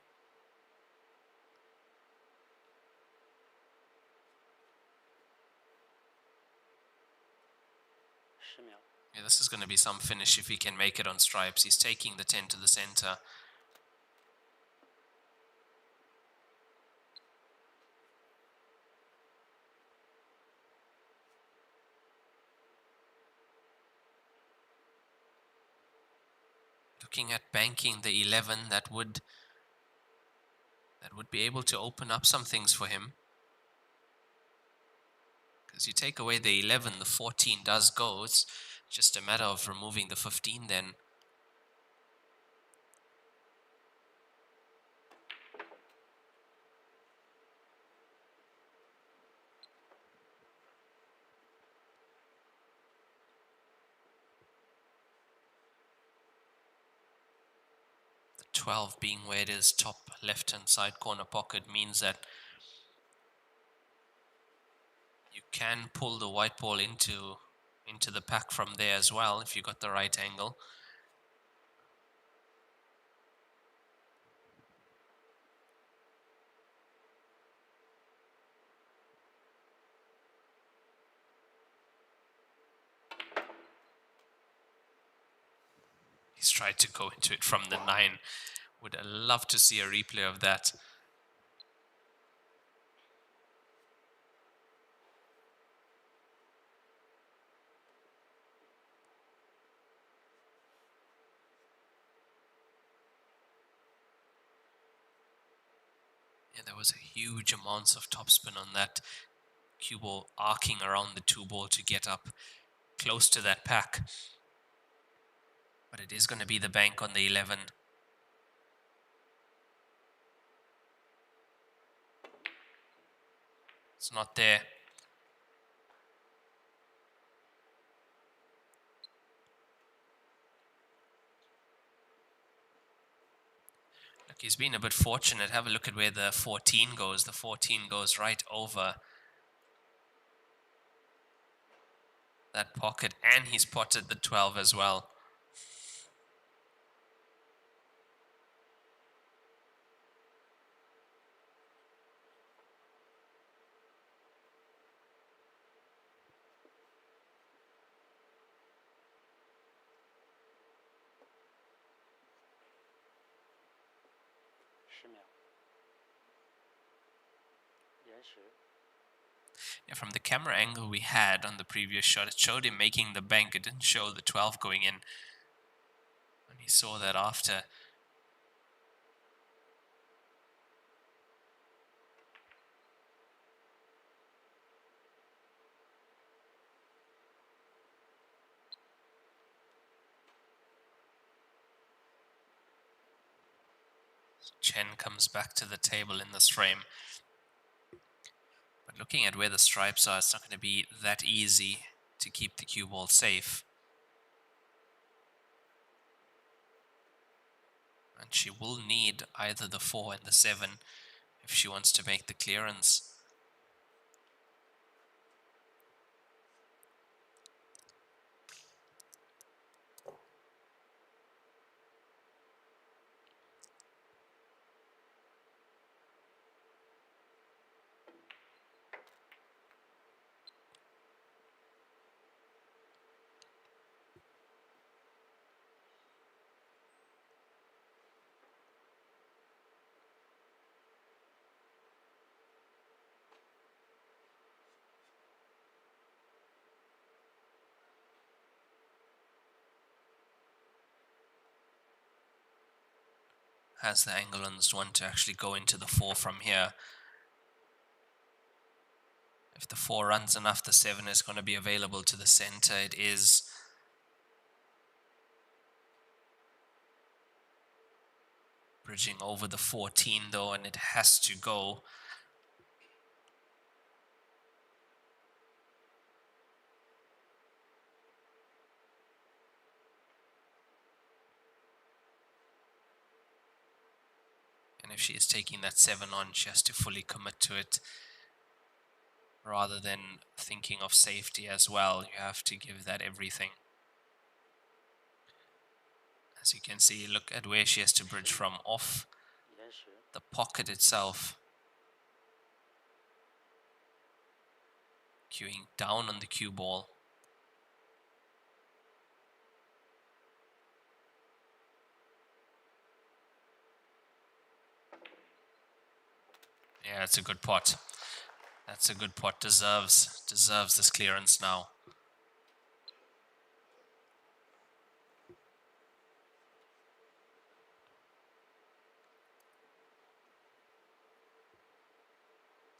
Yeah, this is going to be some finish if he can make it on stripes. He's taking the 10 to the center. Looking at banking the 11, that would be able to open up some things for him. Because you take away the 11, the 14 does go. It's just a matter of removing the 15 then. The 12 being where it is, top left-hand side corner pocket, means that you can pull the white ball into the pack from there as well if you got the right angle. He's tried to go into it from the 9. Would love to see a replay of that. Yeah, there was a huge amounts of topspin on that cue ball, arcing around the 2 ball to get up close to that pack. But it is going to be the bank on the 11. It's not there. Look, he's been a bit fortunate. Have a look at where the 14 goes. The 14 goes right over that pocket, and he's potted the 12 as well. 秒。延时。 Yeah, from the camera angle we had on the previous shot, it showed him making the bank. It didn't show the 12 going in. And he saw that after. Chen comes back to the table in this frame. But looking at where the stripes are, it's not going to be that easy to keep the cue ball safe. And she will need either the 4 and the 7 if she wants to make the clearance. Has the angle on this one to actually go into the 4 from here. If the 4 runs enough, the 7 is going to be available to the center. It is. Bridging over the 14 though, and it has to go. And if she is taking that 7 on, she has to fully commit to it. Rather than thinking of safety as well, you have to give that everything. As you can see, look at where she has to bridge from, off the pocket itself. Cueing down on the cue ball. Yeah, it's a good pot. That's a good pot. Deserves this clearance now.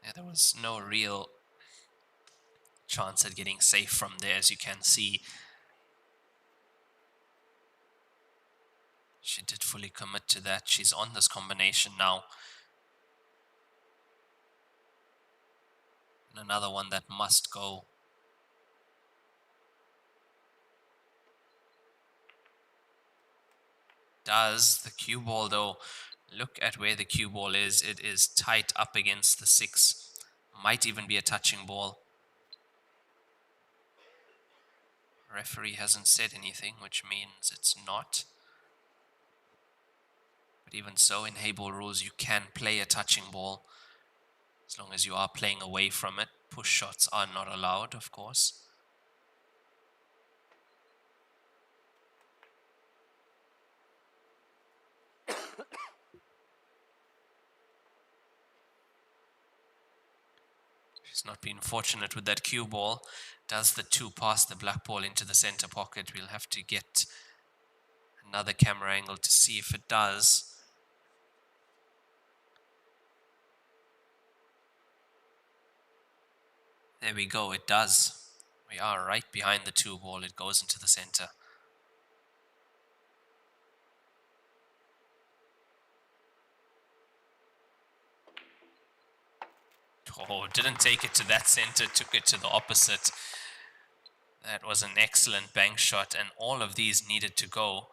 Yeah, there was no real chance at getting safe from there, as you can see. She did fully commit to that. She's on this combination now. And another one that must go. Does the cue ball though? Look at where the cue ball is. It is tight up against the 6. Might even be a touching ball. Referee hasn't said anything, which means it's not. But even so, in Heyball rules, you can play a touching ball as long as you are playing away from it. Push shots are not allowed, of course. She's not been fortunate with that cue ball. Does the 2 pass the black ball into the center pocket? We'll have to get another camera angle to see if it does. There we go, it does. We are right behind the 2 ball. It goes into the center. Oh, didn't take it to that center, took it to the opposite. That was an excellent bank shot, and all of these needed to go.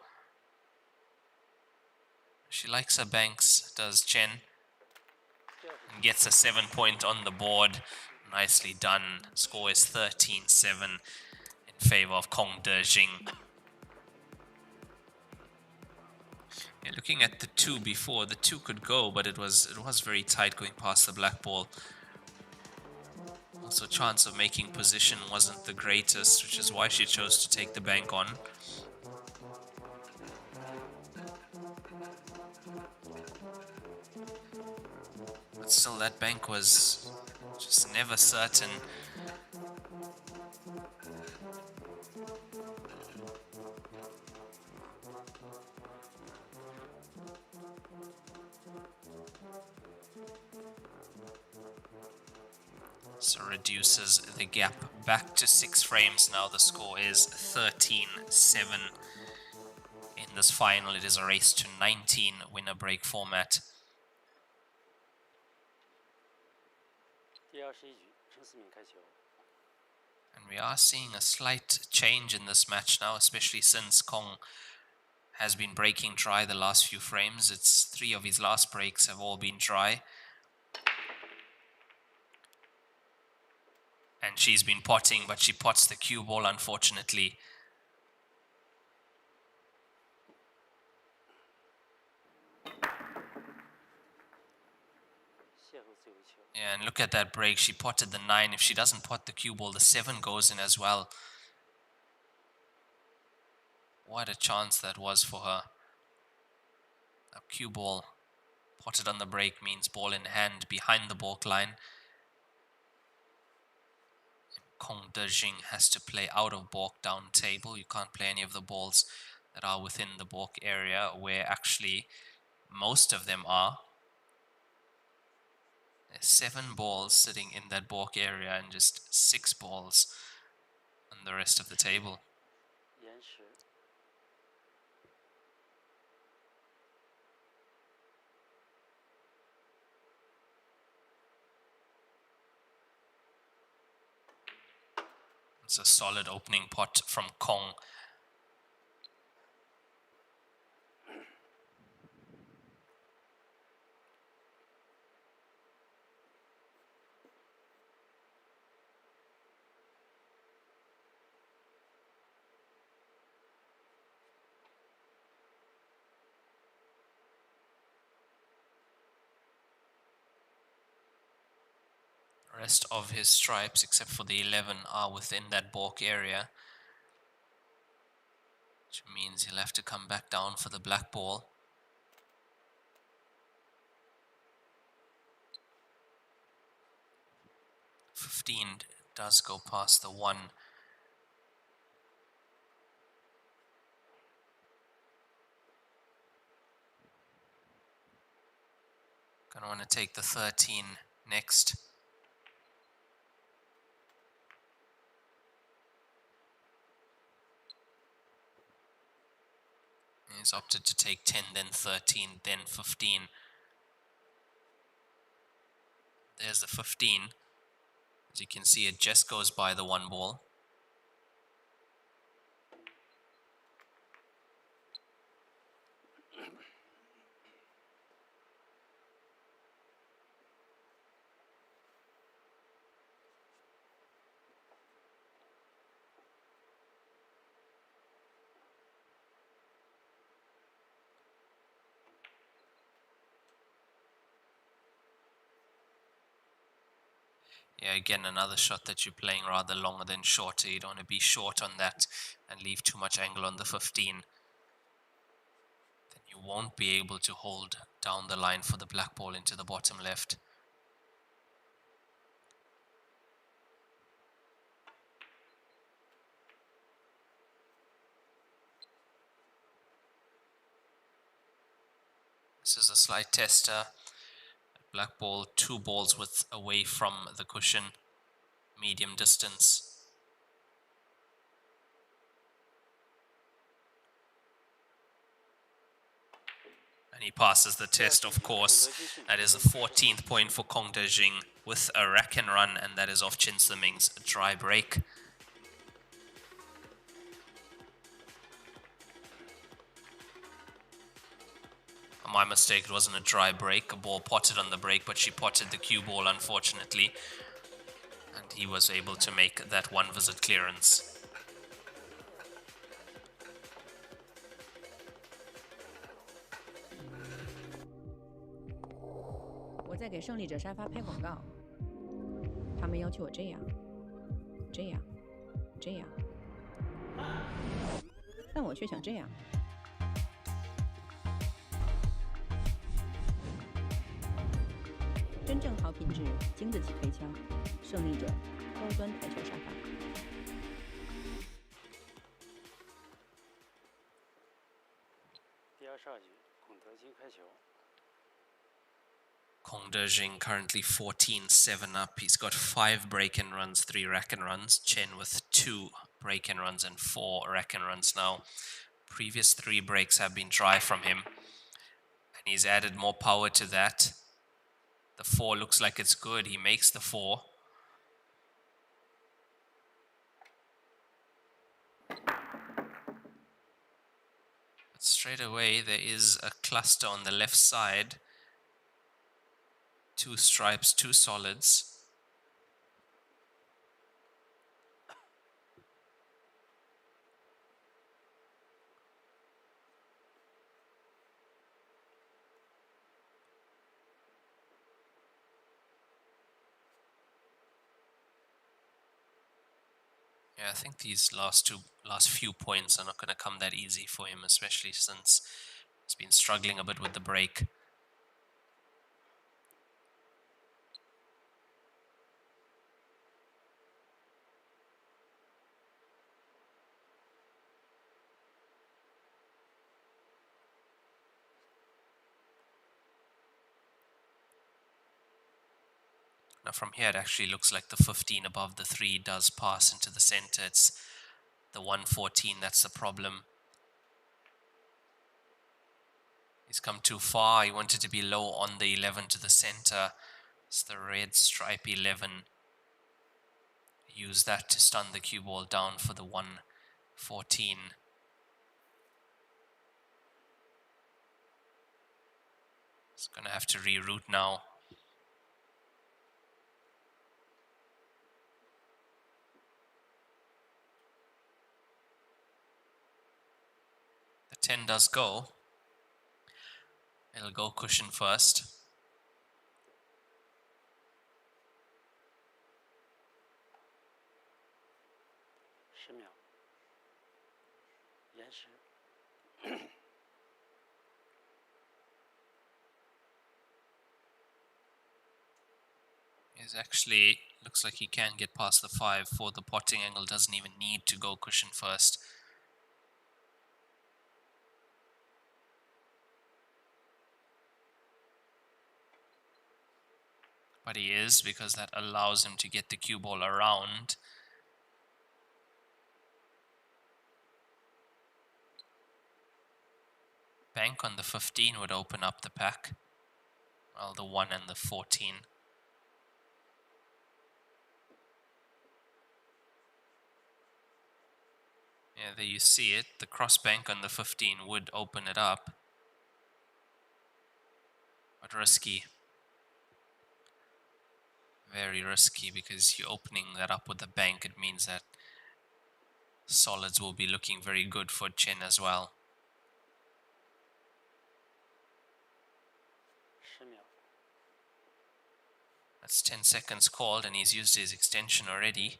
She likes her banks, does Chen. And gets a 7 point on the board. Nicely done. Score is 13-7 in favor of Dejing. Yeah, looking at the 2 before, the 2 could go, but it was very tight going past the black ball. Also, chance of making position wasn't the greatest, which is why she chose to take the bank on. still that bank was just never certain. So reduces the gap back to 6 frames. Now the score is 13-7. In this final, it is a race to 19 winner break format. And we are seeing a slight change in this match now, especially since Kong has been breaking dry the last few frames. It's 3 of his last breaks have all been dry. And she's been potting, but she pots the cue ball, unfortunately. Yeah, and look at that break. She potted the 9. If she doesn't pot the cue ball, the 7 goes in as well. What a chance that was for her. A cue ball potted on the break means ball in hand behind the balk line. Kong Dejing has to play out of balk down table. You can't play any of the balls that are within the balk area, where actually most of them are. There's 7 balls sitting in that balk area and just 6 balls on the rest of the table. It's a solid opening pot from Kong. Rest of his stripes, except for the 11, are within that balk area, which means he'll have to come back down for the black ball. $15 does go past the 1. Gonna want to take the 13 next. He's opted to take 10, then 13, then 15. There's the 15. As you can see, it just goes by the 1 ball. Yeah, again, another shot that you're playing rather longer than shorter. You don't want to be short on that and leave too much angle on the 15. Then you won't be able to hold down the line for the black ball into the bottom left. This is a slight tester. Black ball, 2 balls width away from the cushion, medium distance. And he passes the test, of course. That is the 14th point for Kong Dejing with a rack and run, and that is off Chen Suming's dry break. My mistake, it wasn't a dry break. A ball potted on the break, but she potted the cue ball, unfortunately. And he was able to make that 1 visit clearance.我在给胜利者沙发拍广告，他们要求我这样，这样，这样，但我却想这样。真正品质经得起推敲，胜利者高端台球沙发。第二十二局，孔德金开球。Kong Dejing currently 14-7 up. He's got 5 break-in runs, 3 rack-in runs. Chen with 2 break-in runs and 4 rack-in runs now. Previous 3 breaks have been dry from him. And he's added more power to that. The 4 looks like it's good. He makes the 4. But straight away, there is a cluster on the left side. 2 stripes, 2 solids. Yeah, I think these last few points are not going to come that easy for him, especially since he's been struggling a bit with the break. Now from here it actually looks like the 15 above the 3 does pass into the center. It's the 114 that's the problem. He's come too far. He wanted to be low on the 11 to the center. It's the red stripe 11. Use that to stun the cue ball down for the 114. He's going to have to reroute now. The 10 does go. It'll go cushion first. He's actually, looks like he can get past the 5 for the potting angle. Doesn't even need to go cushion first. But he is, because that allows him to get the cue ball around. Bank on the 15 would open up the pack. Well, the 1 and the 14. Yeah, there you see it. The cross bank on the 15 would open it up. But risky. Very risky, because you're opening that up with the bank. It means that solids will be looking very good for Chen as well. That's 10 seconds called, and he's used his extension already.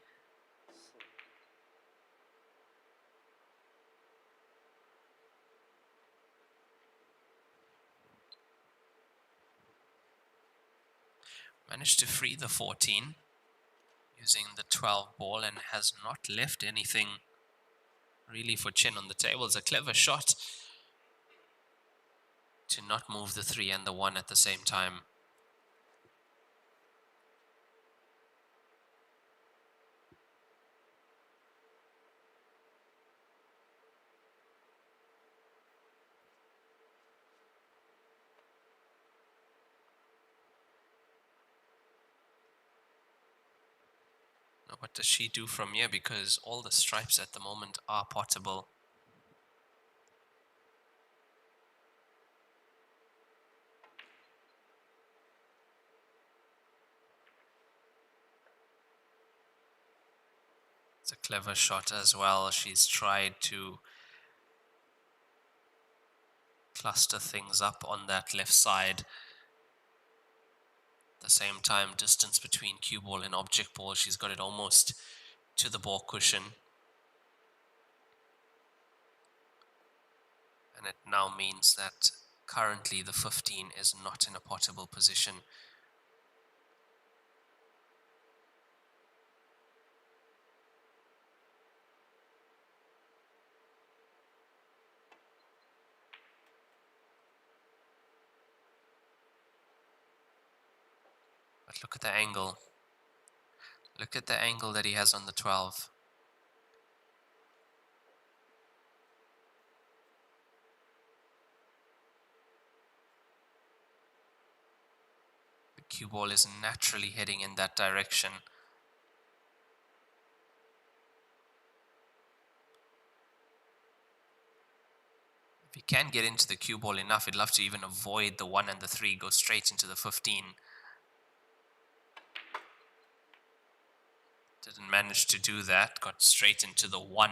Managed to free the 14 using the 12 ball, and has not left anything really for Chen on the table. It's a clever shot to not move the 3 and the 1 at the same time. Now, what does she do from here? Because all the stripes at the moment are potable. It's a clever shot as well. She's tried to cluster things up on that left side. At the same time, distance between cue ball and object ball, she's got it almost to the ball cushion. And it now means that currently the 15 is not in a potable position. But look at the angle. Look at the angle that he has on the 12. The cue ball is naturally heading in that direction. If he can get into the cue ball enough, he'd love to even avoid the 1 and the 3, go straight into the 15. Didn't manage to do that, got straight into the 1.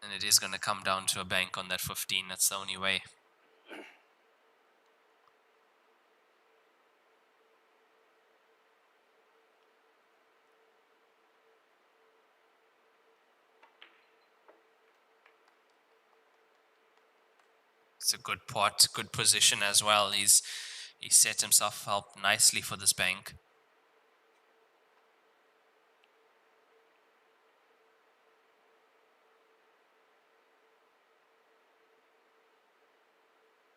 And it is going to come down to a bank on that 15, that's the only way. It's a good pot, good position as well. He set himself up nicely for this bank.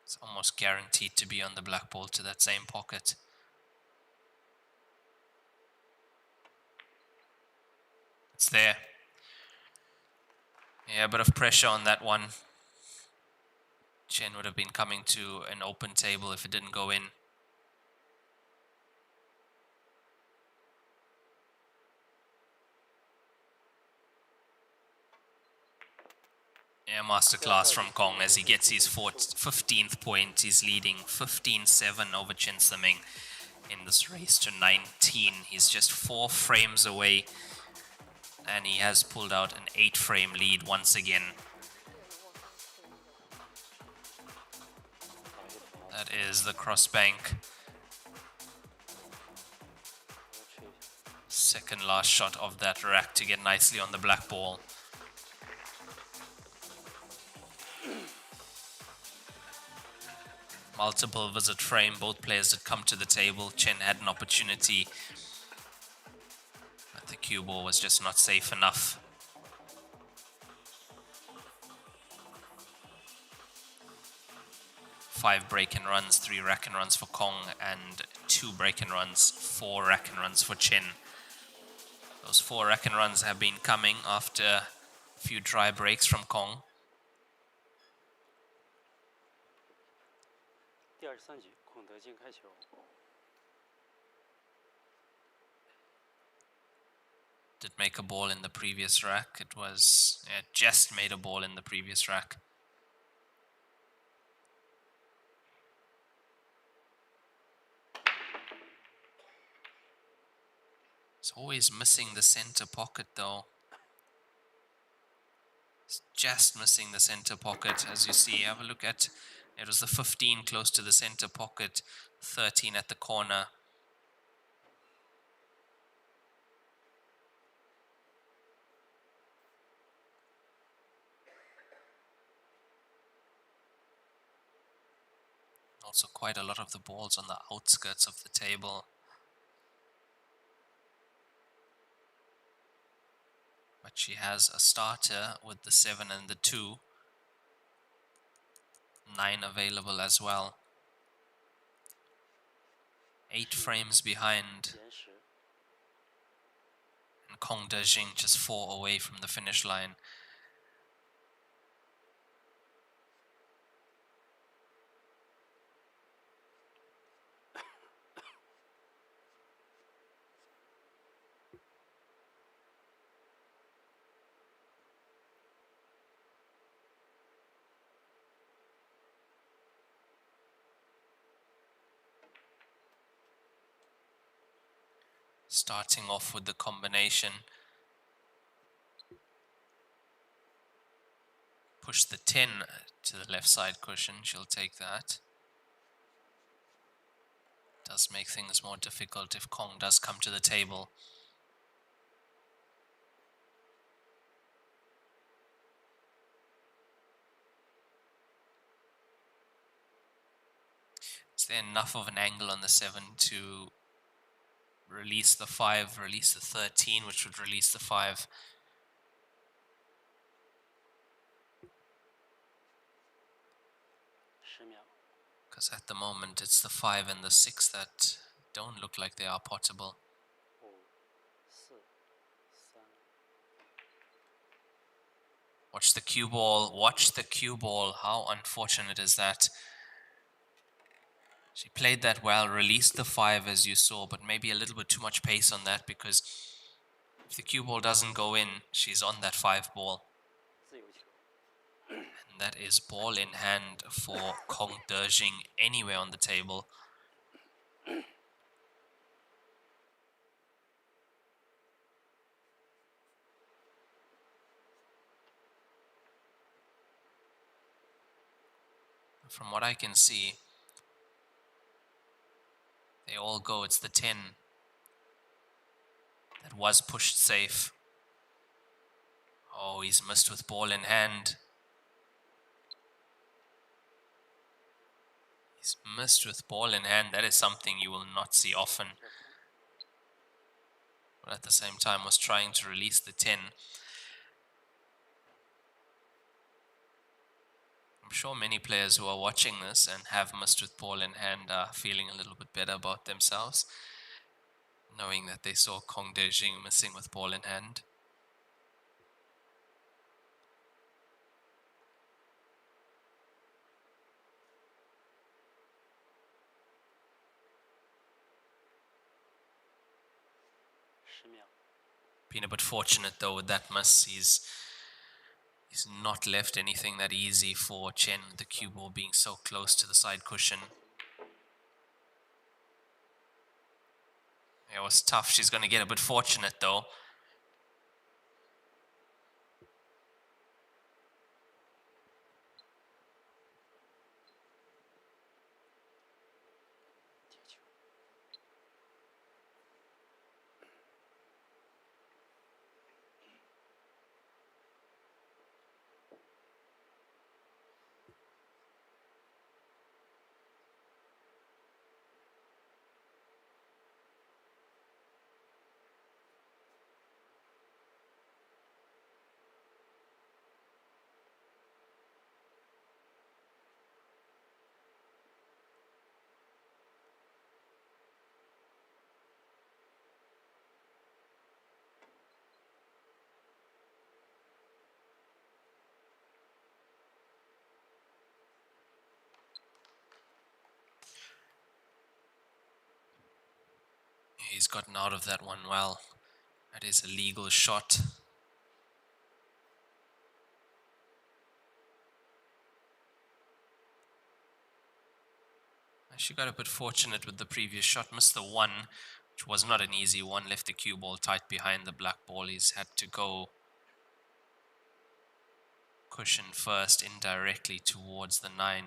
It's almost guaranteed to be on the black ball to that same pocket. It's there. Yeah, a bit of pressure on that one. Chen would have been coming to an open table if it didn't go in. Yeah, masterclass from Kong as he gets his 15th point. He's leading 15-7 over Chen Siming in this race to 19. He's just 4 frames away, and he has pulled out an 8-frame lead once again. That is the cross bank. Second last shot of that rack to get nicely on the black ball. Multiple visit frame, both players had come to the table. Chen had an opportunity, but the cue ball was just not safe enough. Five break and runs, 3 rack and runs for Kong, and 2 break and runs, 4 rack and runs for Chen. Those 4 rack and runs have been coming after a few dry breaks from Kong. Did make a ball in the previous rack. It was just made a ball in the previous rack. It's always missing the center pocket though. It's just missing the center pocket. As you see, have a look at, it was the 15 close to the center pocket, 13 at the corner. Also quite a lot of the balls on the outskirts of the table. But she has a starter with the 7 and the 2. 9 available as well. 8 frames behind. And Kong Dejing just 4 away from the finish line. Starting off with the combination. Push the 10 to the left side cushion, she'll take that. Does make things more difficult if Kong does come to the table. Is there enough of an angle on the 7 to release the 5, release the 13, which would release the 5? Because at the moment it's the 5 and the 6 that don't look like they are potable. Watch the cue ball, watch the cue ball. How unfortunate is that? She played that well, released the 5 as you saw, but maybe a little bit too much pace on that, because if the cue ball doesn't go in, she's on that 5 ball. And that is ball in hand for Kong Dejing anywhere on the table. From what I can see, they all go. It's the 10 that was pushed safe. Oh, he's missed with ball in hand. He's missed with ball in hand. That is something you will not see often. But at the same time was trying to release the 10. I'm sure many players who are watching this and have missed with ball in hand are feeling a little bit better about themselves, knowing that they saw Kong Dejing missing with ball in hand. Been a bit fortunate though with that miss. He's not left anything that easy for Chen, the cue ball being so close to the side cushion. It was tough. She's going to get a bit fortunate though. He's gotten out of that one well. That is a legal shot. She got a bit fortunate with the previous shot, missed the 1, which was not an easy one, left the cue ball tight behind the black ball. He's had to go cushion first indirectly towards the 9.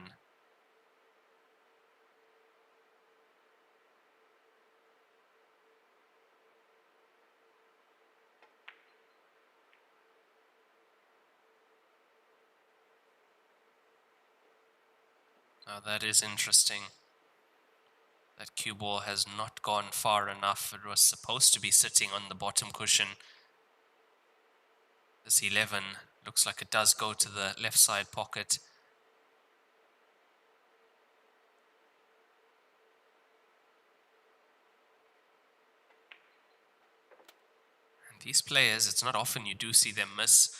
Now that is interesting. That cue ball has not gone far enough. It was supposed to be sitting on the bottom cushion. This 11 looks like it does go to the left side pocket. And these players, it's not often you do see them miss.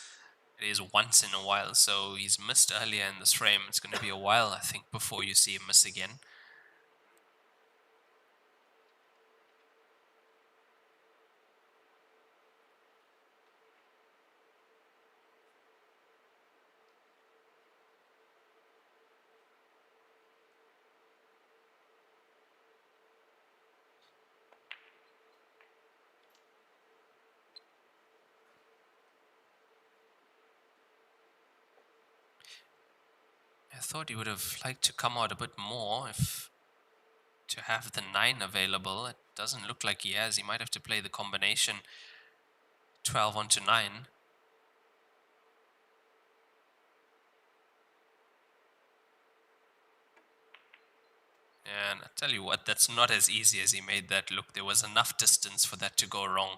It is once in a while, so he's missed earlier in this frame. It's going to be a while, I think, before you see him miss again. I thought he would have liked to come out a bit more if to have the 9 available. It doesn't look like he has. He might have to play the combination 12 onto 9. And I tell you what, that's not as easy as he made that look. There was enough distance for that to go wrong.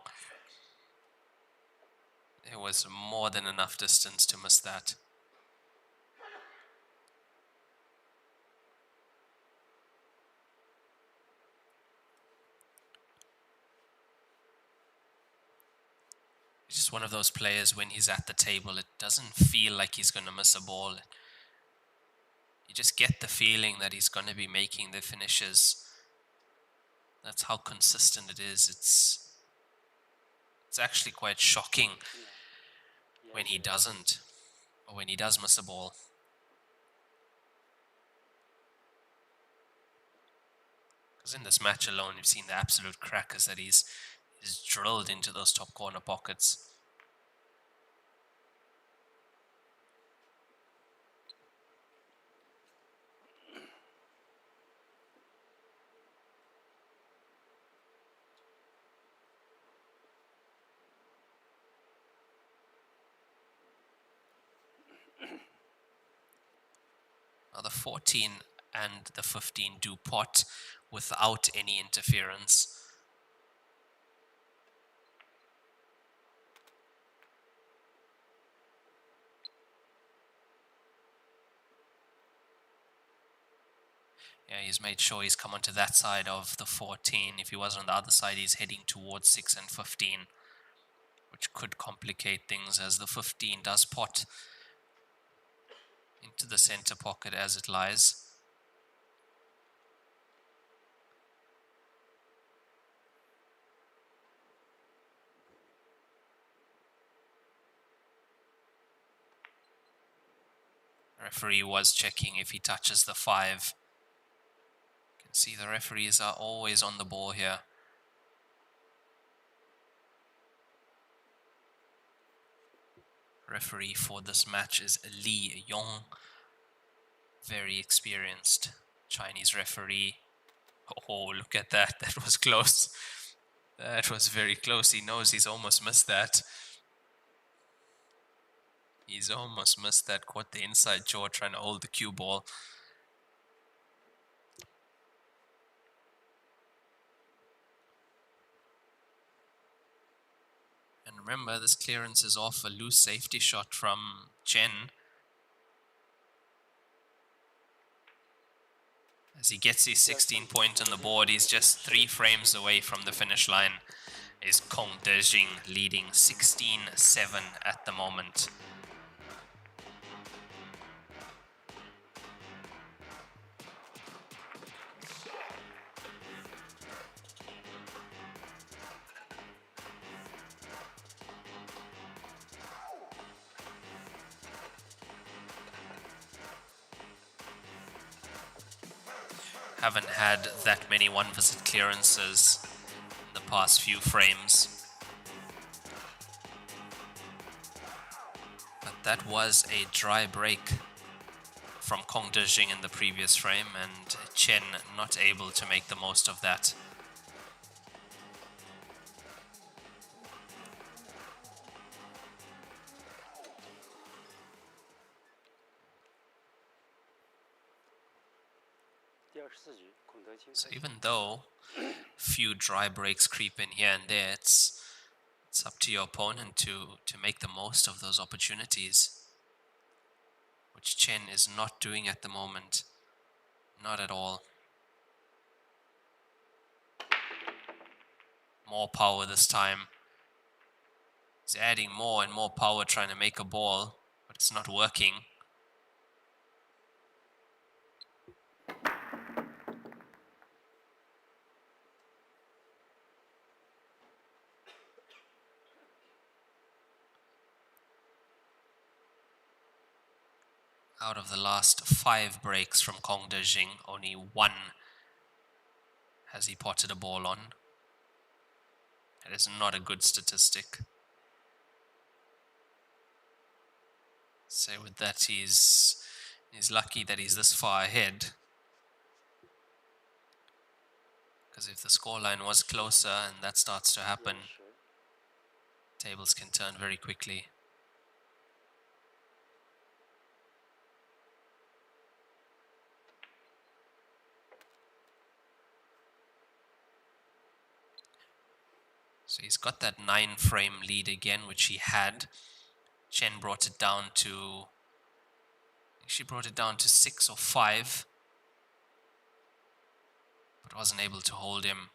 There was more than enough distance to miss that. Just one of those players, when he's at the table, it doesn't feel like he's going to miss a ball. You just get the feeling that he's going to be making the finishes. That's how consistent it is. It's actually quite shocking when he doesn't, or when he does miss a ball. Because in this match alone, you've seen the absolute crackers that he's drilled into those top corner pockets. Now the 14 and the 15 do pot without any interference. Yeah, he's made sure he's come onto that side of the 14. If he was on the other side, he's heading towards 6 and 15, which could complicate things as the 15 does pot into the center pocket as it lies. The referee was checking if he touches the 5. You can see the referees are always on the ball here. Referee for this match is Li Yong, very experienced Chinese referee. Oh, look at that. That was close. That was very close. He knows he's almost missed that. He's almost missed that. Caught the inside jaw trying to hold the cue ball. And remember, this clearance is off a loose safety shot from Chen. As he gets his 16 point on the board, he's just 3 frames away from the finish line. Is Kong Dejing leading 16-7 at the moment. Haven't had that many one-visit clearances in the past few frames. But that was a dry break from Kong Dejing in the previous frame, and Chen not able to make the most of that. So even though few dry breaks creep in here and there, it's up to your opponent to make the most of those opportunities, which Chen is not doing at the moment. Not at all. More power this time. He's adding more and more power trying to make a ball, but it's not working. Out of the last 5 breaks from Kong Dejing, only 1 has he potted a ball on. That is not a good statistic. So with that, he's lucky that he's this far ahead. Because if the scoreline was closer and that starts to happen, tables can turn very quickly. So he's got that 9-frame lead again, which he had. Chen brought it down to, she brought it down to 6 or 5, but wasn't able to hold him.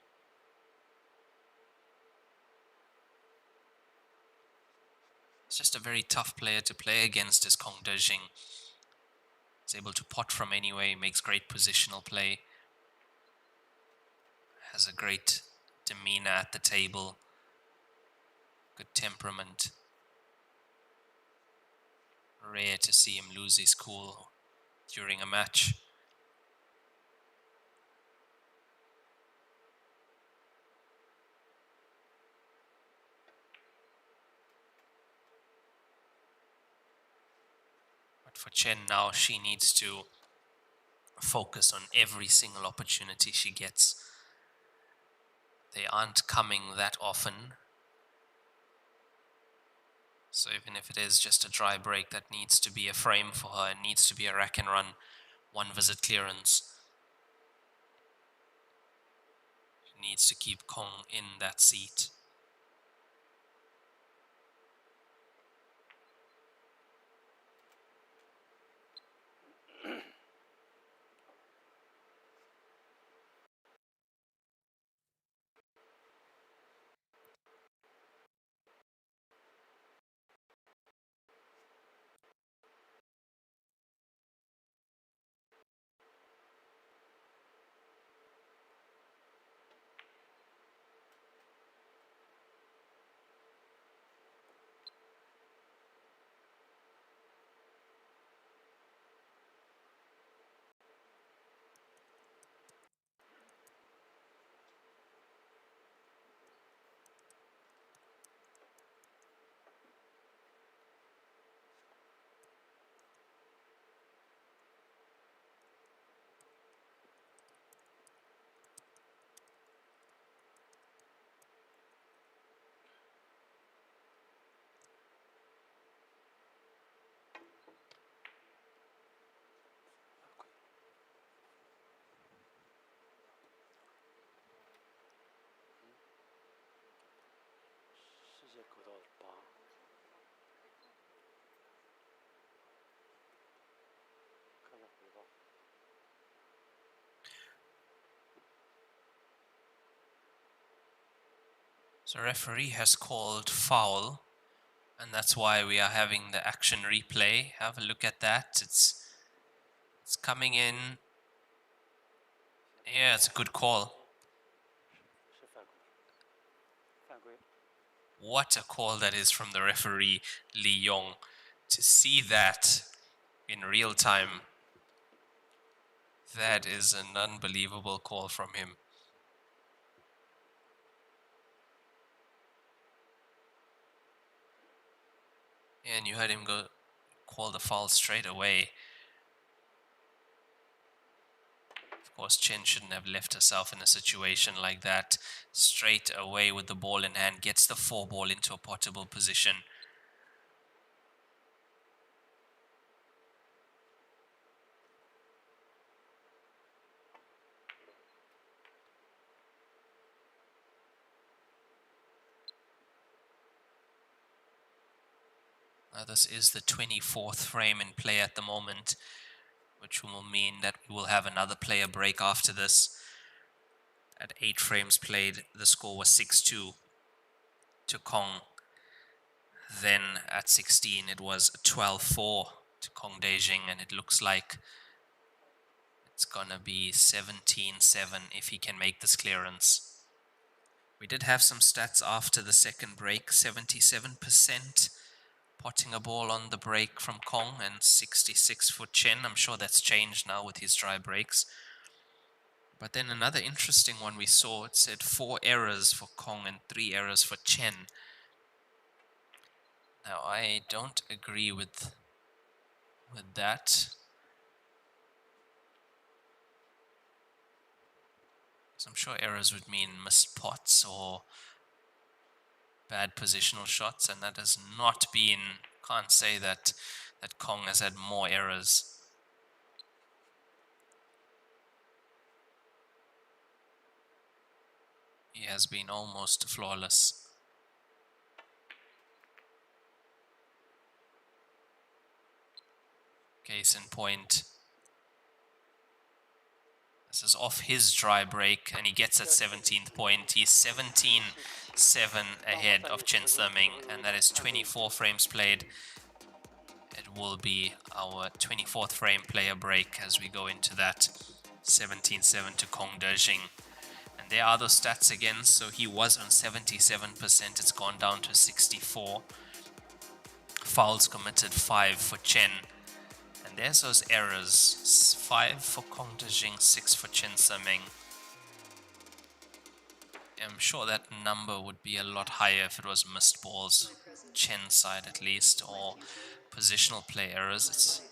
It's just a very tough player to play against, is Kong Dejing. He's able to pot from anywhere, makes great positional play. Has a great demeanor at the table. Good temperament. Rare to see him lose his cool during a match. But for Chen now, she needs to focus on every single opportunity she gets. They aren't coming that often. So even if it is just a dry break, that needs to be a frame for her. It needs to be a rack and run, one visit clearance. She needs to keep Kong in that seat. So referee has called foul, and that's why we are having the action replay. Have a look at that. It's coming in. Yeah, it's a good call. What a call that is from the referee, Li Yong. To see that in real time, that is an unbelievable call from him. And you heard him go call the foul straight away. Of course, Chen shouldn't have left herself in a situation like that. Straight away with the ball in hand, gets the 4 ball into a potable position. This is the 24th frame in play at the moment, which will mean that we will have another player break after this. At 8 frames played, the score was 6-2 to Kong. Then at 16, it was 12-4 to Kong Dejing, and it looks like it's gonna be 17-7 if he can make this clearance. We did have some stats after the second break, 77% potting a ball on the break from Kong and 66 for Chen. I'm sure that's changed now with his dry breaks. But then another interesting one we saw, it said 4 errors for Kong and 3 errors for Chen. Now I don't agree with that. So I'm sure errors would mean missed pots or bad positional shots, and that has not been, can't say that Kong has had more errors. He has been almost flawless. Case in point, This is off his dry break, and he gets that 17th point. He's 17-7 ahead of Chen, and that is 24 frames played. It will be our 24th frame player break as we go into that 17-7 to Dejing. And there are those stats again. So he was on 77%. It's gone down to 64. Fouls committed 5 for Chen. And there's those errors. 5 for Dejing, 6 for Chen. I'm sure that number would be a lot higher if it was missed balls. Chen side at least, or positional play errors. It's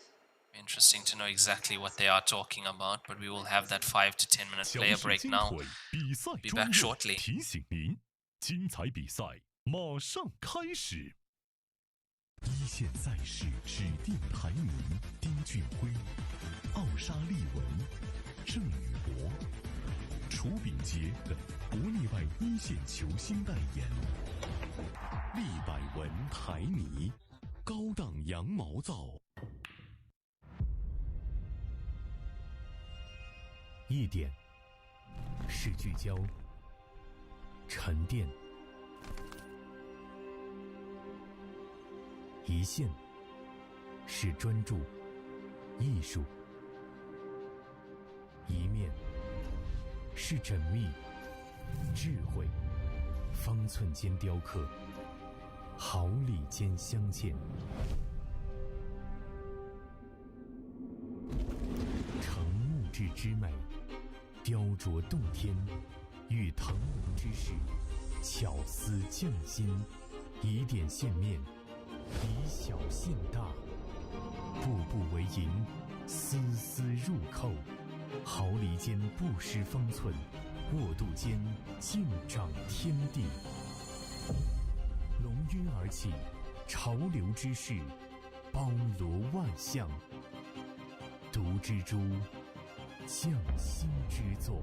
interesting to know exactly what they are talking about, but we will have that 5 to 10 minute player break now. Be back shortly. 提醒您，精彩比赛马上开始。一线赛事指定台名：丁俊晖、奥沙利文、郑宇博、楚秉杰等国内外一线球星代言。立百文台泥，高档羊毛皂。一点是聚焦、沉淀；一线是专注、艺术；一面是缜密、智慧。方寸间雕刻，毫厘间镶嵌。成木质之美，雕琢洞天；与腾龙之势，巧思匠心。以点线面，以小线大，步步为营，丝丝入扣。毫厘间不失方寸，握度间尽长天地。龙晕而起，潮流之势，包罗万象。读之珠，匠心之作。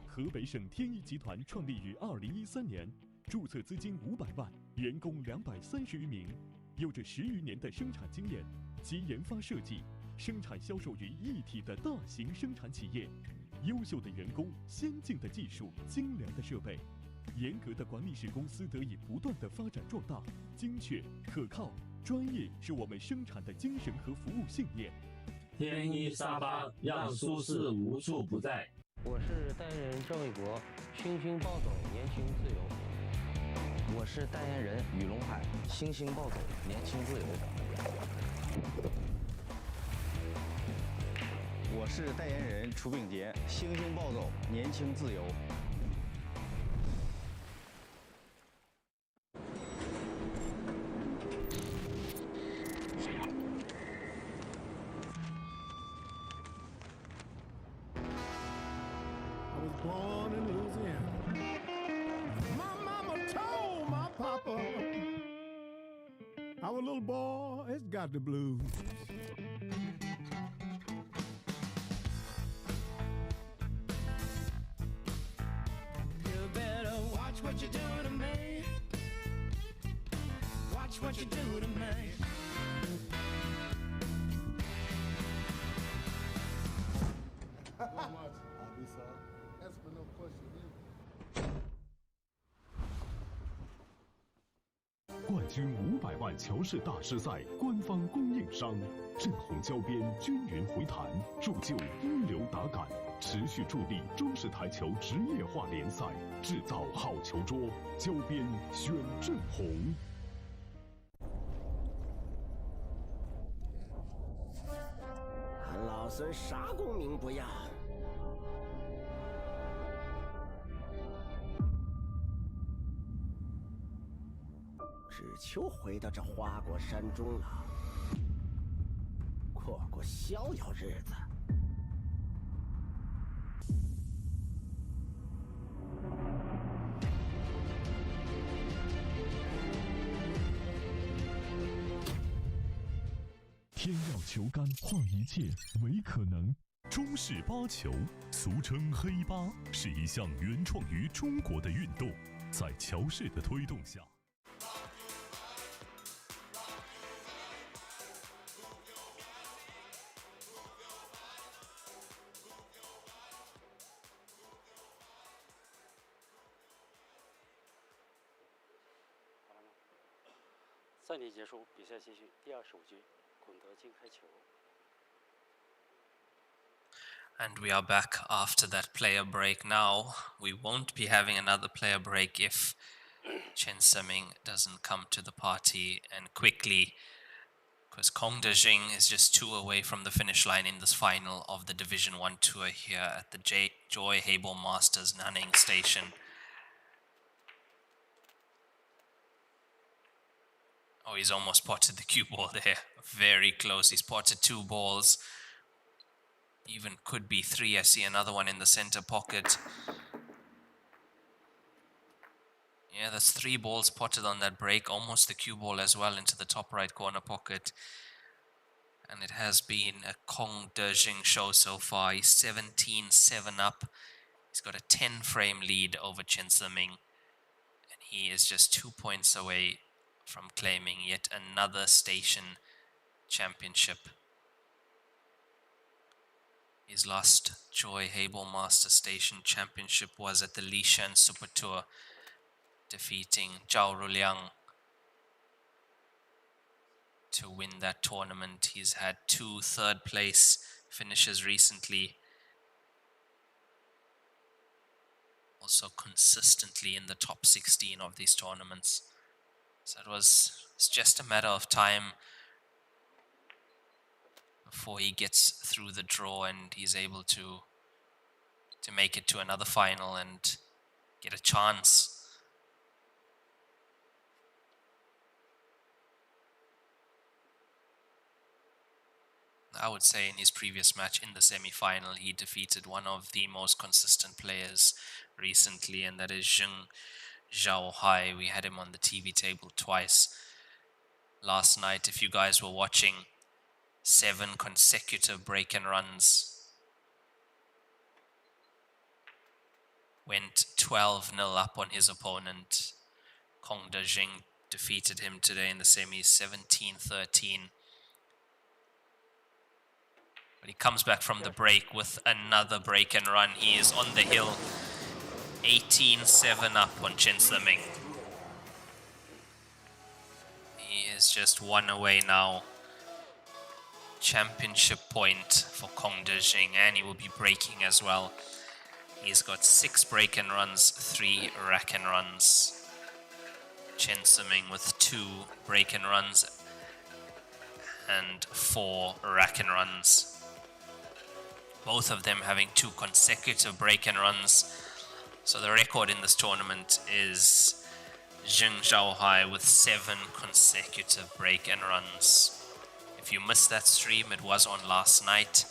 河北省天一集团创立于2013年，注册资金500万，员工230余名，有着10余年的生产经验及研发设计、生产销售于一体的大型生产企业。优秀的员工、先进的技术、精良的设备，严格的管理使公司得以不断的发展壮大。精确、可靠、专业是我们生产的精神和服务信念。天一沙发让舒适无处不在。我是代言人郑伟国，星星暴走，年轻自由。我是代言人雨龙海，星星暴走，年轻自由。我是代言人楚秉杰，星星暴走，年轻自由。I was born in Louisiana. My mama told my papa, our little boy has got the blues. You better watch what you do to me. Watch what you do to me. That's for no question. 冠军500万乔氏大师赛官方供应商，正红胶边均匀回弹，铸就一流打感，持续助力中式台球职业化联赛，制造好球桌，胶边选正红。俺老孙啥功名不要，只求回到这花果山中了，过逍遥日子。天耀球杆，换一切为可能。中式八球，俗称黑八，是一项原创于中国的运动，在乔氏的推动下。暂停结束，比赛继续，第25局，孔德金开球。And we are back after that player break now. We won't be having another player break if Chen Semming doesn't come to the party and quickly, because Kong Dejing is just 2 away from the finish line in this final of the Division 1 tour here at the Joy Heyball Masters Nanning station. Oh, he's almost spotted the cue ball there. Very close. He spotted 2 balls. Even could be 3. I see another one in the center pocket. Yeah, that's 3 balls spotted on that break. Almost the cue ball as well into the top right corner pocket. And it has been a Kong Dejing show so far. He's 17-7 up. He's got a 10-frame lead over Chen Semming. And he is just 2 points away from claiming yet another station championship. His last Joy Heyball Master Station Championship was at the Lishan Super Tour, defeating Zhao Ruliang to win that tournament. He's had 2 third place finishes recently. Also consistently in the top 16 of these tournaments. So it's just a matter of time before he gets through the draw and he's able to make it to another final and get a chance. I would say in his previous match in the semi-final, he defeated one of the most consistent players recently, and that is Zheng Zhaohai. We had him on the TV table twice last night. If you guys were watching, 7 consecutive break and runs. Went 12-0 up on his opponent. Kong Dejing defeated him today in the semis, 17-13. But he comes back from the break with another break and run. He is on the hill, 18-7 up on Chen Semming. He is just 1 away now. Championship point for Kong Dejing, and he will be breaking as well. He's got 6 break and runs, 3 rack and runs. Chen Semming with 2 break and runs and 4 rack and runs. Both of them having 2 consecutive break and runs. So the record in this tournament is Zheng Zhaohai with 7 consecutive break and runs. If you missed that stream, it was on last night.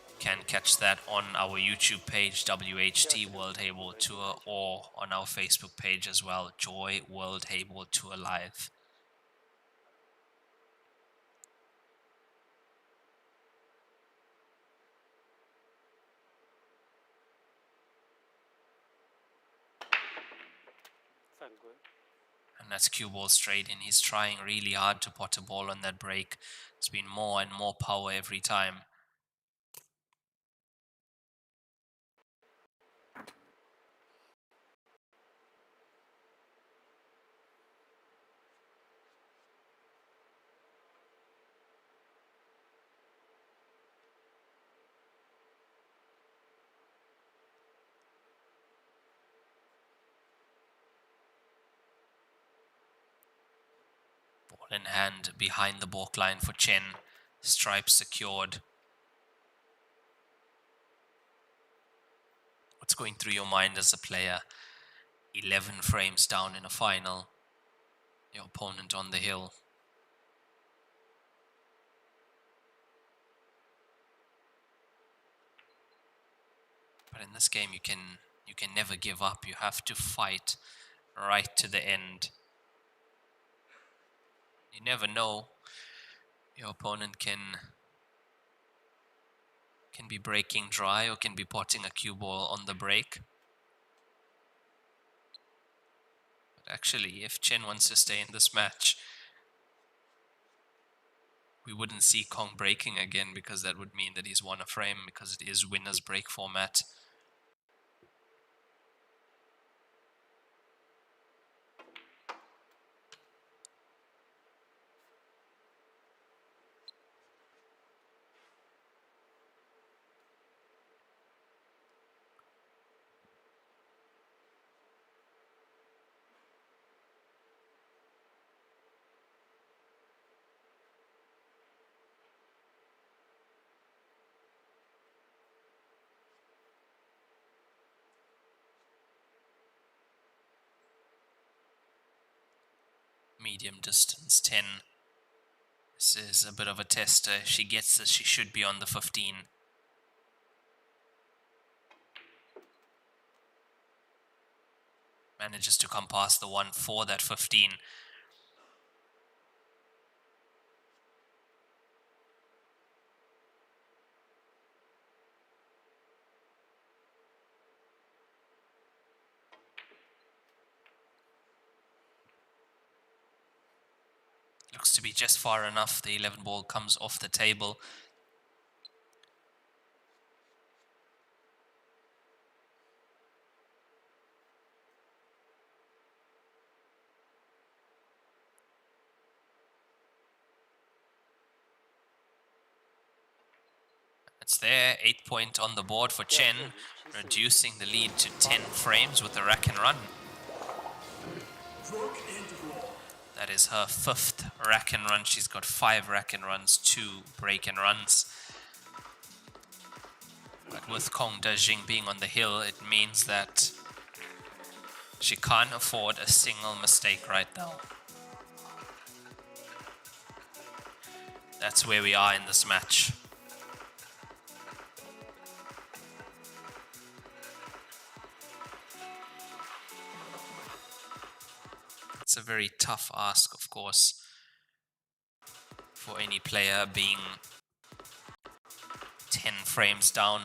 You can catch that on our YouTube page, WHT World Heyball Tour, or on our Facebook page as well, Joy World Heyball Tour Live. And that's cue ball straight in. He's trying really hard to pot a ball on that break. It's been more and more power every time. Ball in hand behind the balk line for Chen. Stripe secured. What's going through your mind as a player? 11 frames down in a final. Your opponent on the hill. But in this game, you can never give up. You have to fight right to the end. You never know. Your opponent can be breaking dry or can be potting a cue ball on the break. But actually, if Chen wants to stay in this match, we wouldn't see Kong breaking again, because that would mean that he's won a frame, because it is winner's break format. medium distance 10. This is a bit of a tester. If she gets this, she should be on the 15. Manages to come past the 1 for that 15. Looks to be just far enough. The 11 ball comes off the table. It's there, 8 point on the board for Chen, reducing the lead to 10 frames with the rack and run. That is her 5th rack and run. She's got 5 rack and runs, 2 break and runs. But with Kong Dejing being on the hill, it means that she can't afford a single mistake right now. That's where we are in this match. It's a very tough ask, of course, for any player being 10 frames down.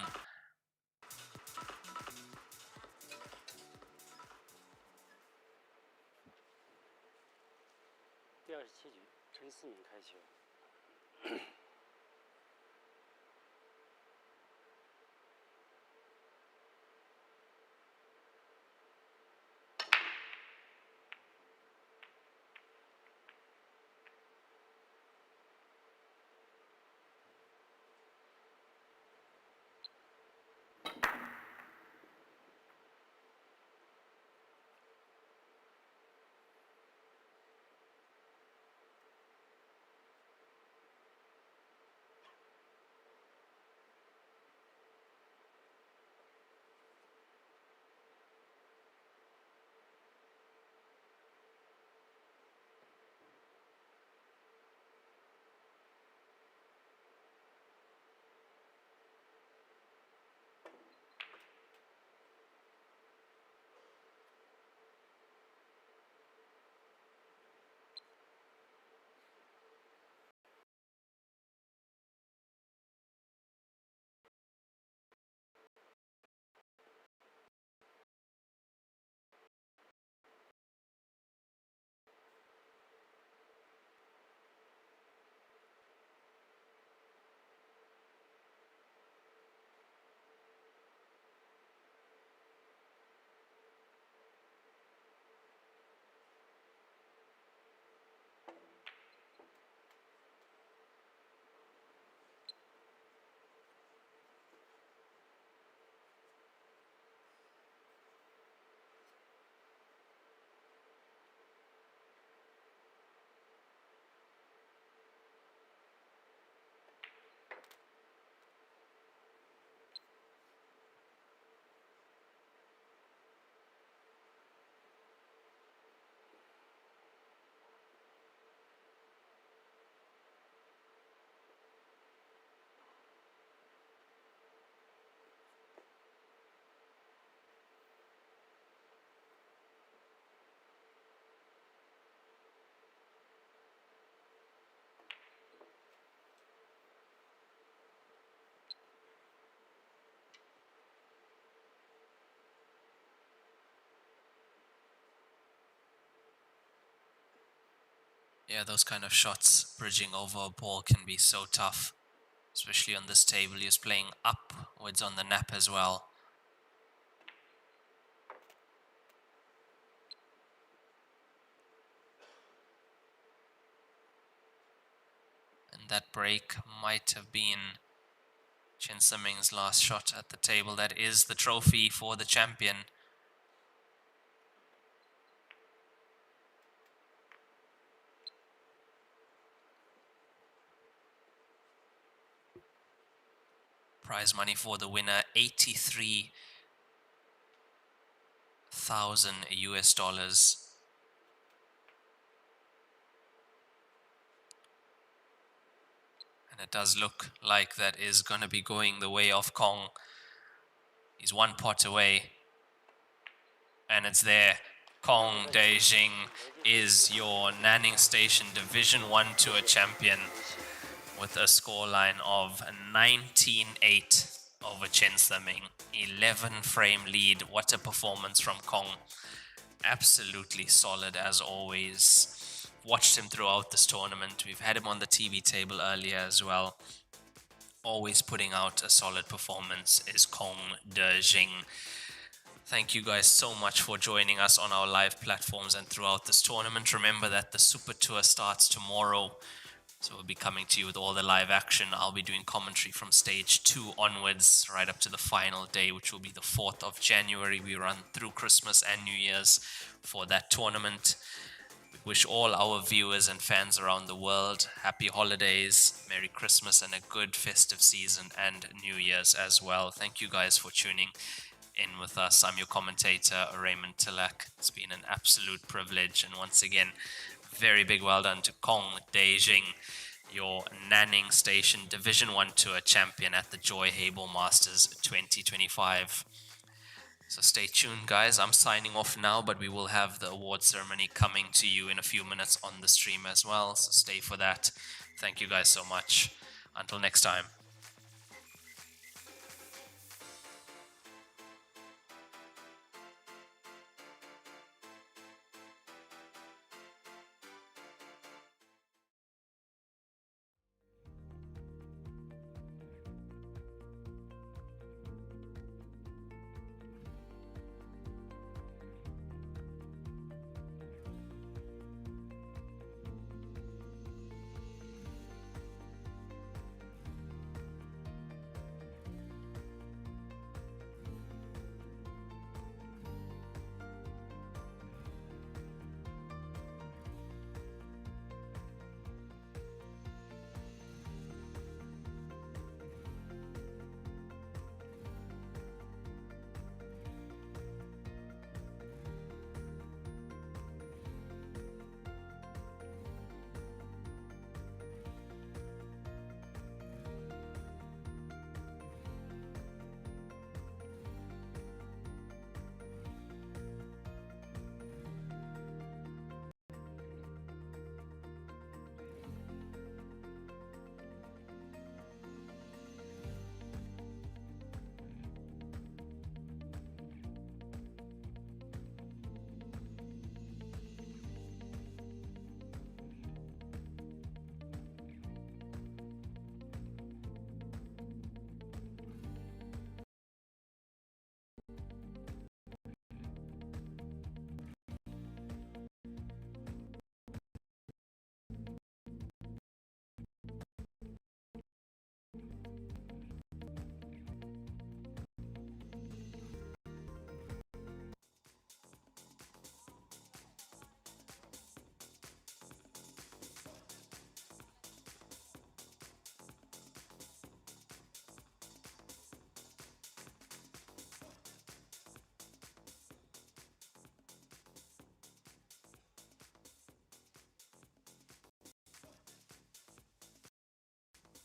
Yeah, those kind of shots, bridging over a ball, can be so tough. Especially on this table, he's playing upwards on the nap as well. And that break might have been Chen Siming's last shot at the table. That is the trophy for the champion. Prize money for the winner, 83,000 US dollars. And it does look like that is going to be going the way of Kong. He's one pot away. And it's there. Kong Dejing is your Nanning Station Division 1 Tour champion with a scoreline of 19-8 over Chen. 11 frame lead. What a performance from Kong. Absolutely solid as always. Watched him throughout this tournament. We've had him on the TV table earlier as well. Always putting out a solid performance is Kong Dejing. Thank you guys so much for joining us on our live platforms and throughout this tournament. Remember that the Super Tour starts tomorrow, so we'll be coming to you with all the live action. I'll be doing commentary from stage 2 onwards, right up to the final day, which will be the 4th of January. We run through Christmas and New Year's for that tournament. We wish all our viewers and fans around the world happy holidays, Merry Christmas, and a good festive season and New Year's as well. Thank you guys for tuning in with us. I'm your commentator, Raymond Tillack. It's been an absolute privilege, and once again, very big well done to Kong Dejing, your Nanning Station Division 1 Tour champion at the Joy Heyball Masters 2025. So stay tuned, guys. I'm signing off now, but we will have the award ceremony coming to you in a few minutes on the stream as well, so stay for that. Thank you guys so much. Until next time.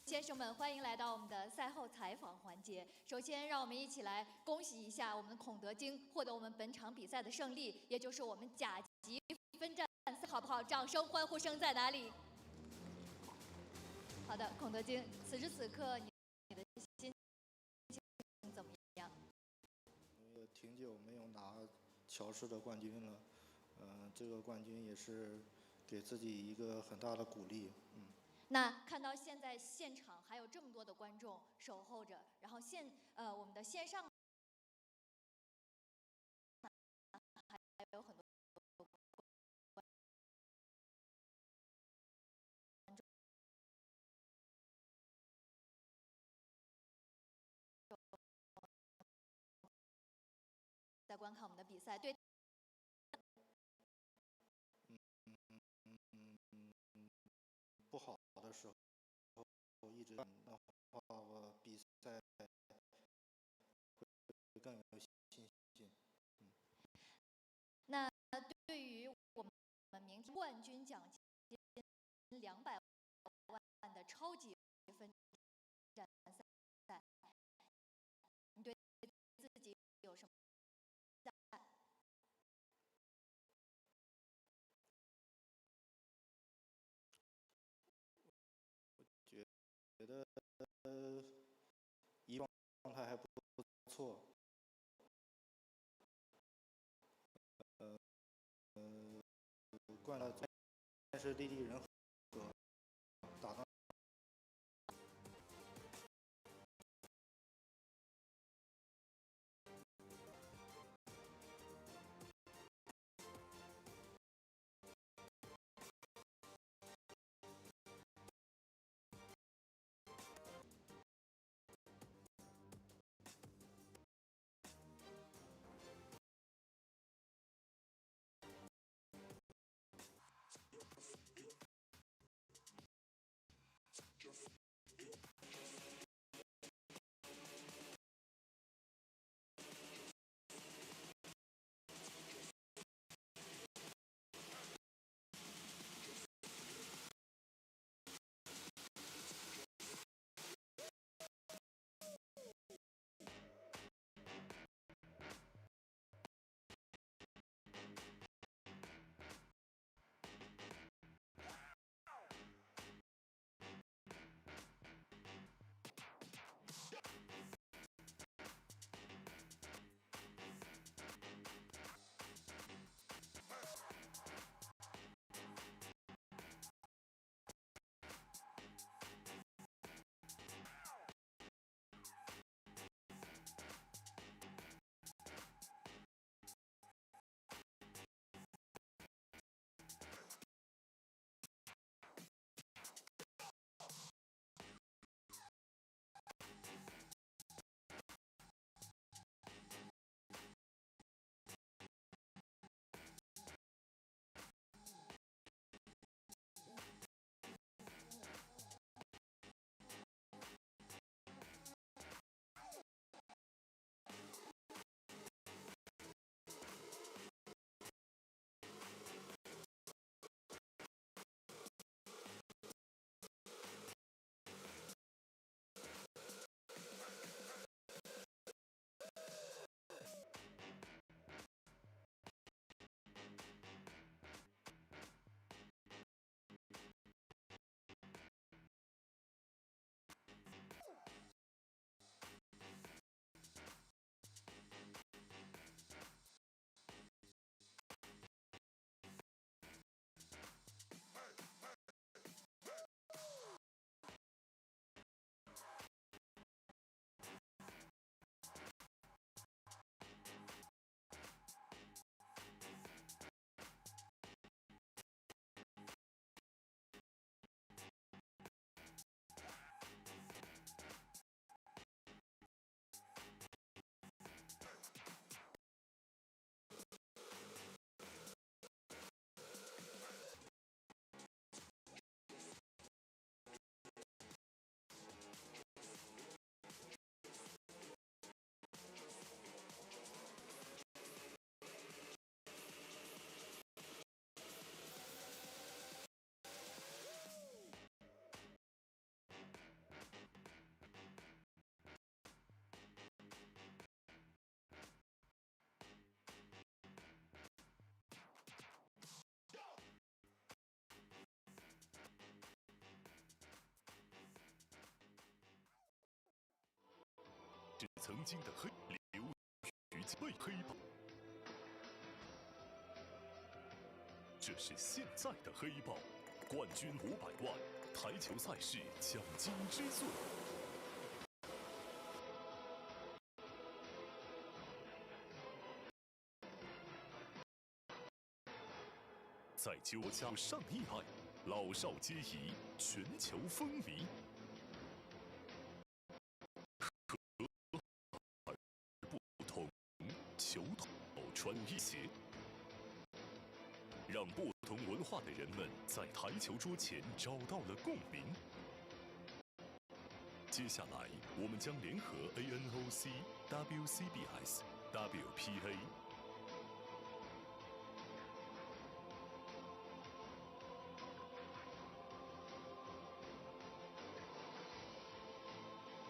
先生们，欢迎来到我们的赛后采访环节。首先，让我们一起来恭喜一下我们的孔德京获得我们本场比赛的胜利，也就是我们甲级分站，好不好？掌声欢呼声在哪里？好的，孔德京，此时此刻你的心情怎么样？也挺久没有拿乔市的冠军了，这个冠军也是给自己一个很大的鼓励，那看到现在现场还有这么多的观众守候着，然后我们的线上还有很多观众在观看我们的比赛，对。不好的时候一直的话，我比赛会更有信心。那对于我们明天冠军奖金200万的超级分站赛，你对自己有什么赞？觉得以往状态还不错，灌了，但是地利人和，打到。曾经的黑流于被黑豹，这是现在的黑豹，冠军500万，台球赛事奖金之最。在九家上亿爱，老少皆宜，全球风靡。不同球头穿一鞋，让不同文化的人们在台球桌前找到了共鸣。接下来，我们将联合 ANOC、WCBS、WPA。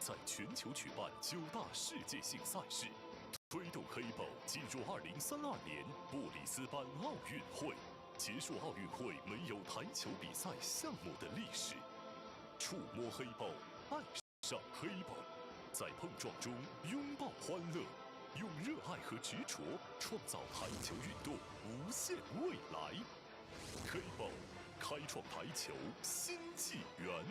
在全球举办9大世界性赛事，推动黑豹进入2032年布里斯班奥运会，结束奥运会没有台球比赛项目的历史。触摸黑豹，爱上黑豹，在碰撞中拥抱欢乐，用热爱和执着创造台球运动无限未来。黑豹开创台球新纪元。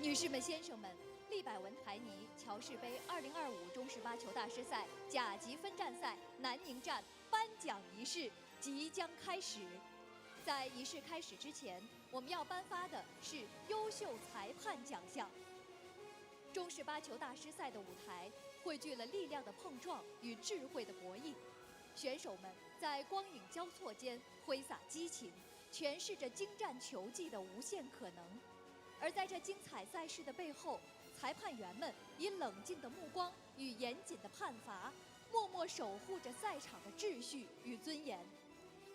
女士们、先生们，利百文台泥乔氏杯2025中式8球大师赛甲级分站赛南宁站颁奖仪式即将开始。在仪式开始之前，我们要颁发的是优秀裁判奖项。中式8球大师赛的舞台汇聚了力量的碰撞与智慧的博弈，选手们在光影交错间挥洒激情，诠释着精湛球技的无限可能。而在这精彩赛事的背后，裁判员们以冷静的目光与严谨的判罚，默默守护着赛场的秩序与尊严。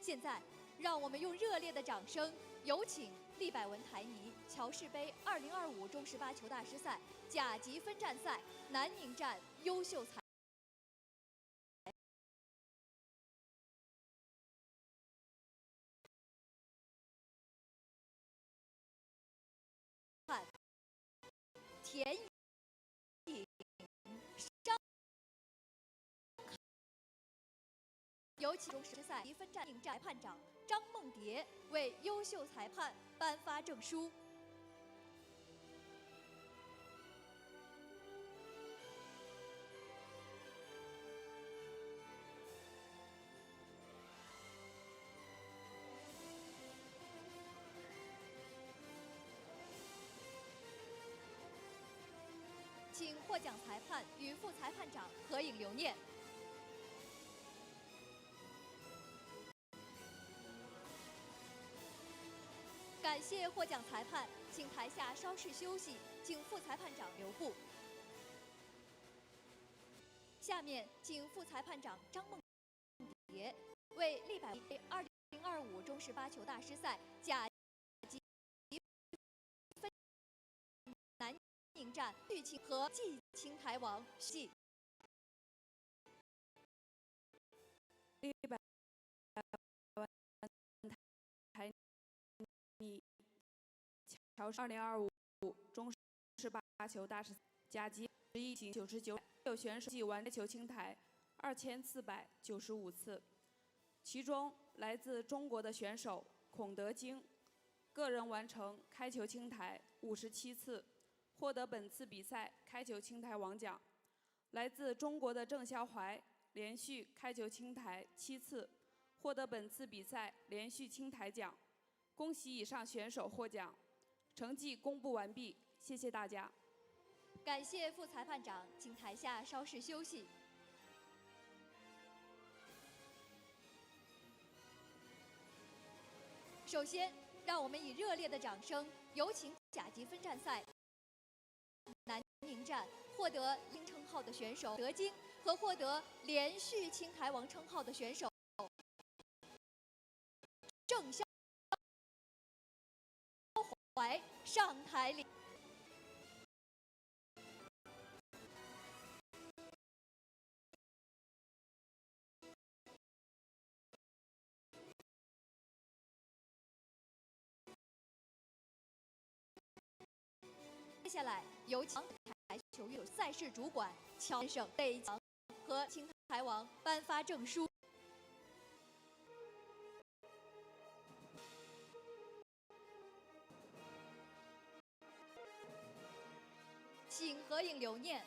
现在，让我们用热烈的掌声，有请利百文台泥乔氏杯2025中式8球大师赛甲级分站赛南宁站优秀裁判田颖张，有请中式赛级分站裁判长张梦蝶为优秀裁判颁发证书。请获奖裁判与副裁判长合影留念。感谢获奖裁判，请台下稍事休息，请副裁判长留步。下面，请副裁判长张梦蝶为利百杯2025中式8球大师赛甲级分南宁站续青和继青台王系利百文台泥乔氏2025中式8球大师甲级1型99，有选手计完台球青台2495次，其中来自中国的选手孔德京，个人完成开球青台57次，获得本次比赛开球青台王奖。来自中国的郑肖怀连续开球青台7次，获得本次比赛连续青台奖。恭喜以上选手获奖，成绩公布完毕，谢谢大家。感谢副裁判长，请台下稍事休息。首先，让我们以热烈的掌声，有请甲级分站赛南宁站获得英称号的选手德京和获得连续青台王称号的选手郑肖怀上台领。接下来有请台球运动赛事主管乔先生为奖和青台王颁发证书。请合影留念。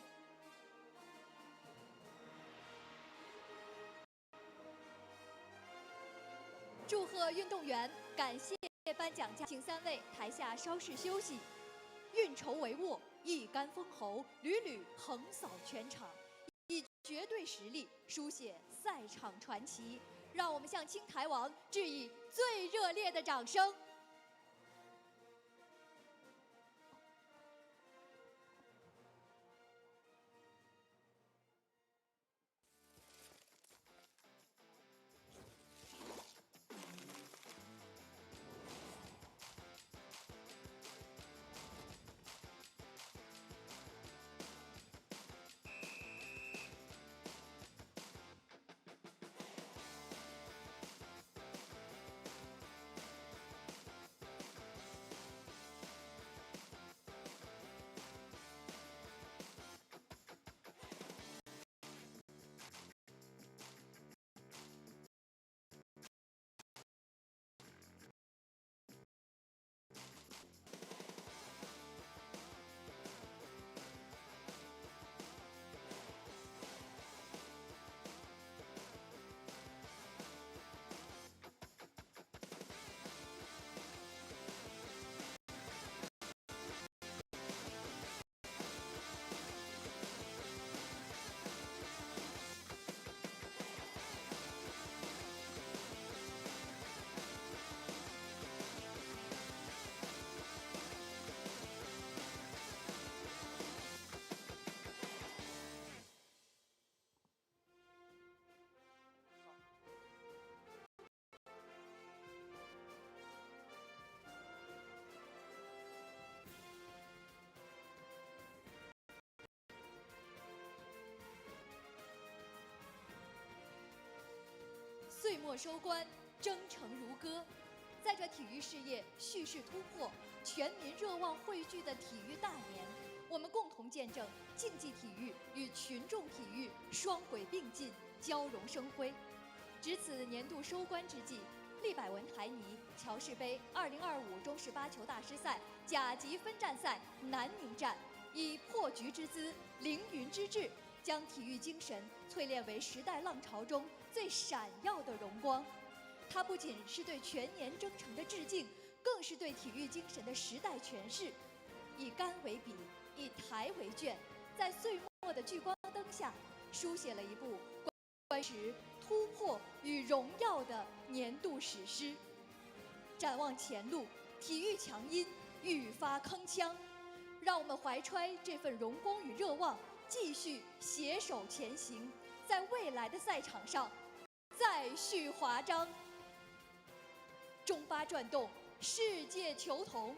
祝贺运动员，感谢颁奖嘉宾，请3位台下稍事休息。运筹帷幄，一杆封喉，屡屡横扫全场，以绝对实力书写赛场传奇。让我们向青台王致以最热烈的掌声。末收官，征程如歌。在这体育事业蓄势突破、全民热望汇聚的体育大年，我们共同见证竞技体育与群众体育双轨并进、交融生辉。值此年度收官之际，利百文台泥乔氏杯2025中式8球大师赛甲级分站赛南宁站，以破局之姿、凌云之志，将体育精神淬炼为时代浪潮中最闪耀的荣光。它不仅是对全年征程的致敬，更是对体育精神的时代诠释。以杆为笔，以台为卷，在岁末的聚光灯下，书写了一部关于突破与荣耀的年度史诗。展望前路，体育强音愈发铿锵，让我们怀揣这份荣光与热望，继续携手前行，在未来的赛场上再续华章。中巴转动，世界球童。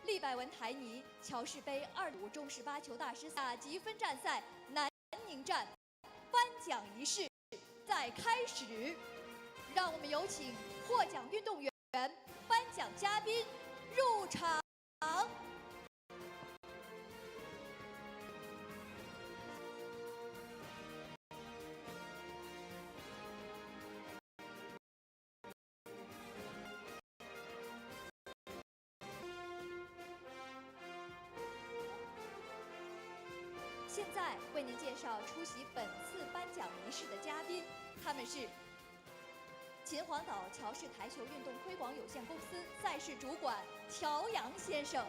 利百文台泥乔氏杯25中式8球大师赛甲级分站赛南宁站颁奖仪式在开始，让我们有请获奖运动员、颁奖嘉宾入场。现在为您介绍出席本次颁奖仪式的嘉宾，他们是秦皇岛乔氏台球运动推广有限公司赛事主管乔阳先生，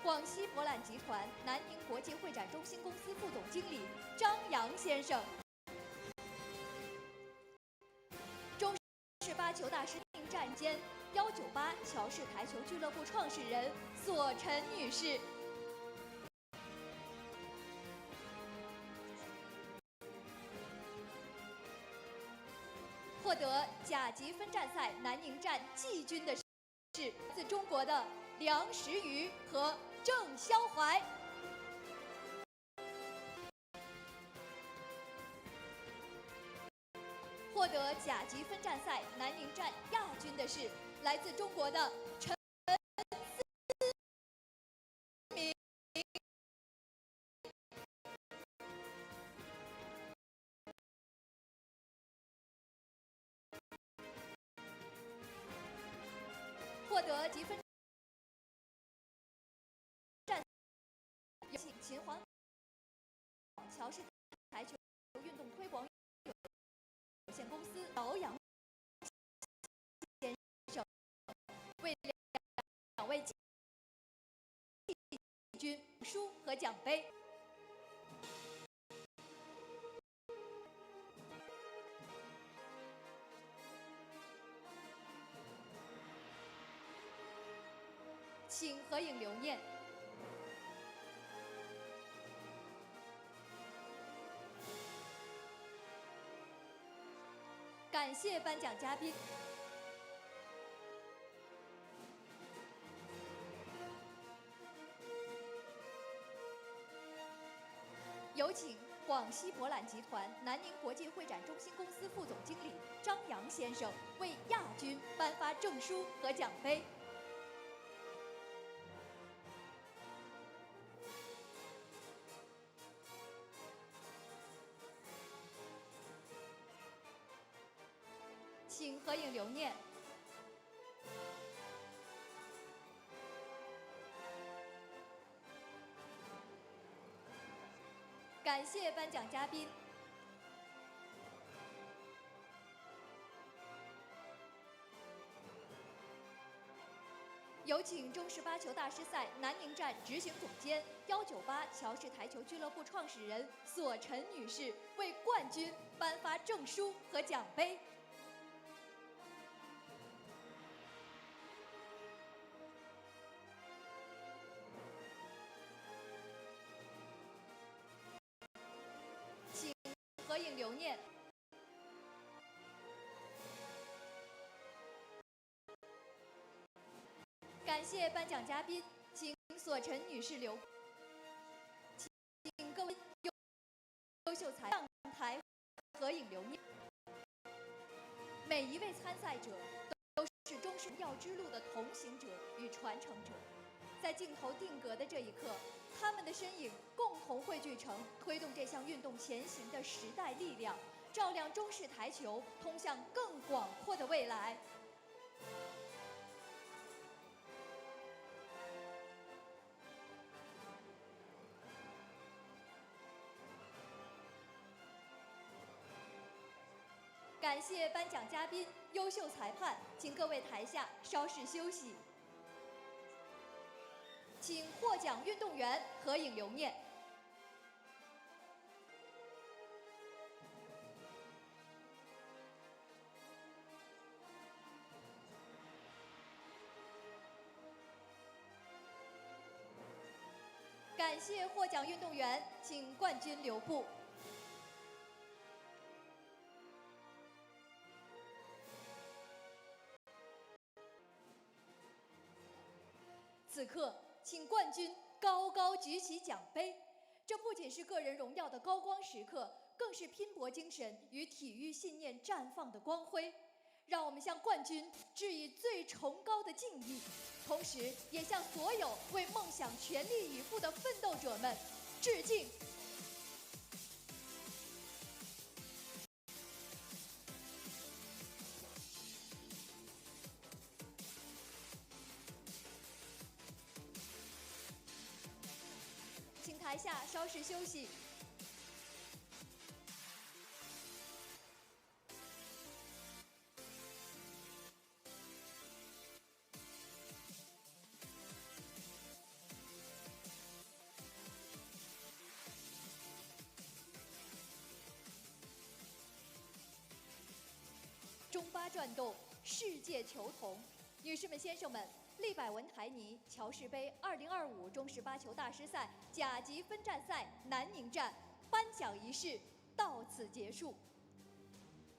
广西博览集团南宁国际会展中心公司副总经理张扬先生，中式8球大师定站兼198乔氏台球俱乐部创始人索陈女士。获得甲级分站赛南宁站季军的是来自中国的梁时瑜和郑肖怀。获得甲级分站赛南宁站亚军的是来自中国的陈思明。获得积分站，有请秦皇乔氏台球运动推广有限公司姚洋先生为两位季军书和奖杯。请合影留念。感谢颁奖嘉宾。有请广西博览集团南宁国际会展中心公司副总经理张扬先生为亚军颁发证书和奖杯。请合影留念。感谢颁奖嘉宾。有请中式8球大师赛南宁站执行总监198乔氏台球俱乐部创始人索陈女士为冠军颁发证书和奖杯。请合影留念。感谢颁奖嘉宾，请索陈女士留。请各位优秀才上台。合影留念。每一位参赛者都是中式荣耀之路的同行者与传承者，在镜头定格的这一刻，他们的身影共同汇聚成推动这项运动前行的时代力量，照亮中式台球通向更广阔的未来。感谢颁奖嘉宾、优秀裁判，请各位台下稍事休息。请获奖运动员合影留念。感谢获奖运动员，请冠军留步。此刻，请冠军高高举起奖杯。这不仅是个人荣耀的高光时刻，更是拼搏精神与体育信念绽放的光辉。让我们向冠军致以最崇高的敬意，同时也向所有为梦想全力以赴的奋斗者们致敬。请台下稍事休息。中巴转动，世界球童，女士们、先生们。利百文台泥乔氏杯2025中式八球大师赛甲级分站赛南宁站颁奖仪式到此结束。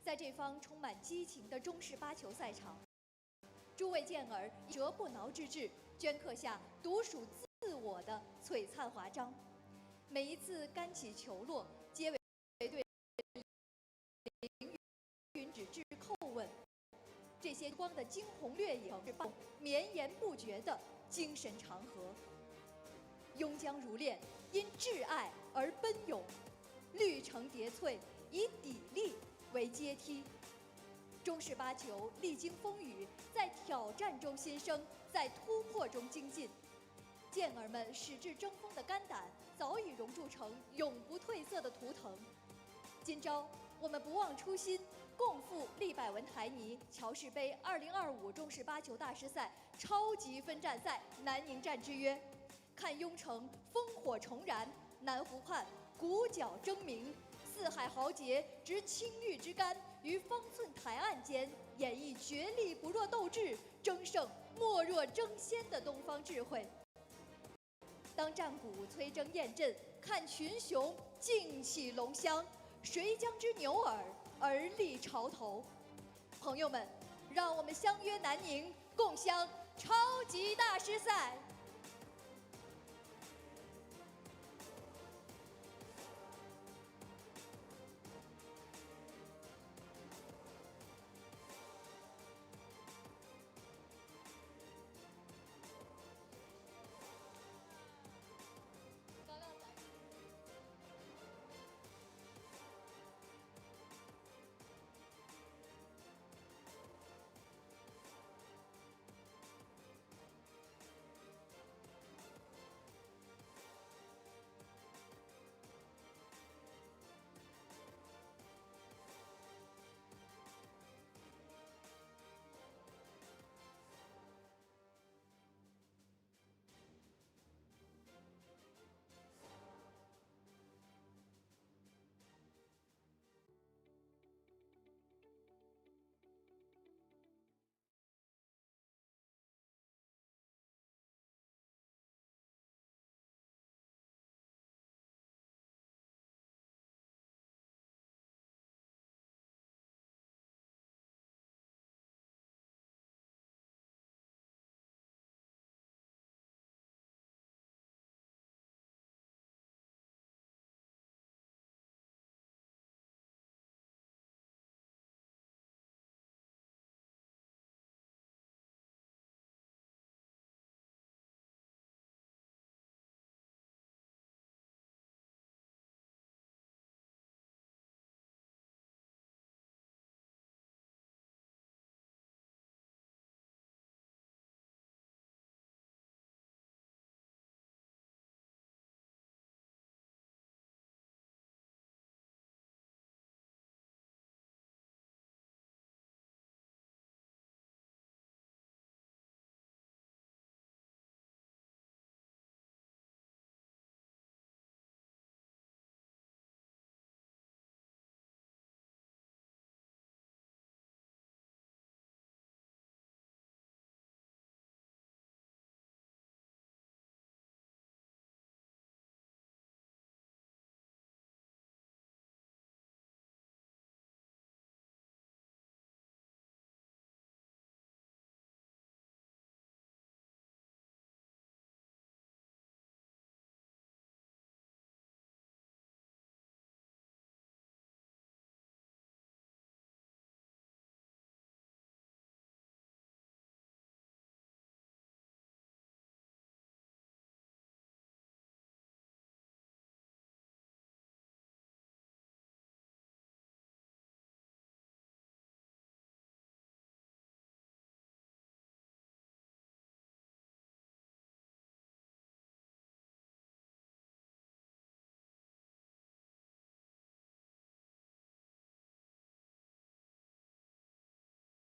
在这方充满激情的中式八球赛场，诸位健儿以折不挠之志，镌刻下独属自我的璀璨华章。每一次杆起球落，皆为对凌云指至叩问。这些光的惊鸿掠影，是绵延不绝的精神长河。邕江如练，因挚爱而奔涌；绿城叠翠，以砥砺为阶梯。中式八球历经风雨，在挑战中新生，在突破中精进。健儿们矢志争锋的肝胆，早已熔铸成永不褪色的图腾。今朝，我们不忘初心。共赴利百文台泥乔氏杯2025中式八球大师赛超级分站赛南宁站之约，看邕城烽火重燃，南湖畔鼓角争鸣，四海豪杰执青玉之杆，于方寸台岸间演绎绝力不弱斗志，争胜莫若争先的东方智慧。当战鼓催征雁阵，看群雄竞起龙香，谁将之牛耳？而立潮头，朋友们，让我们相约南宁，共襄超级大师赛。